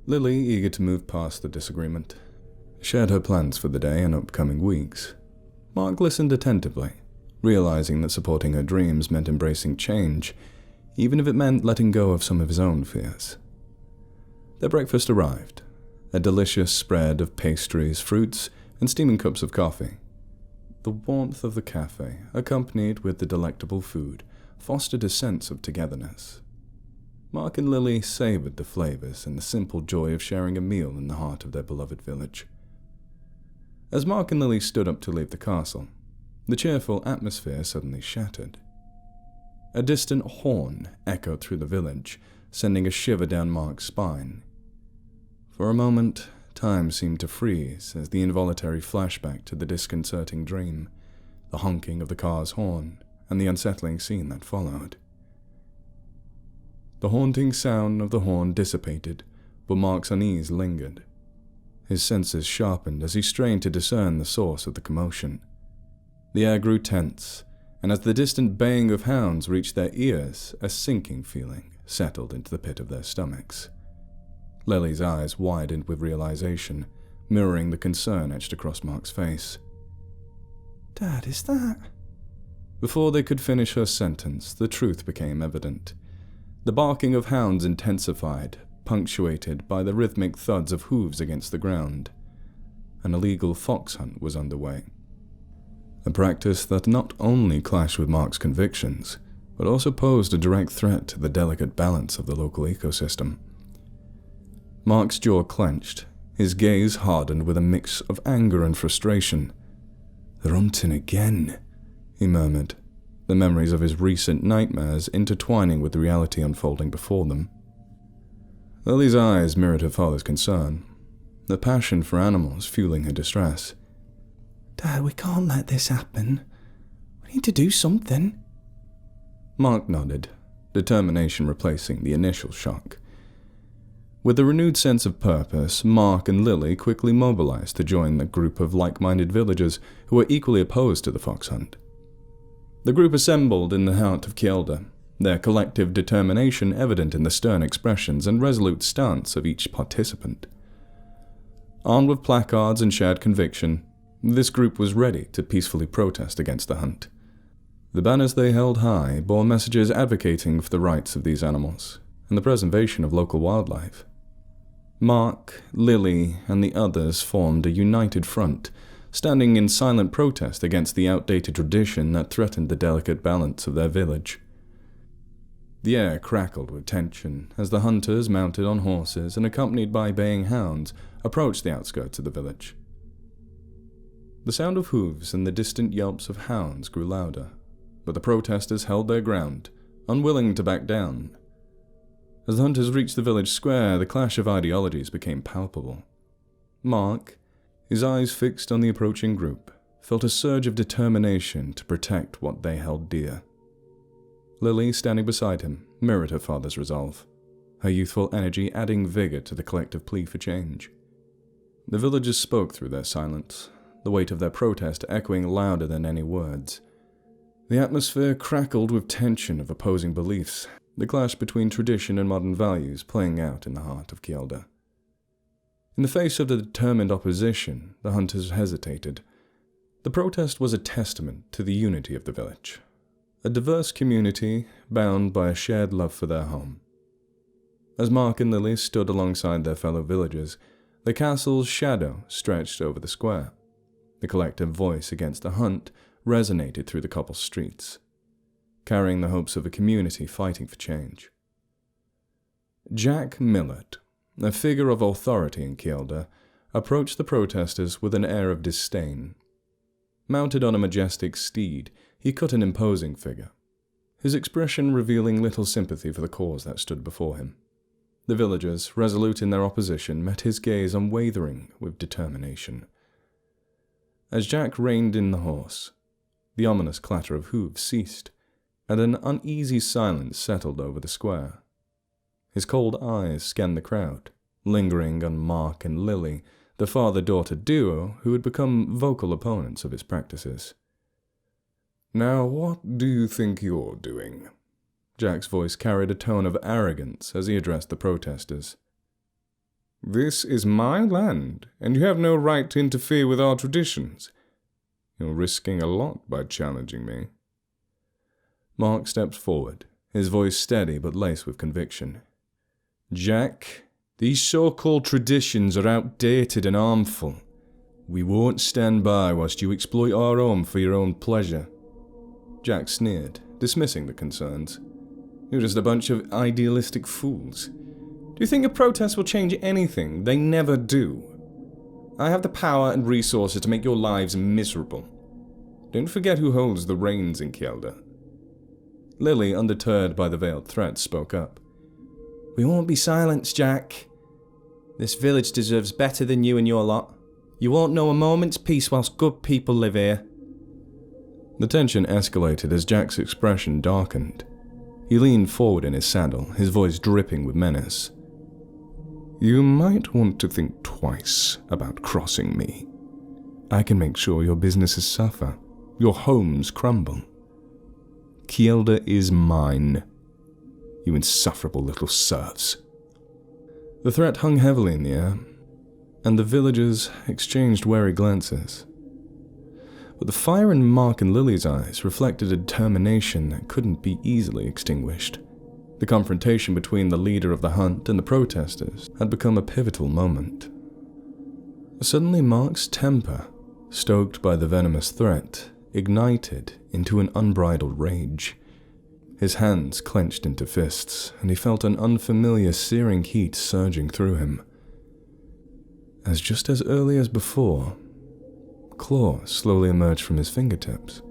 [SPEAKER 1] Lily, eager to move past the disagreement, shared her plans for the day and upcoming weeks. Mark listened attentively, realizing that supporting her dreams meant embracing change, even if it meant letting go of some of his own fears. Their breakfast arrived, a delicious spread of pastries, fruits, and steaming cups of coffee. The warmth of the cafe, accompanied with the delectable food, fostered a sense of togetherness. Mark and Lily savored the flavors and the simple joy of sharing a meal in the heart of their beloved village. As Mark and Lily stood up to leave the castle, the cheerful atmosphere suddenly shattered. A distant horn echoed through the village, sending a shiver down Mark's spine. For a moment, time seemed to freeze as the involuntary flashback to the disconcerting dream, the honking of the car's horn, and the unsettling scene that followed. The haunting sound of the horn dissipated, but Mark's unease lingered. His senses sharpened as he strained to discern the source of the commotion. The air grew tense, and as the distant baying of hounds reached their ears, a sinking feeling settled into the pit of their stomachs. Lily's eyes widened with realization, mirroring the concern etched across Mark's face.
[SPEAKER 3] "Dad, is that—"
[SPEAKER 1] Before they could finish her sentence, the truth became evident. The barking of hounds intensified, punctuated by the rhythmic thuds of hooves against the ground. An illegal fox hunt was underway. A practice that not only clashed with Mark's convictions, but also posed a direct threat to the delicate balance of the local ecosystem. Mark's jaw clenched, his gaze hardened with a mix of anger and frustration. "They're hunting again," he murmured, the memories of his recent nightmares intertwining with the reality unfolding before them. Lily's eyes mirrored her father's concern, the passion for animals fueling her distress.
[SPEAKER 3] "Dad, we can't let this happen. We need to do something."
[SPEAKER 1] Mark nodded, determination replacing the initial shock. With a renewed sense of purpose, Mark and Lily quickly mobilized to join the group of like-minded villagers who were equally opposed to the fox hunt. The group assembled in the heart of Kielder, their collective determination evident in the stern expressions and resolute stance of each participant. Armed with placards and shared conviction, this group was ready to peacefully protest against the hunt. The banners they held high bore messages advocating for the rights of these animals and the preservation of local wildlife. Mark, Lily, and the others formed a united front, standing in silent protest against the outdated tradition that threatened the delicate balance of their village. The air crackled with tension as the hunters, mounted on horses and accompanied by baying hounds, approached the outskirts of the village. The sound of hooves and the distant yelps of hounds grew louder, but the protesters held their ground, unwilling to back down. As the hunters reached the village square, the clash of ideologies became palpable. Mark, his eyes fixed on the approaching group, felt a surge of determination to protect what they held dear. Lily, standing beside him, mirrored her father's resolve, her youthful energy adding vigor to the collective plea for change. The villagers spoke through their silence, the weight of their protest echoing louder than any words. The atmosphere crackled with tension of opposing beliefs, the clash between tradition and modern values playing out in the heart of Kielder. In the face of the determined opposition, the hunters hesitated. The protest was a testament to the unity of the village, a diverse community bound by a shared love for their home. As Mark and Lily stood alongside their fellow villagers, the castle's shadow stretched over the square. The collective voice against the hunt resonated through the cobbled streets, carrying the hopes of a community fighting for change. Jack Millard, a figure of authority in Kielder, approached the protesters with an air of disdain. Mounted on a majestic steed, he cut an imposing figure, his expression revealing little sympathy for the cause that stood before him. The villagers, resolute in their opposition, met his gaze unwavering with determination. As Jack reined in the horse, the ominous clatter of hooves ceased, and an uneasy silence settled over the square. His cold eyes scanned the crowd, lingering on Mark and Lily, the father-daughter duo who had become vocal opponents of his practices. "Now what do you think you're doing?" Jack's voice carried a tone of arrogance as he addressed the protesters. "This is my land, and you have no right to interfere with our traditions. You're risking a lot by challenging me." Mark stepped forward, his voice steady but laced with conviction. "Jack, these so-called traditions are outdated and harmful. We won't stand by whilst you exploit our home for your own pleasure." Jack sneered, dismissing the concerns. "You're just a bunch of idealistic fools. Do you think a protest will change anything? They never do. I have the power and resources to make your lives miserable. Don't forget who holds the reins in Kielder." Lily, undeterred by the veiled threats, spoke up. "We won't be silenced, Jack. This village deserves better than you and your lot. You won't know a moment's peace whilst good people live here." The tension escalated as Jack's expression darkened. He leaned forward in his saddle, his voice dripping with menace. "You might want to think twice about crossing me. I can make sure your businesses suffer, your homes crumble. Kielder is mine, you insufferable little serfs." The threat hung heavily in the air, and the villagers exchanged wary glances. But the fire in Mark and Lily's eyes reflected a determination that couldn't be easily extinguished. The confrontation between the leader of the hunt and the protesters had become a pivotal moment. Suddenly Mark's temper, stoked by the venomous threat, ignited into an unbridled rage. His hands clenched into fists, and he felt an unfamiliar searing heat surging through him. As just as early as before, claws slowly emerged from his fingertips.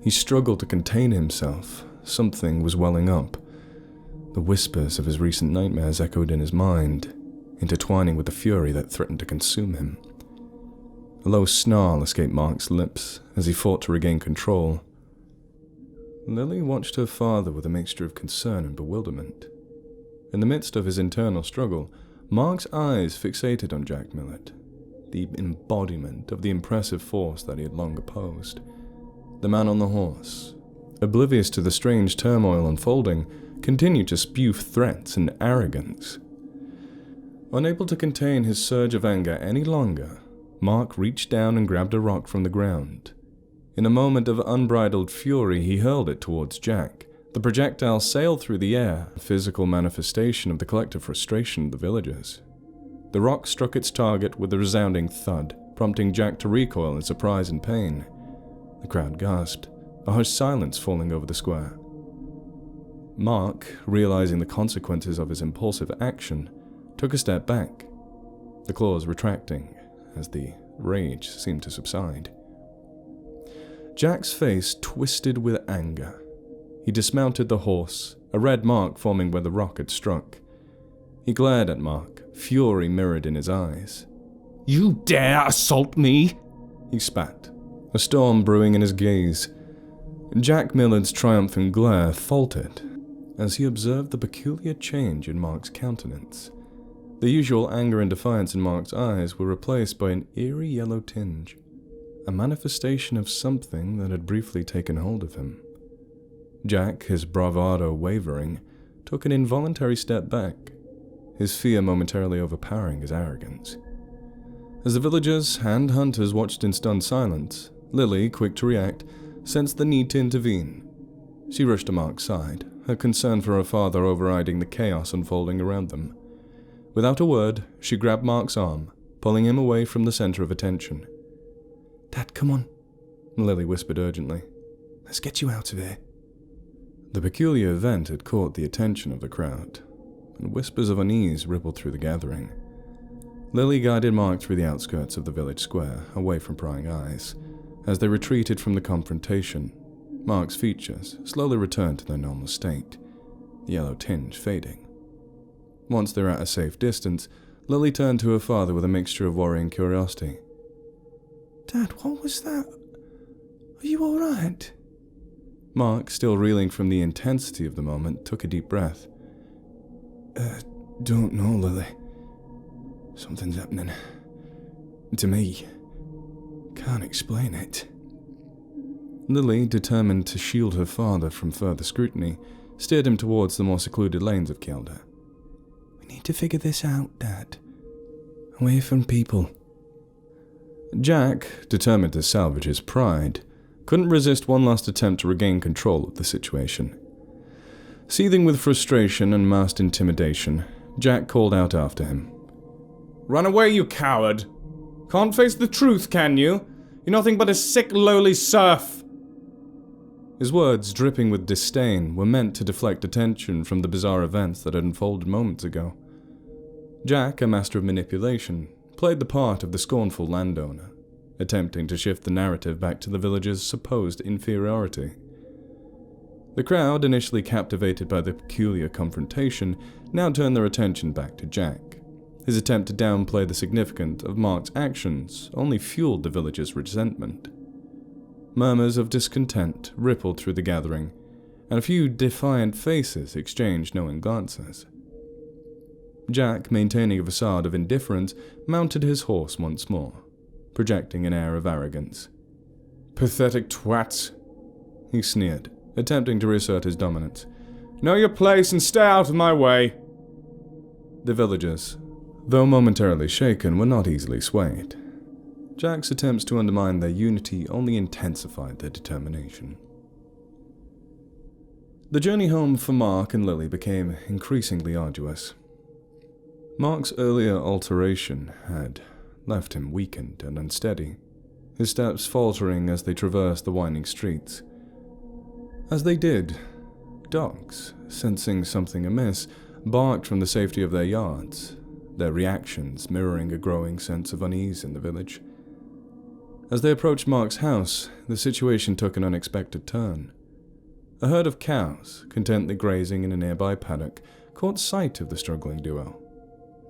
[SPEAKER 1] He struggled to contain himself. Something was welling up. The whispers of his recent nightmares echoed in his mind, intertwining with the fury that threatened to consume him. A low snarl escaped Mark's lips as he fought to regain control. Lily watched her father with a mixture of concern and bewilderment. In the midst of his internal struggle, Mark's eyes fixated on Jack Millard, the embodiment of the impressive force that he had long opposed. The man on the horse, oblivious to the strange turmoil unfolding, continued to spew threats and arrogance. Unable to contain his surge of anger any longer, Mark reached down and grabbed a rock from the ground. In a moment of unbridled fury, he hurled it towards Jack. The projectile sailed through the air, a physical manifestation of the collective frustration of the villagers. The rock struck its target with a resounding thud, prompting Jack to recoil in surprise and pain. The crowd gasped, a hushed silence falling over the square. Mark, realizing the consequences of his impulsive action, took a step back, the claws retracting as the rage seemed to subside. Jack's face twisted with anger. He dismounted the horse, a red mark forming where the rock had struck. He glared at Mark, fury mirrored in his eyes.
[SPEAKER 3] "You dare assault me?"
[SPEAKER 1] He spat, a storm brewing in his gaze. Jack Millard's triumphant glare faltered as he observed the peculiar change in Mark's countenance. The usual anger and defiance in Mark's eyes were replaced by an eerie yellow tinge, a manifestation of something that had briefly taken hold of him. Jack, his bravado wavering, took an involuntary step back, his fear momentarily overpowering his arrogance. As the villagers and hunters watched in stunned silence, Lily, quick to react, sensed the need to intervene. She rushed to Mark's side, her concern for her father overriding the chaos unfolding around them. Without a word, she grabbed Mark's arm, pulling him away from the center of attention.
[SPEAKER 3] "Dad, come on,"
[SPEAKER 1] Lily whispered urgently.
[SPEAKER 3] "Let's get you out of here."
[SPEAKER 1] The peculiar event had caught the attention of the crowd, and whispers of unease rippled through the gathering. Lily guided Mark through the outskirts of the village square, away from prying eyes. As they retreated from the confrontation, Mark's features slowly returned to their normal state, the yellow tinge fading. Once they were at a safe distance, Lily turned to her father with a mixture of worry and curiosity.
[SPEAKER 3] "Dad, what was that? Are you all right?"
[SPEAKER 1] Mark, still reeling from the intensity of the moment, took a deep breath.
[SPEAKER 2] Don't know, Lily. Something's happening. To me. Can't explain it."
[SPEAKER 1] Lily, determined to shield her father from further scrutiny, steered him towards the more secluded lanes of Kielder.
[SPEAKER 3] "We need to figure this out, Dad. Away from people."
[SPEAKER 1] Jack, determined to salvage his pride, couldn't resist one last attempt to regain control of the situation. Seething with frustration and masked intimidation, Jack called out after him.
[SPEAKER 5] "Run away, you coward! Can't face the truth, can you? You're nothing but a sick, lowly serf!"
[SPEAKER 1] His words, dripping with disdain, were meant to deflect attention from the bizarre events that had unfolded moments ago. Jack, a master of manipulation, played the part of the scornful landowner, attempting to shift the narrative back to the villagers' supposed inferiority. The crowd, initially captivated by the peculiar confrontation, now turned their attention back to Jack. His attempt to downplay the significance of Mark's actions only fueled the villagers' resentment. Murmurs of discontent rippled through the gathering, and a few defiant faces exchanged knowing glances. Jack, maintaining a facade of indifference, mounted his horse once more, projecting an air of arrogance.
[SPEAKER 5] "Pathetic twats,"
[SPEAKER 1] he sneered, attempting to reassert his dominance.
[SPEAKER 5] "Know your place and stay out of my way."
[SPEAKER 1] The villagers, though momentarily shaken, were not easily swayed. Jack's attempts to undermine their unity only intensified their determination. The journey home for Mark and Lily became increasingly arduous. Mark's earlier alteration had left him weakened and unsteady, his steps faltering as they traversed the winding streets. As they did, dogs, sensing something amiss, barked from the safety of their yards, their reactions mirroring a growing sense of unease in the village. As they approached Mark's house, the situation took an unexpected turn. A herd of cows, contentedly grazing in a nearby paddock, caught sight of the struggling duo.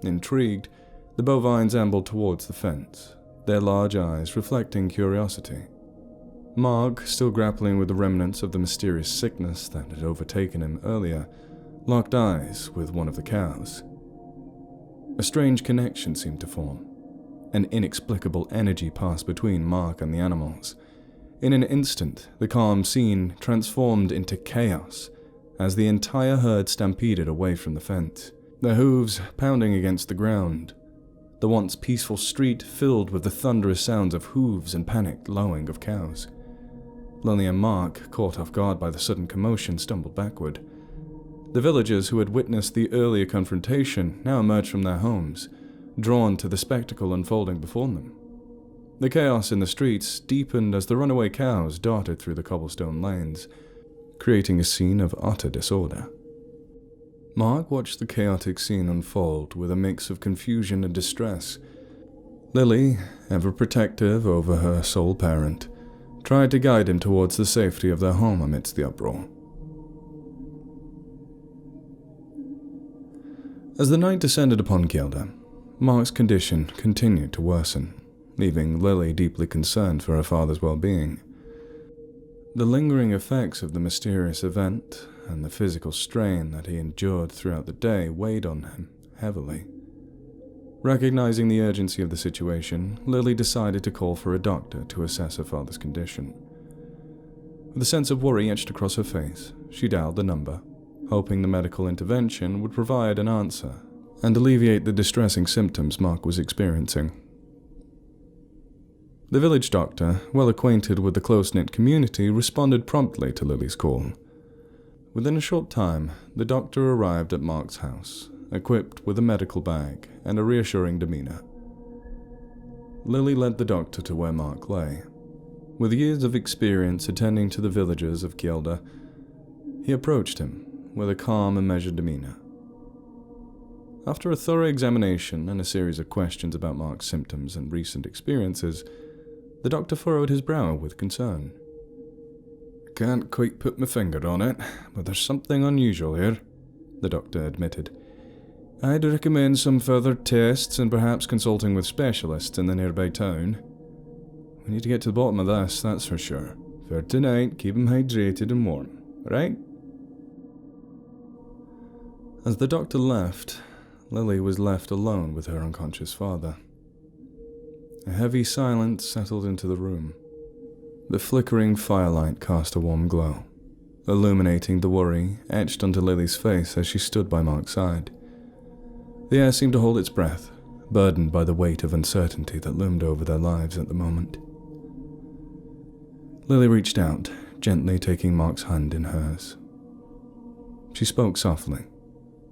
[SPEAKER 1] Intrigued, the bovines ambled towards the fence, their large eyes reflecting curiosity. Mark, still grappling with the remnants of the mysterious sickness that had overtaken him earlier, locked eyes with one of the cows. A strange connection seemed to form. An inexplicable energy passed between Mark and the animals. In an instant, the calm scene transformed into chaos as the entire herd stampeded away from the fence, their hooves pounding against the ground. The once peaceful street filled with the thunderous sounds of hooves and panicked lowing of cows. Lily and Mark, caught off guard by the sudden commotion, stumbled backward. The villagers who had witnessed the earlier confrontation now emerged from their homes, drawn to the spectacle unfolding before them. The chaos in the streets deepened as the runaway cows darted through the cobblestone lanes, creating a scene of utter disorder. Mark watched the chaotic scene unfold with a mix of confusion and distress. Lily, ever protective over her sole parent, tried to guide him towards the safety of their home amidst the uproar. As the night descended upon Gilda, Mark's condition continued to worsen, leaving Lily deeply concerned for her father's well-being. The lingering effects of the mysterious event and the physical strain that he endured throughout the day weighed on him heavily. Recognizing the urgency of the situation, Lily decided to call for a doctor to assess her father's condition. With a sense of worry etched across her face, she dialed the number, hoping the medical intervention would provide an answer and alleviate the distressing symptoms Mark was experiencing. The village doctor, well acquainted with the close-knit community, responded promptly to Lily's call. Within a short time, the doctor arrived at Mark's house, equipped with a medical bag and a reassuring demeanor. Lily led the doctor to where Mark lay. With years of experience attending to the villagers of Gilda, he approached him with a calm and measured demeanor. After a thorough examination and a series of questions about Mark's symptoms and recent experiences, the doctor furrowed his brow with concern.
[SPEAKER 5] "Can't quite put my finger on it, but there's something unusual here," the doctor admitted. "I'd recommend some further tests and perhaps consulting with specialists in the nearby town. We need to get to the bottom of this, that's for sure. For tonight, keep him hydrated and warm, right?"
[SPEAKER 1] As the doctor left, Lily was left alone with her unconscious father. A heavy silence settled into the room. The flickering firelight cast a warm glow, illuminating the worry etched onto Lily's face as she stood by Mark's side. The air seemed to hold its breath, burdened by the weight of uncertainty that loomed over their lives at the moment. Lily reached out, gently taking Mark's hand in hers. She spoke softly,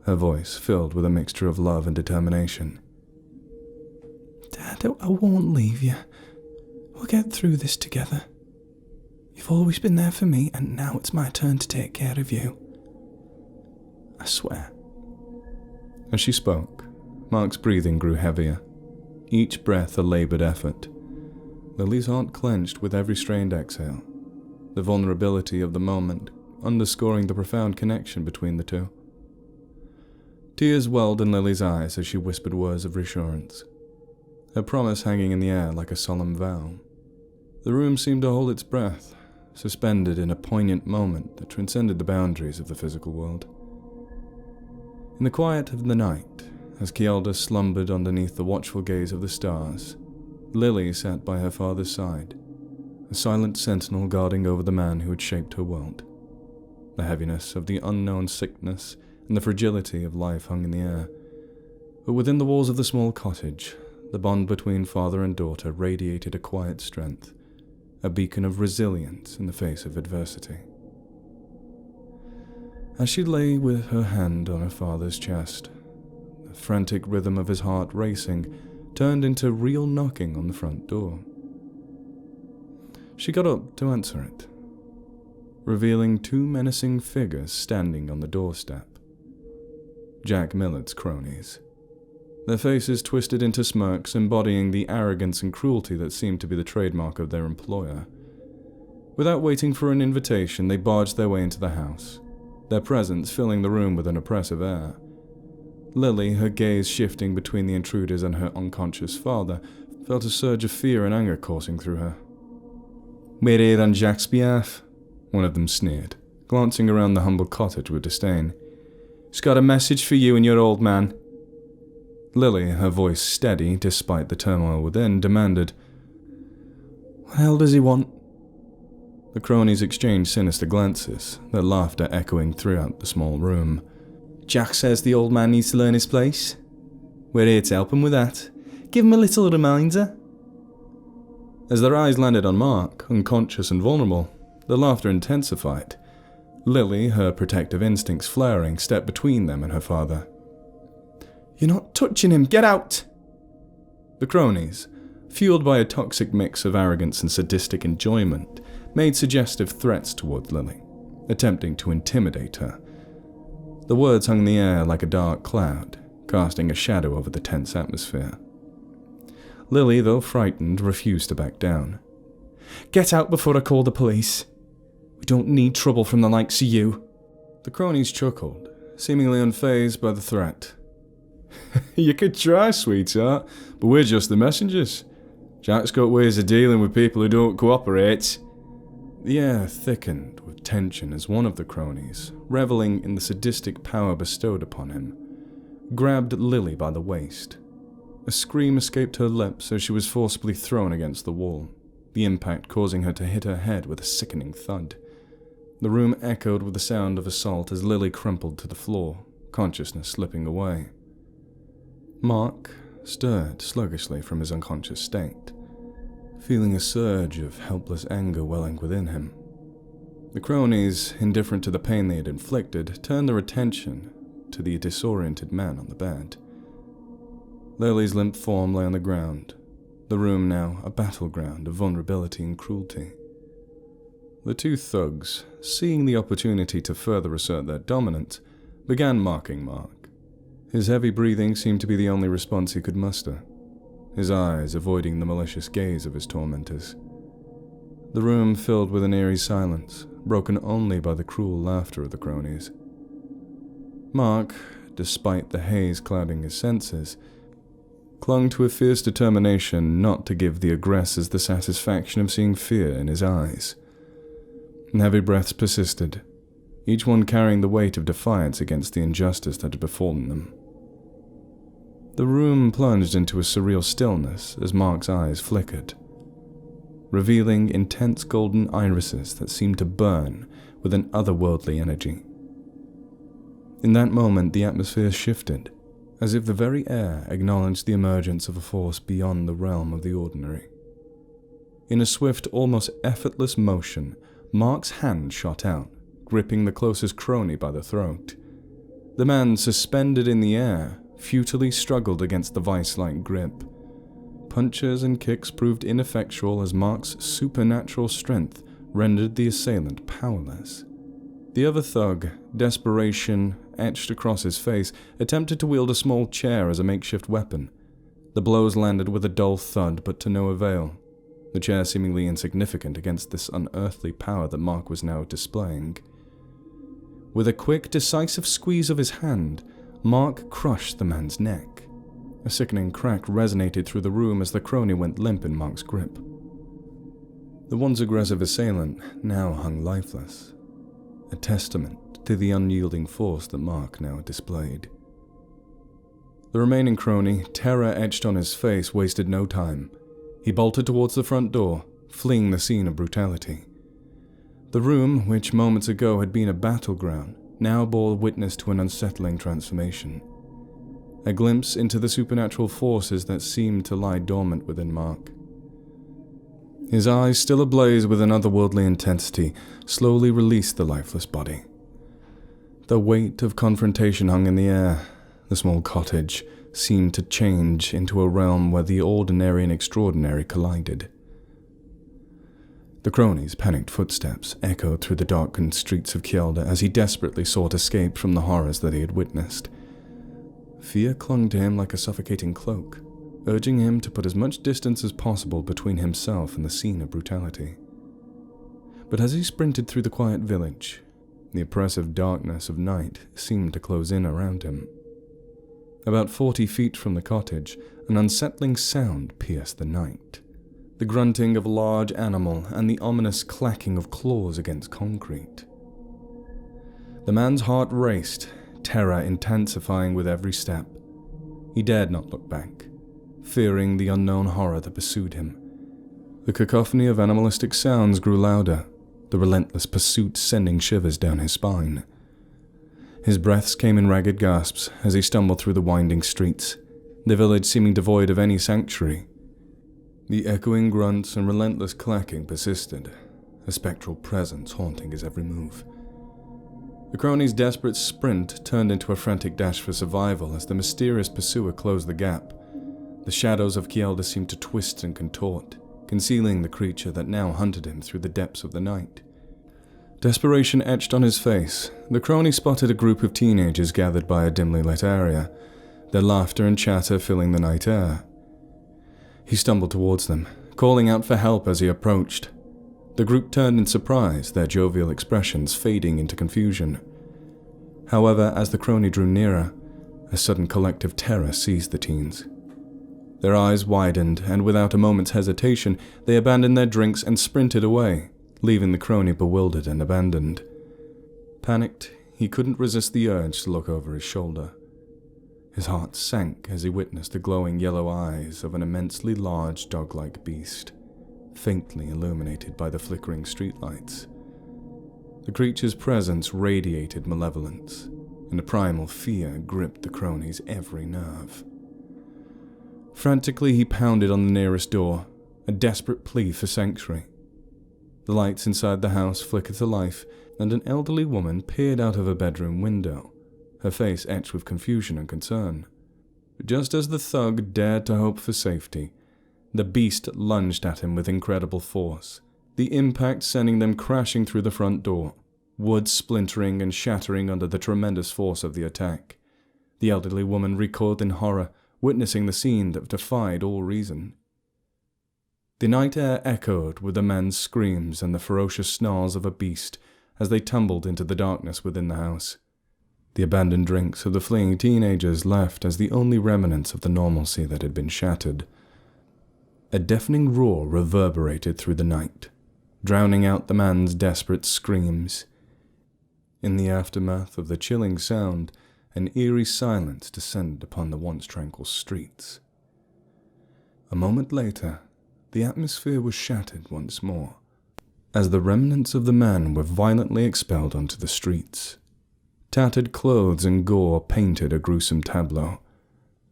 [SPEAKER 1] her voice filled with a mixture of love and determination.
[SPEAKER 3] Dad, I won't leave you. We'll get through this together. You've always been there for me, and now it's my turn to take care of you. I swear.
[SPEAKER 1] As she spoke, Mark's breathing grew heavier, each breath a laboured effort. Lily's heart clenched with every strained exhale, the vulnerability of the moment underscoring the profound connection between the two. Tears welled in Lily's eyes as she whispered words of reassurance, her promise hanging in the air like a solemn vow. The room seemed to hold its breath, suspended in a poignant moment that transcended the boundaries of the physical world. In the quiet of the night, as Gilda slumbered underneath the watchful gaze of the stars, Lily sat by her father's side, a silent sentinel guarding over the man who had shaped her world. The heaviness of the unknown sickness and the fragility of life hung in the air, but within the walls of the small cottage, the bond between father and daughter radiated a quiet strength, a beacon of resilience in the face of adversity. As she lay with her hand on her father's chest, the frantic rhythm of his heart racing turned into real knocking on the front door. She got up to answer it, revealing two menacing figures standing on the doorstep. Jack Millard's cronies. Their faces twisted into smirks embodying the arrogance and cruelty that seemed to be the trademark of their employer. Without waiting for an invitation, they barged their way into the house, their presence filling the room with an oppressive air. Lily, her gaze shifting between the intruders and her unconscious father, felt a surge of fear and anger coursing through her. "We're here on Jack's behalf," one of them sneered, glancing around the humble cottage with disdain. "He's got a message for you and your old man." Lily, her voice steady despite the turmoil within, demanded, "What the hell does he want?" The cronies exchanged sinister glances, their laughter echoing throughout the small room. "Jack says the old man needs to learn his place. We're here to help him with that. Give him a little reminder." As their eyes landed on Mark, unconscious and vulnerable, the laughter intensified. Lily, her protective instincts flaring, stepped between them and her father. "You're not touching him! Get out!" The cronies, fueled by a toxic mix of arrogance and sadistic enjoyment, made suggestive threats towards Lily, attempting to intimidate her. The words hung in the air like a dark cloud, casting a shadow over the tense atmosphere. Lily, though frightened, refused to back down. "Get out before I call the police. We don't need trouble from the likes of you." The cronies chuckled, seemingly unfazed by the threat. You could try, sweetheart, but we're just the messengers. Jack's got ways of dealing with people who don't cooperate. The air thickened with tension as one of the cronies, reveling in the sadistic power bestowed upon him, grabbed Lily by the waist. A scream escaped her lips as she was forcibly thrown against the wall, the impact causing her to hit her head with a sickening thud. The room echoed with the sound of assault as Lily crumpled to the floor, consciousness slipping away. Mark stirred sluggishly from his unconscious state, feeling a surge of helpless anger welling within him. The cronies, indifferent to the pain they had inflicted, turned their attention to the disoriented man on the bed. Lily's limp form lay on the ground, the room now a battleground of vulnerability and cruelty. The two thugs, seeing the opportunity to further assert their dominance, began marking Mark. His heavy breathing seemed to be the only response he could muster, his eyes avoiding the malicious gaze of his tormentors. The room filled with an eerie silence, broken only by the cruel laughter of the cronies. Mark, despite the haze clouding his senses, clung to a fierce determination not to give the aggressors the satisfaction of seeing fear in his eyes. Heavy breaths persisted, each one carrying the weight of defiance against the injustice that had befallen them. The room plunged into a surreal stillness as Mark's eyes flickered, revealing intense golden irises that seemed to burn with an otherworldly energy. In that moment, the atmosphere shifted, as if the very air acknowledged the emergence of a force beyond the realm of the ordinary. In a swift, almost effortless motion, Mark's hand shot out, gripping the closest crony by the throat. The man, suspended in the air, futilely struggled against the vice-like grip. Punches and kicks proved ineffectual as Mark's supernatural strength rendered the assailant powerless. The other thug, desperation etched across his face, attempted to wield a small chair as a makeshift weapon. The blows landed with a dull thud, but to no avail, the chair seemingly insignificant against this unearthly power that Mark was now displaying. With a quick, decisive squeeze of his hand, Mark crushed the man's neck. A sickening crack resonated through the room as the crony went limp in Mark's grip. The once aggressive assailant now hung lifeless, a testament to the unyielding force that Mark now displayed. The remaining crony, terror etched on his face, wasted no time. He bolted towards the front door, fleeing the scene of brutality. The room, which moments ago had been a battleground, now bore witness to an unsettling transformation. A glimpse into the supernatural forces that seemed to lie dormant within Mark. His eyes, still ablaze with an otherworldly intensity, slowly released the lifeless body. The weight of confrontation hung in the air. The small cottage seemed to change into a realm where the ordinary and extraordinary collided. The cronies' panicked footsteps echoed through the darkened streets of Kjelda as he desperately sought escape from the horrors that he had witnessed. Fear clung to him like a suffocating cloak, urging him to put as much distance as possible between himself and the scene of brutality. But as he sprinted through the quiet village, the oppressive darkness of night seemed to close in around him. About 40 feet from the cottage, an unsettling sound pierced the night. The grunting of a large animal and the ominous clacking of claws against concrete. The man's heart raced, terror intensifying with every step. He dared not look back, fearing the unknown horror that pursued him. The cacophony of animalistic sounds grew louder, the relentless pursuit sending shivers down his spine. His breaths came in ragged gasps as he stumbled through the winding streets, the village seeming devoid of any sanctuary. The echoing grunts and relentless clacking persisted, a spectral presence haunting his every move. The crony's desperate sprint turned into a frantic dash for survival as the mysterious pursuer closed the gap. The shadows of Kjelda seemed to twist and contort, concealing the creature that now hunted him through the depths of the night. Desperation etched on his face, the crony spotted a group of teenagers gathered by a dimly lit area, their laughter and chatter filling the night air. He stumbled towards them, calling out for help as he approached. The group turned in surprise, their jovial expressions fading into confusion. However, as the crony drew nearer, A sudden collective terror seized the teens. Their eyes widened, and without a moment's hesitation, they abandoned their drinks and sprinted away, leaving the crony bewildered and abandoned. Panicked, he couldn't resist the urge to look over his shoulder. His heart sank as he witnessed the glowing yellow eyes of an immensely large dog-like beast, faintly illuminated by the flickering streetlights. The creature's presence radiated malevolence, and a primal fear gripped the crony's every nerve. Frantically, he pounded on the nearest door, a desperate plea for sanctuary. The lights inside the house flickered to life, and an elderly woman peered out of a bedroom window, her face etched with confusion and concern. Just as the thug dared to hope for safety, the beast lunged at him with incredible force, the impact sending them crashing through the front door, wood splintering and shattering under the tremendous force of the attack. The elderly woman recoiled in horror, witnessing the scene that defied all reason. The night air echoed with the man's screams and the ferocious snarls of a beast as they tumbled into the darkness within the house. The abandoned drinks of the fleeing teenagers left as the only remnants of the normalcy that had been shattered. A deafening roar reverberated through the night, drowning out the man's desperate screams. In the aftermath of the chilling sound, an eerie silence descended upon the once tranquil streets. A moment later, the atmosphere was shattered once more, as the remnants of the man were violently expelled onto the streets. Tattered clothes and gore painted a gruesome tableau,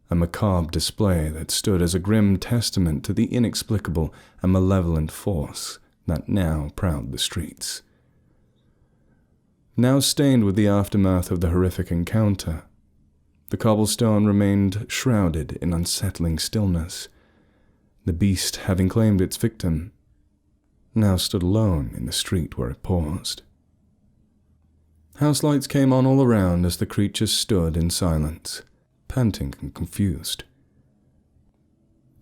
[SPEAKER 1] a macabre display that stood as a grim testament to the inexplicable and malevolent force that now prowled the streets. Now stained with the aftermath of the horrific encounter, the cobblestone remained shrouded in unsettling stillness. The beast, having claimed its victim, now stood alone in the street where it paused. House lights came on all around as the creature stood in silence, panting and confused.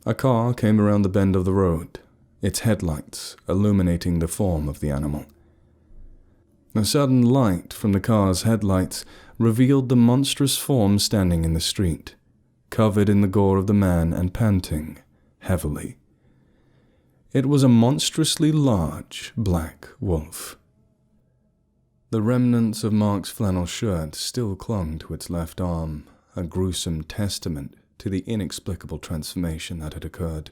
[SPEAKER 1] A car came around the bend of the road, its headlights illuminating the form of the animal. A sudden light from the car's headlights revealed the monstrous form standing in the street, covered in the gore of the man and panting heavily. It was a monstrously large black wolf. The remnants of Mark's flannel shirt still clung to its left arm, a gruesome testament to the inexplicable transformation that had occurred.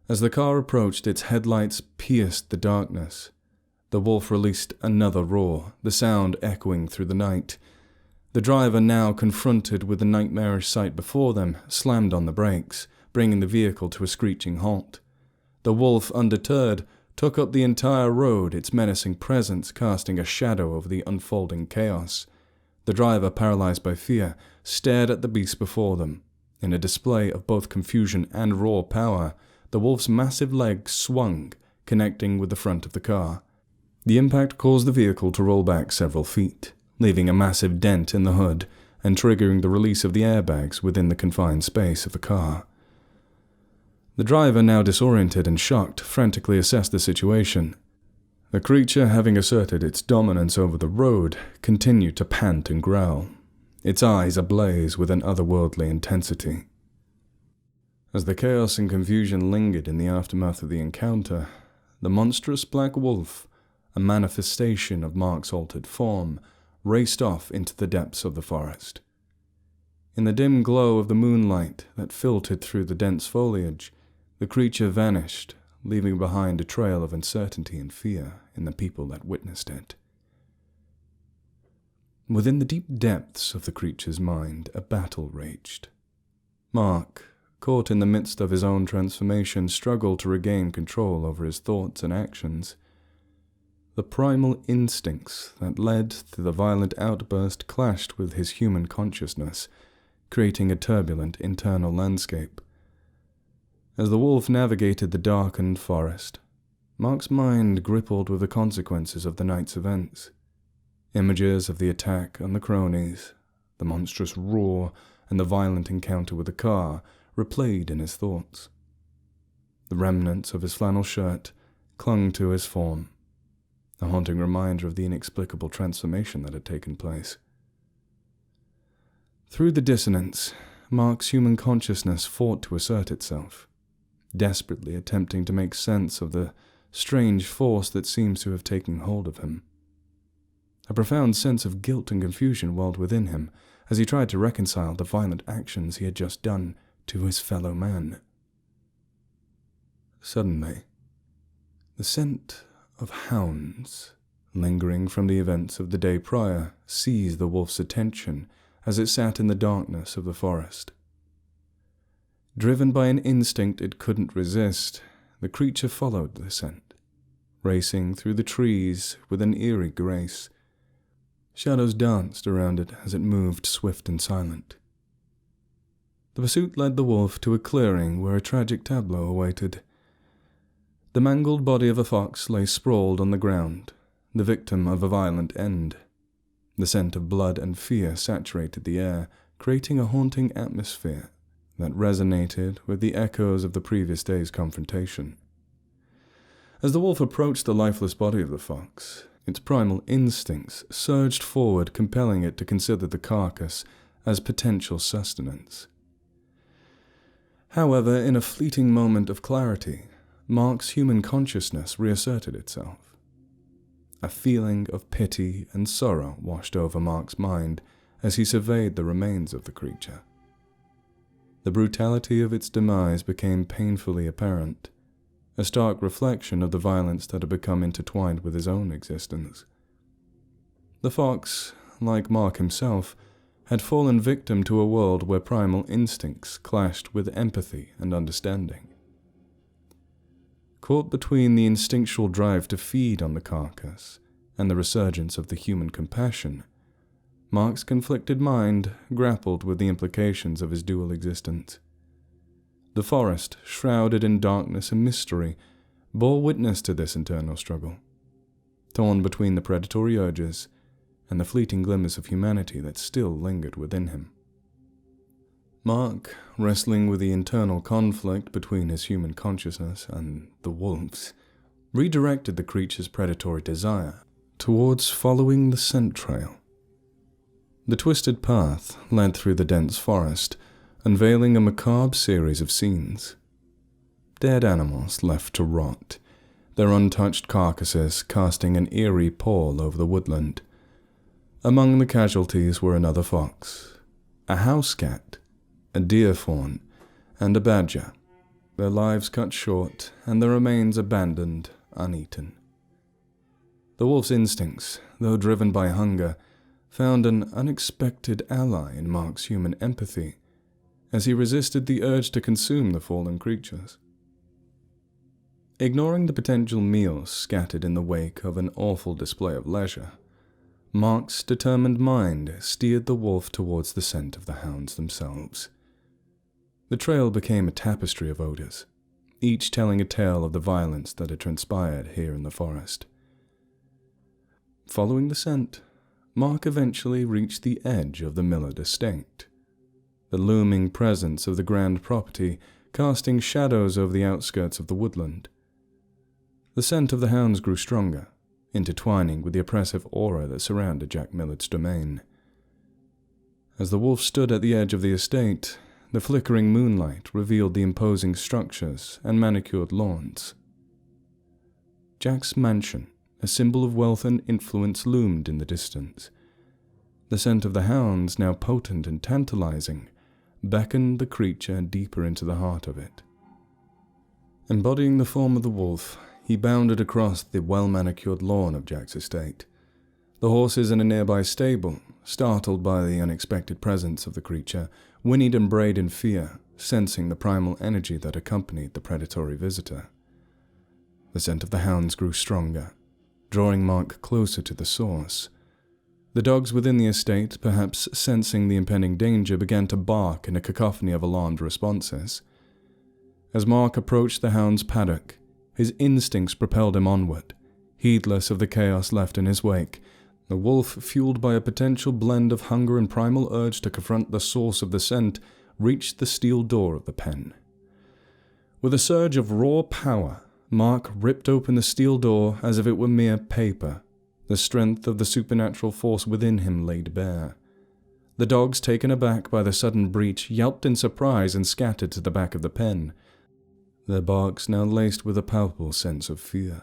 [SPEAKER 1] As the car approached, its headlights pierced the darkness. The wolf released another roar, the sound echoing through the night. The driver, now confronted with the nightmarish sight before them, slammed on the brakes, bringing the vehicle to a screeching halt. The wolf, undeterred, took up the entire road, its menacing presence casting a shadow over the unfolding chaos. The driver, paralyzed by fear, stared at the beast before them. In a display of both confusion and raw power, the wolf's massive legs swung, connecting with the front of the car. The impact caused the vehicle to roll back several feet, leaving a massive dent in the hood and triggering the release of the airbags within the confined space of the car. The driver, now disoriented and shocked, frantically assessed the situation. The creature, having asserted its dominance over the road, continued to pant and growl, its eyes ablaze with an otherworldly intensity. As the chaos and confusion lingered in the aftermath of the encounter, the monstrous black wolf, a manifestation of Mark's altered form, raced off into the depths of the forest. In the dim glow of the moonlight that filtered through the dense foliage, the creature vanished, leaving behind a trail of uncertainty and fear in the people that witnessed it. Within the deep depths of the creature's mind, a battle raged. Mark, caught in the midst of his own transformation, struggled to regain control over his thoughts and actions. The primal instincts that led to the violent outburst clashed with his human consciousness, creating a turbulent internal landscape. As the wolf navigated the darkened forest, Mark's mind grappled with the consequences of the night's events. Images of the attack on the cronies, the monstrous roar, and the violent encounter with the car replayed in his thoughts. The remnants of his flannel shirt clung to his form, a haunting reminder of the inexplicable transformation that had taken place. Through the dissonance, Mark's human consciousness fought to assert itself, desperately attempting to make sense of the strange force that seems to have taken hold of him. A profound sense of guilt and confusion welled within him as he tried to reconcile the violent actions he had just done to his fellow man. Suddenly, the scent of hounds, lingering from the events of the day prior, seized the wolf's attention as it sat in the darkness of the forest. Driven by an instinct it couldn't resist, the creature followed the scent, racing through the trees with an eerie grace. Shadows danced around it as it moved swift and silent. The pursuit led the wolf to a clearing where a tragic tableau awaited. The mangled body of a fox lay sprawled on the ground, the victim of a violent end. The scent of blood and fear saturated the air, creating a haunting atmosphere that resonated with the echoes of the previous day's confrontation. As the wolf approached the lifeless body of the fox, its primal instincts surged forward, compelling it to consider the carcass as potential sustenance. However, in a fleeting moment of clarity, Mark's human consciousness reasserted itself. A feeling of pity and sorrow washed over Mark's mind as he surveyed the remains of the creature. The brutality of its demise became painfully apparent, a stark reflection of the violence that had become intertwined with his own existence. The fox, like Mark himself, had fallen victim to a world where primal instincts clashed with empathy and understanding. Caught between the instinctual drive to feed on the carcass and the resurgence of the human compassion, Mark's conflicted mind grappled with the implications of his dual existence. The forest, shrouded in darkness and mystery, bore witness to this internal struggle, torn between the predatory urges and the fleeting glimmers of humanity that still lingered within him. Mark, wrestling with the internal conflict between his human consciousness and the wolf's, redirected the creature's predatory desire towards following the scent trail. The twisted path led through the dense forest, unveiling a macabre series of scenes. Dead animals left to rot, their untouched carcasses casting an eerie pall over the woodland. Among the casualties were another fox, a house cat, a deer fawn, and a badger, their lives cut short and their remains abandoned, uneaten. The wolf's instincts, though driven by hunger, found an unexpected ally in Mark's human empathy as he resisted the urge to consume the fallen creatures. Ignoring the potential meals scattered in the wake of an awful display of leisure, Mark's determined mind steered the wolf towards the scent of the hounds themselves. The trail became a tapestry of odors, each telling a tale of the violence that had transpired here in the forest. Following the scent, Mark eventually reached the edge of the Millard estate, the looming presence of the grand property casting shadows over the outskirts of the woodland. The scent of the hounds grew stronger, intertwining with the oppressive aura that surrounded Jack Millard's domain. As the wolf stood at the edge of the estate, the flickering moonlight revealed the imposing structures and manicured lawns. Jack's mansion, a symbol of wealth and influence, loomed in the distance. The scent of the hounds, now potent and tantalizing, beckoned the creature deeper into the heart of it. Embodying the form of the wolf, he bounded across the well-manicured lawn of Jack's estate. The horses in a nearby stable, startled by the unexpected presence of the creature, whinnied and brayed in fear, sensing the primal energy that accompanied the predatory visitor. The scent of the hounds grew stronger, drawing Mark closer to the source. The dogs within the estate, perhaps sensing the impending danger, began to bark in a cacophony of alarmed responses. As Mark approached the hound's paddock, his instincts propelled him onward, heedless of the chaos left in his wake. The wolf, fueled by a potential blend of hunger and primal urge to confront the source of the scent, reached the steel door of the pen. With a surge of raw power, Mark ripped open the steel door as if it were mere paper. The strength of the supernatural force within him laid bare. The dogs, taken aback by the sudden breach, yelped in surprise and scattered to the back of the pen, their barks now laced with a palpable sense of fear.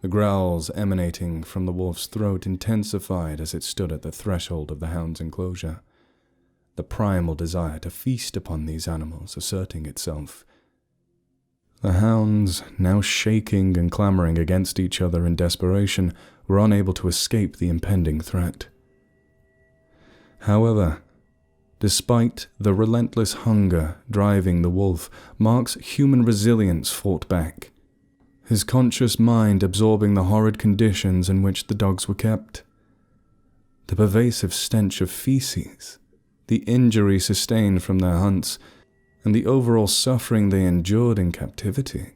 [SPEAKER 1] The growls emanating from the wolf's throat intensified as it stood at the threshold of the hound's enclosure, the primal desire to feast upon these animals asserting itself. The hounds, now shaking and clamoring against each other in desperation, were unable to escape the impending threat. However, despite the relentless hunger driving the wolf, Mark's human resilience fought back, his conscious mind absorbing the horrid conditions in which the dogs were kept. The pervasive stench of feces, the injury sustained from their hunts, and the overall suffering they endured in captivity.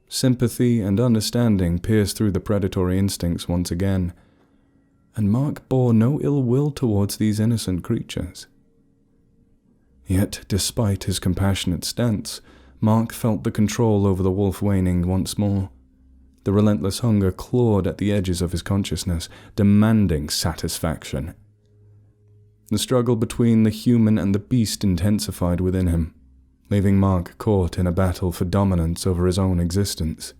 [SPEAKER 1] Sympathy and understanding pierced through the predatory instincts once again, and Mark bore no ill will towards these innocent creatures. Yet, despite his compassionate stance, Mark felt the control over the wolf waning once more. The relentless hunger clawed at the edges of his consciousness, demanding satisfaction. The struggle between the human and the beast intensified within him, leaving Mark caught in a battle for dominance over his own existence.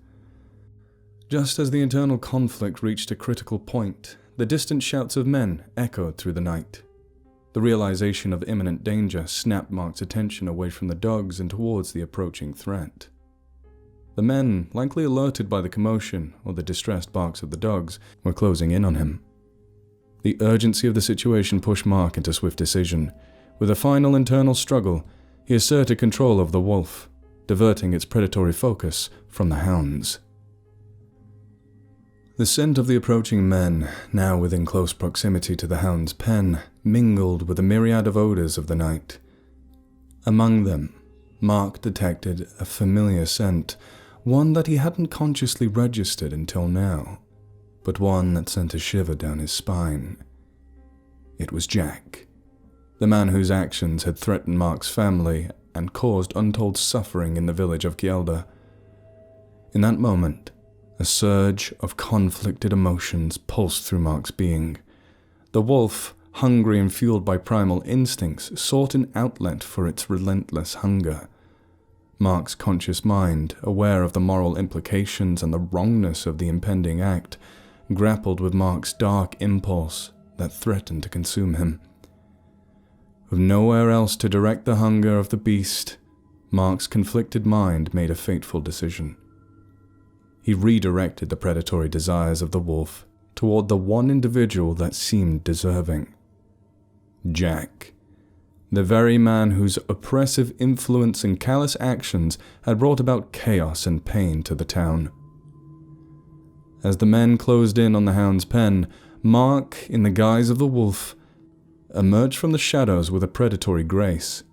[SPEAKER 1] Just as the internal conflict reached a critical point, the distant shouts of men echoed through the night. The realization of imminent danger snapped Mark's attention away from the dogs and towards the approaching threat. The men, likely alerted by the commotion or the distressed barks of the dogs, were closing in on him. The urgency of the situation pushed Mark into swift decision. With a final internal struggle, he asserted control of the wolf, diverting its predatory focus from the hounds. The scent of the approaching men, now within close proximity to the hound's pen, mingled with the myriad of odors of the night. Among them, Mark detected a familiar scent, one that he hadn't consciously registered until now, but one that sent a shiver down his spine. It was Jack, the man whose actions had threatened Mark's family and caused untold suffering in the village of Kielder. In that moment, a surge of conflicted emotions pulsed through Mark's being. The wolf, hungry and fueled by primal instincts, sought an outlet for its relentless hunger. Mark's conscious mind, aware of the moral implications and the wrongness of the impending act, grappled with Mark's dark impulse that threatened to consume him. With nowhere else to direct the hunger of the beast, Mark's conflicted mind made a fateful decision. He redirected the predatory desires of the wolf toward the one individual that seemed deserving. Jack, the very man whose oppressive influence and callous actions had brought about chaos and pain to the town. As the men closed in on the hound's pen, Mark, in the guise of the wolf, emerged from the shadows with a predatory grace.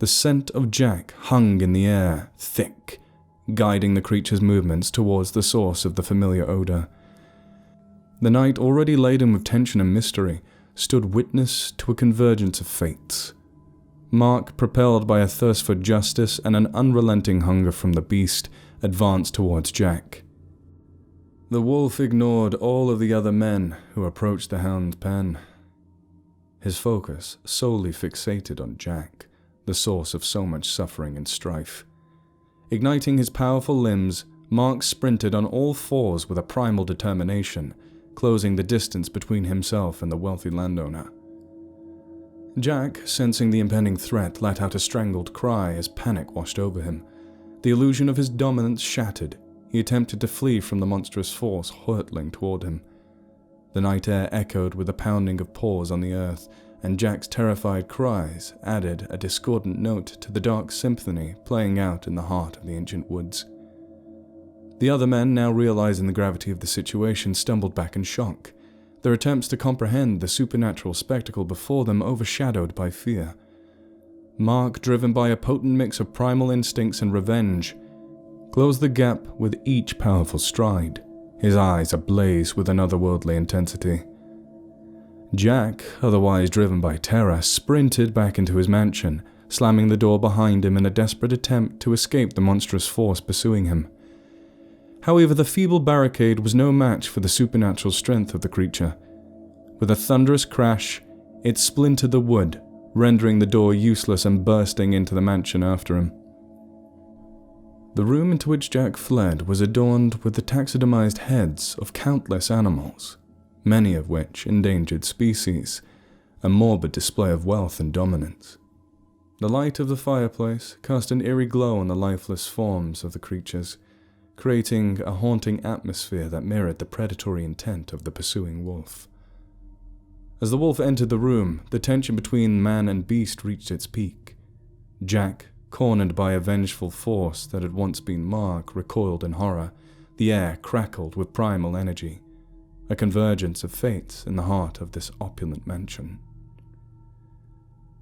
[SPEAKER 1] The scent of Jack hung in the air, thick, guiding the creature's movements towards the source of the familiar odor. The night, already laden with tension and mystery, stood witness to a convergence of fates. Mark, propelled by a thirst for justice and an unrelenting hunger from the beast, advanced towards Jack. The wolf ignored all of the other men who approached the hound's pen. His focus solely fixated on Jack, the source of so much suffering and strife. Igniting his powerful limbs, Mark sprinted on all fours with a primal determination, closing the distance between himself and the wealthy landowner. Jack, sensing the impending threat, let out a strangled cry as panic washed over him. The illusion of his dominance shattered. He attempted to flee from the monstrous force hurtling toward him. The night air echoed with the pounding of paws on the earth, and Jack's terrified cries added a discordant note to the dark symphony playing out in the heart of the ancient woods. The other men, now realizing the gravity of the situation, stumbled back in shock, their attempts to comprehend the supernatural spectacle before them overshadowed by fear. Mark, driven by a potent mix of primal instincts and revenge, closed the gap with each powerful stride, his eyes ablaze with an otherworldly intensity. Jack, otherwise driven by terror, sprinted back into his mansion, slamming the door behind him in a desperate attempt to escape the monstrous force pursuing him. However, the feeble barricade was no match for the supernatural strength of the creature. With a thunderous crash, It splintered the wood, rendering the door useless and bursting into the mansion after him. The room into which Jack fled was adorned with the taxidermized heads of countless animals, many of which endangered species, a morbid display of wealth and dominance. The light of the fireplace cast an eerie glow on the lifeless forms of the creatures, creating a haunting atmosphere that mirrored the predatory intent of the pursuing wolf. As the wolf entered the room, the tension between man and beast reached its peak. Jack, cornered by a vengeful force that had once been Mark, recoiled in horror. The air crackled with primal energy, a convergence of fates in the heart of this opulent mansion.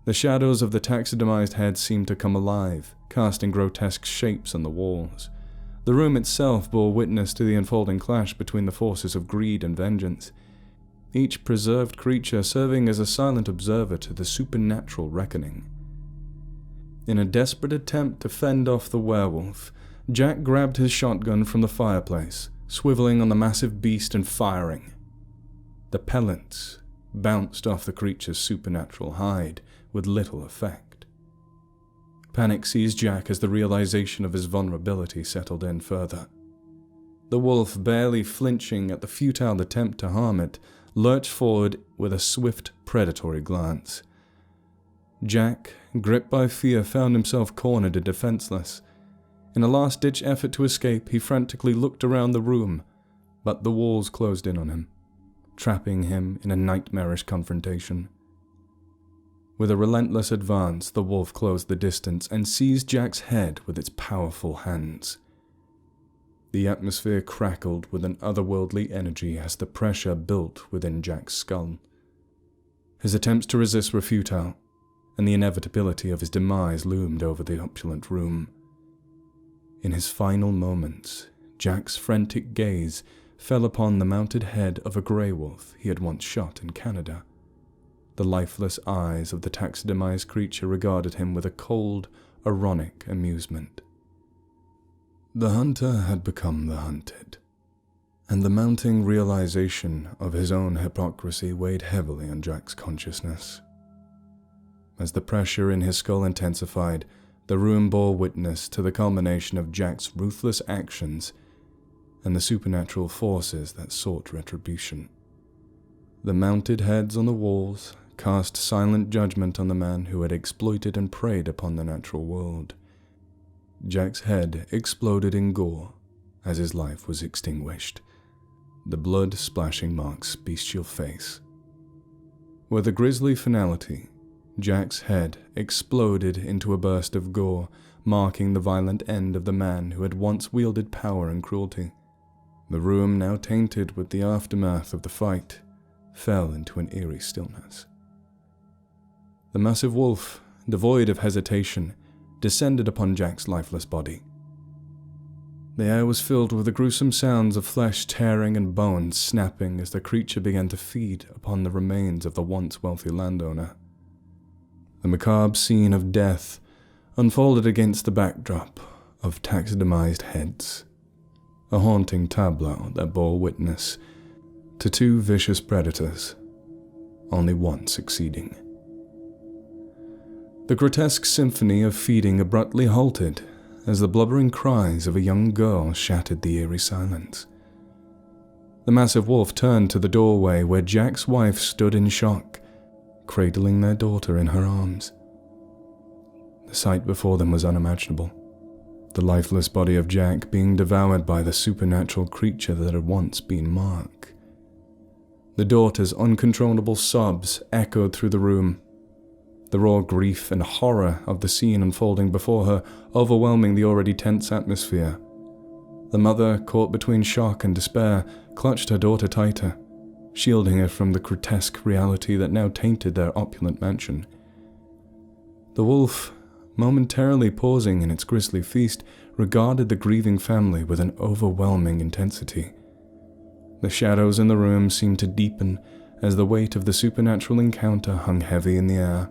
[SPEAKER 1] The shadows of the taxidermized heads seemed to come alive, casting grotesque shapes on the walls. The room itself bore witness to the unfolding clash between the forces of greed and vengeance, each preserved creature serving as a silent observer to the supernatural reckoning. In a desperate attempt to fend off the werewolf, Jack grabbed his shotgun from the fireplace, swiveling on the massive beast and firing. The pellets bounced off the creature's supernatural hide with little effect. Panic seized Jack as the realization of his vulnerability settled in further. The wolf, barely flinching at the futile attempt to harm it, lurched forward with a swift, predatory glance. Jack, gripped by fear, found himself cornered and defenseless. In a last-ditch effort to escape, he frantically looked around the room, but the walls closed in on him, trapping him in a nightmarish confrontation. With a relentless advance, the wolf closed the distance and seized Jack's head with its powerful hands. The atmosphere crackled with an otherworldly energy as the pressure built within Jack's skull. His attempts to resist were futile, and the inevitability of his demise loomed over the opulent room. In his final moments, Jack's frantic gaze fell upon the mounted head of a grey wolf he had once shot in Canada. The lifeless eyes of the taxidermized creature regarded him with a cold, ironic amusement. The hunter had become the hunted, and the mounting realization of his own hypocrisy weighed heavily on Jack's consciousness. As the pressure in his skull intensified, the room bore witness to the culmination of Jack's ruthless actions and the supernatural forces that sought retribution. The mounted heads on the walls cast silent judgment on the man who had exploited and preyed upon the natural world. Jack's head exploded in gore as his life was extinguished, the blood splashing Mark's bestial face. With a grisly finality, Jack's head exploded into a burst of gore, marking the violent end of the man who had once wielded power and cruelty. The room, now tainted with the aftermath of the fight, fell into an eerie stillness. The massive wolf, devoid of hesitation, descended upon Jack's lifeless body. The air was filled with the gruesome sounds of flesh tearing and bones snapping as the creature began to feed upon the remains of the once wealthy landowner. The macabre scene of death unfolded against the backdrop of taxidermized heads, a haunting tableau that bore witness to two vicious predators, only one succeeding. The grotesque symphony of feeding abruptly halted as the blubbering cries of a young girl shattered the eerie silence. The massive wolf turned to the doorway where Jack's wife stood in shock, cradling their daughter in her arms. The sight before them was unimaginable, the lifeless body of Jack being devoured by the supernatural creature that had once been Mark. The daughter's uncontrollable sobs echoed through the room, the raw grief and horror of the scene unfolding before her overwhelming the already tense atmosphere. The mother, caught between shock and despair, clutched her daughter tighter, shielding her from the grotesque reality that now tainted their opulent mansion. The wolf, momentarily pausing in its grisly feast, regarded the grieving family with an overwhelming intensity. The shadows in the room seemed to deepen as the weight of the supernatural encounter hung heavy in the air.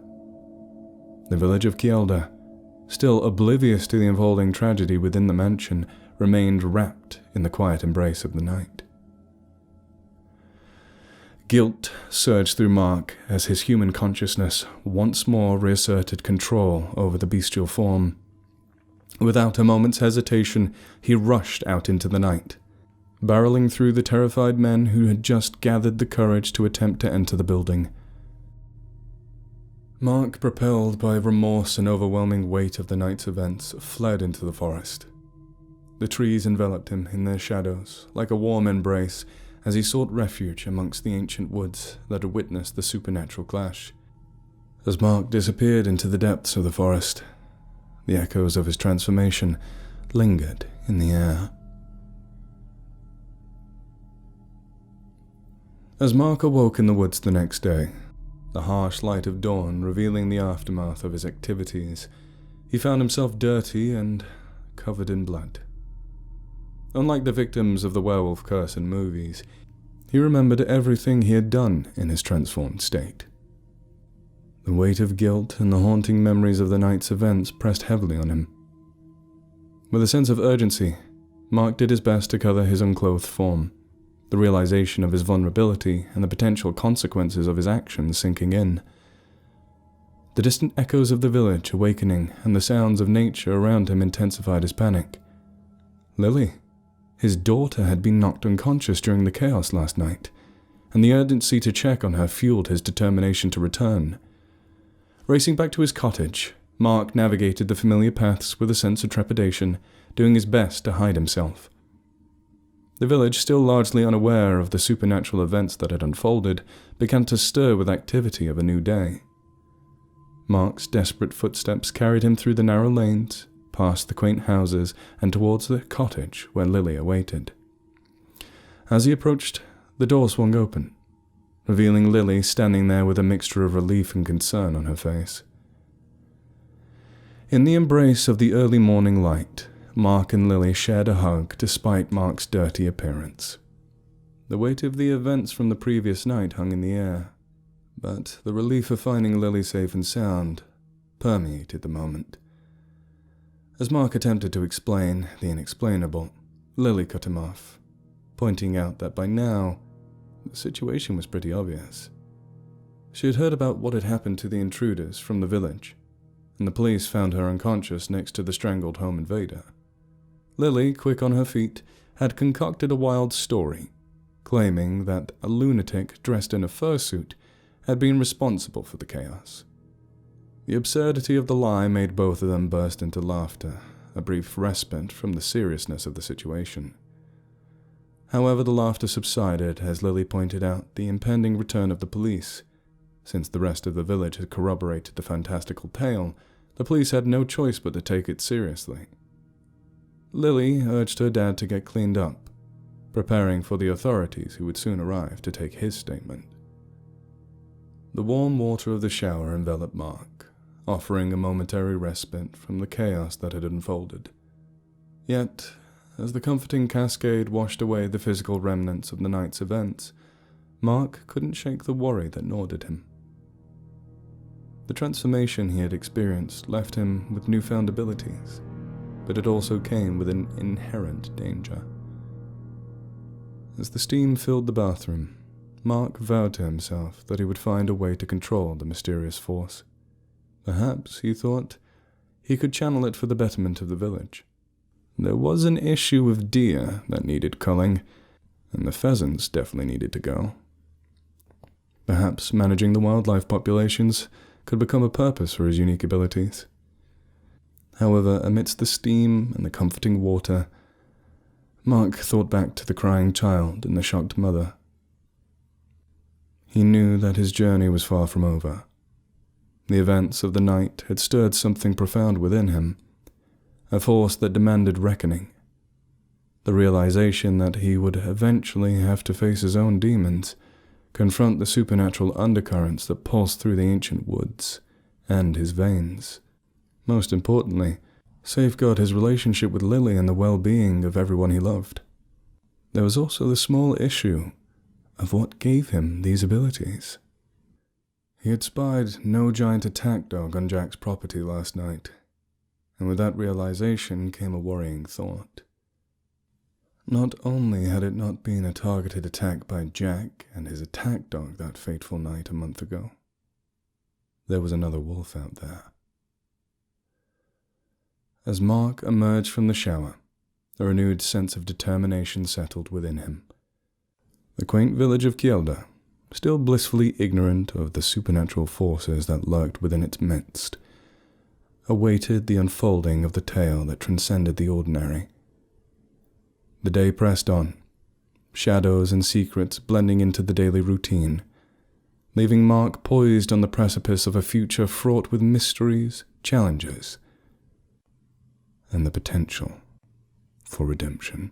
[SPEAKER 1] The village of Kielder, still oblivious to the unfolding tragedy within the mansion, remained wrapped in the quiet embrace of the night. Guilt surged through Mark as his human consciousness once more reasserted control over the bestial form. Without a moment's hesitation, he rushed out into the night, barreling through the terrified men who had just gathered the courage to attempt to enter the building. Mark, propelled by remorse and overwhelming weight of the night's events, fled into the forest. The trees enveloped him in their shadows, like a warm embrace, as he sought refuge amongst the ancient woods that had witnessed the supernatural clash. As Mark disappeared into the depths of the forest, the echoes of his transformation lingered in the air. As Mark awoke in the woods the next day, the harsh light of dawn revealing the aftermath of his activities, he found himself dirty and covered in blood. Unlike the victims of the werewolf curse in movies, he remembered everything he had done in his transformed state. The weight of guilt and the haunting memories of the night's events pressed heavily on him. With a sense of urgency, Mark did his best to cover his unclothed form, the realization of his vulnerability and the potential consequences of his actions sinking in. The distant echoes of the village awakening and the sounds of nature around him intensified his panic. Lily, his daughter, had been knocked unconscious during the chaos last night, and the urgency to check on her fueled his determination to return. Racing back to his cottage, Mark navigated the familiar paths with a sense of trepidation, doing his best to hide himself. The village, still largely unaware of the supernatural events that had unfolded, began to stir with activity of a new day. Mark's desperate footsteps carried him through the narrow lanes, past the quaint houses, and towards the cottage where Lily awaited. As he approached, the door swung open, revealing Lily standing there with a mixture of relief and concern on her face. In the embrace of the early morning light, Mark and Lily shared a hug despite Mark's dirty appearance. The weight of the events from the previous night hung in the air, but the relief of finding Lily safe and sound permeated the moment. As Mark attempted to explain the inexplainable, Lily cut him off, pointing out that by now, the situation was pretty obvious. She had heard about what had happened to the intruders from the village, and the police found her unconscious next to the strangled home invader. Lily, quick on her feet, had concocted a wild story, claiming that a lunatic dressed in a fursuit had been responsible for the chaos. The absurdity of the lie made both of them burst into laughter, a brief respite from the seriousness of the situation. However, the laughter subsided as Lily pointed out the impending return of the police. Since the rest of the village had corroborated the fantastical tale, the police had no choice but to take it seriously. Lily urged her dad to get cleaned up, preparing for the authorities who would soon arrive to take his statement. The warm water of the shower enveloped Mark, offering a momentary respite from the chaos that had unfolded. Yet, as the comforting cascade washed away the physical remnants of the night's events, Mark couldn't shake the worry that gnawed at him. The transformation he had experienced left him with newfound abilities, but it also came with an inherent danger. As the steam filled the bathroom, Mark vowed to himself that he would find a way to control the mysterious force. Perhaps, he thought, he could channel it for the betterment of the village. There was an issue with deer that needed culling, and the pheasants definitely needed to go. Perhaps managing the wildlife populations could become a purpose for his unique abilities. However, amidst the steam and the comforting water, Mark thought back to the crying child and the shocked mother. He knew that his journey was far from over. The events of the night had stirred something profound within him, a force that demanded reckoning. The realization that he would eventually have to face his own demons, confront the supernatural undercurrents that pulsed through the ancient woods, and his veins. Most importantly, safeguard his relationship with Lily and the well-being of everyone he loved. There was also the small issue of what gave him these abilities. He had spied no giant attack dog on Jack's property last night, and with that realization came a worrying thought. Not only had it not been a targeted attack by Jack and his attack dog that fateful night a month ago, there was another wolf out there. As Mark emerged from the shower, a renewed sense of determination settled within him. The quaint village of Kielda, still blissfully ignorant of the supernatural forces that lurked within its midst, awaited the unfolding of the tale that transcended the ordinary. The day pressed on, shadows and secrets blending into the daily routine, leaving Mark poised on the precipice of a future fraught with mysteries, challenges, and the potential for redemption.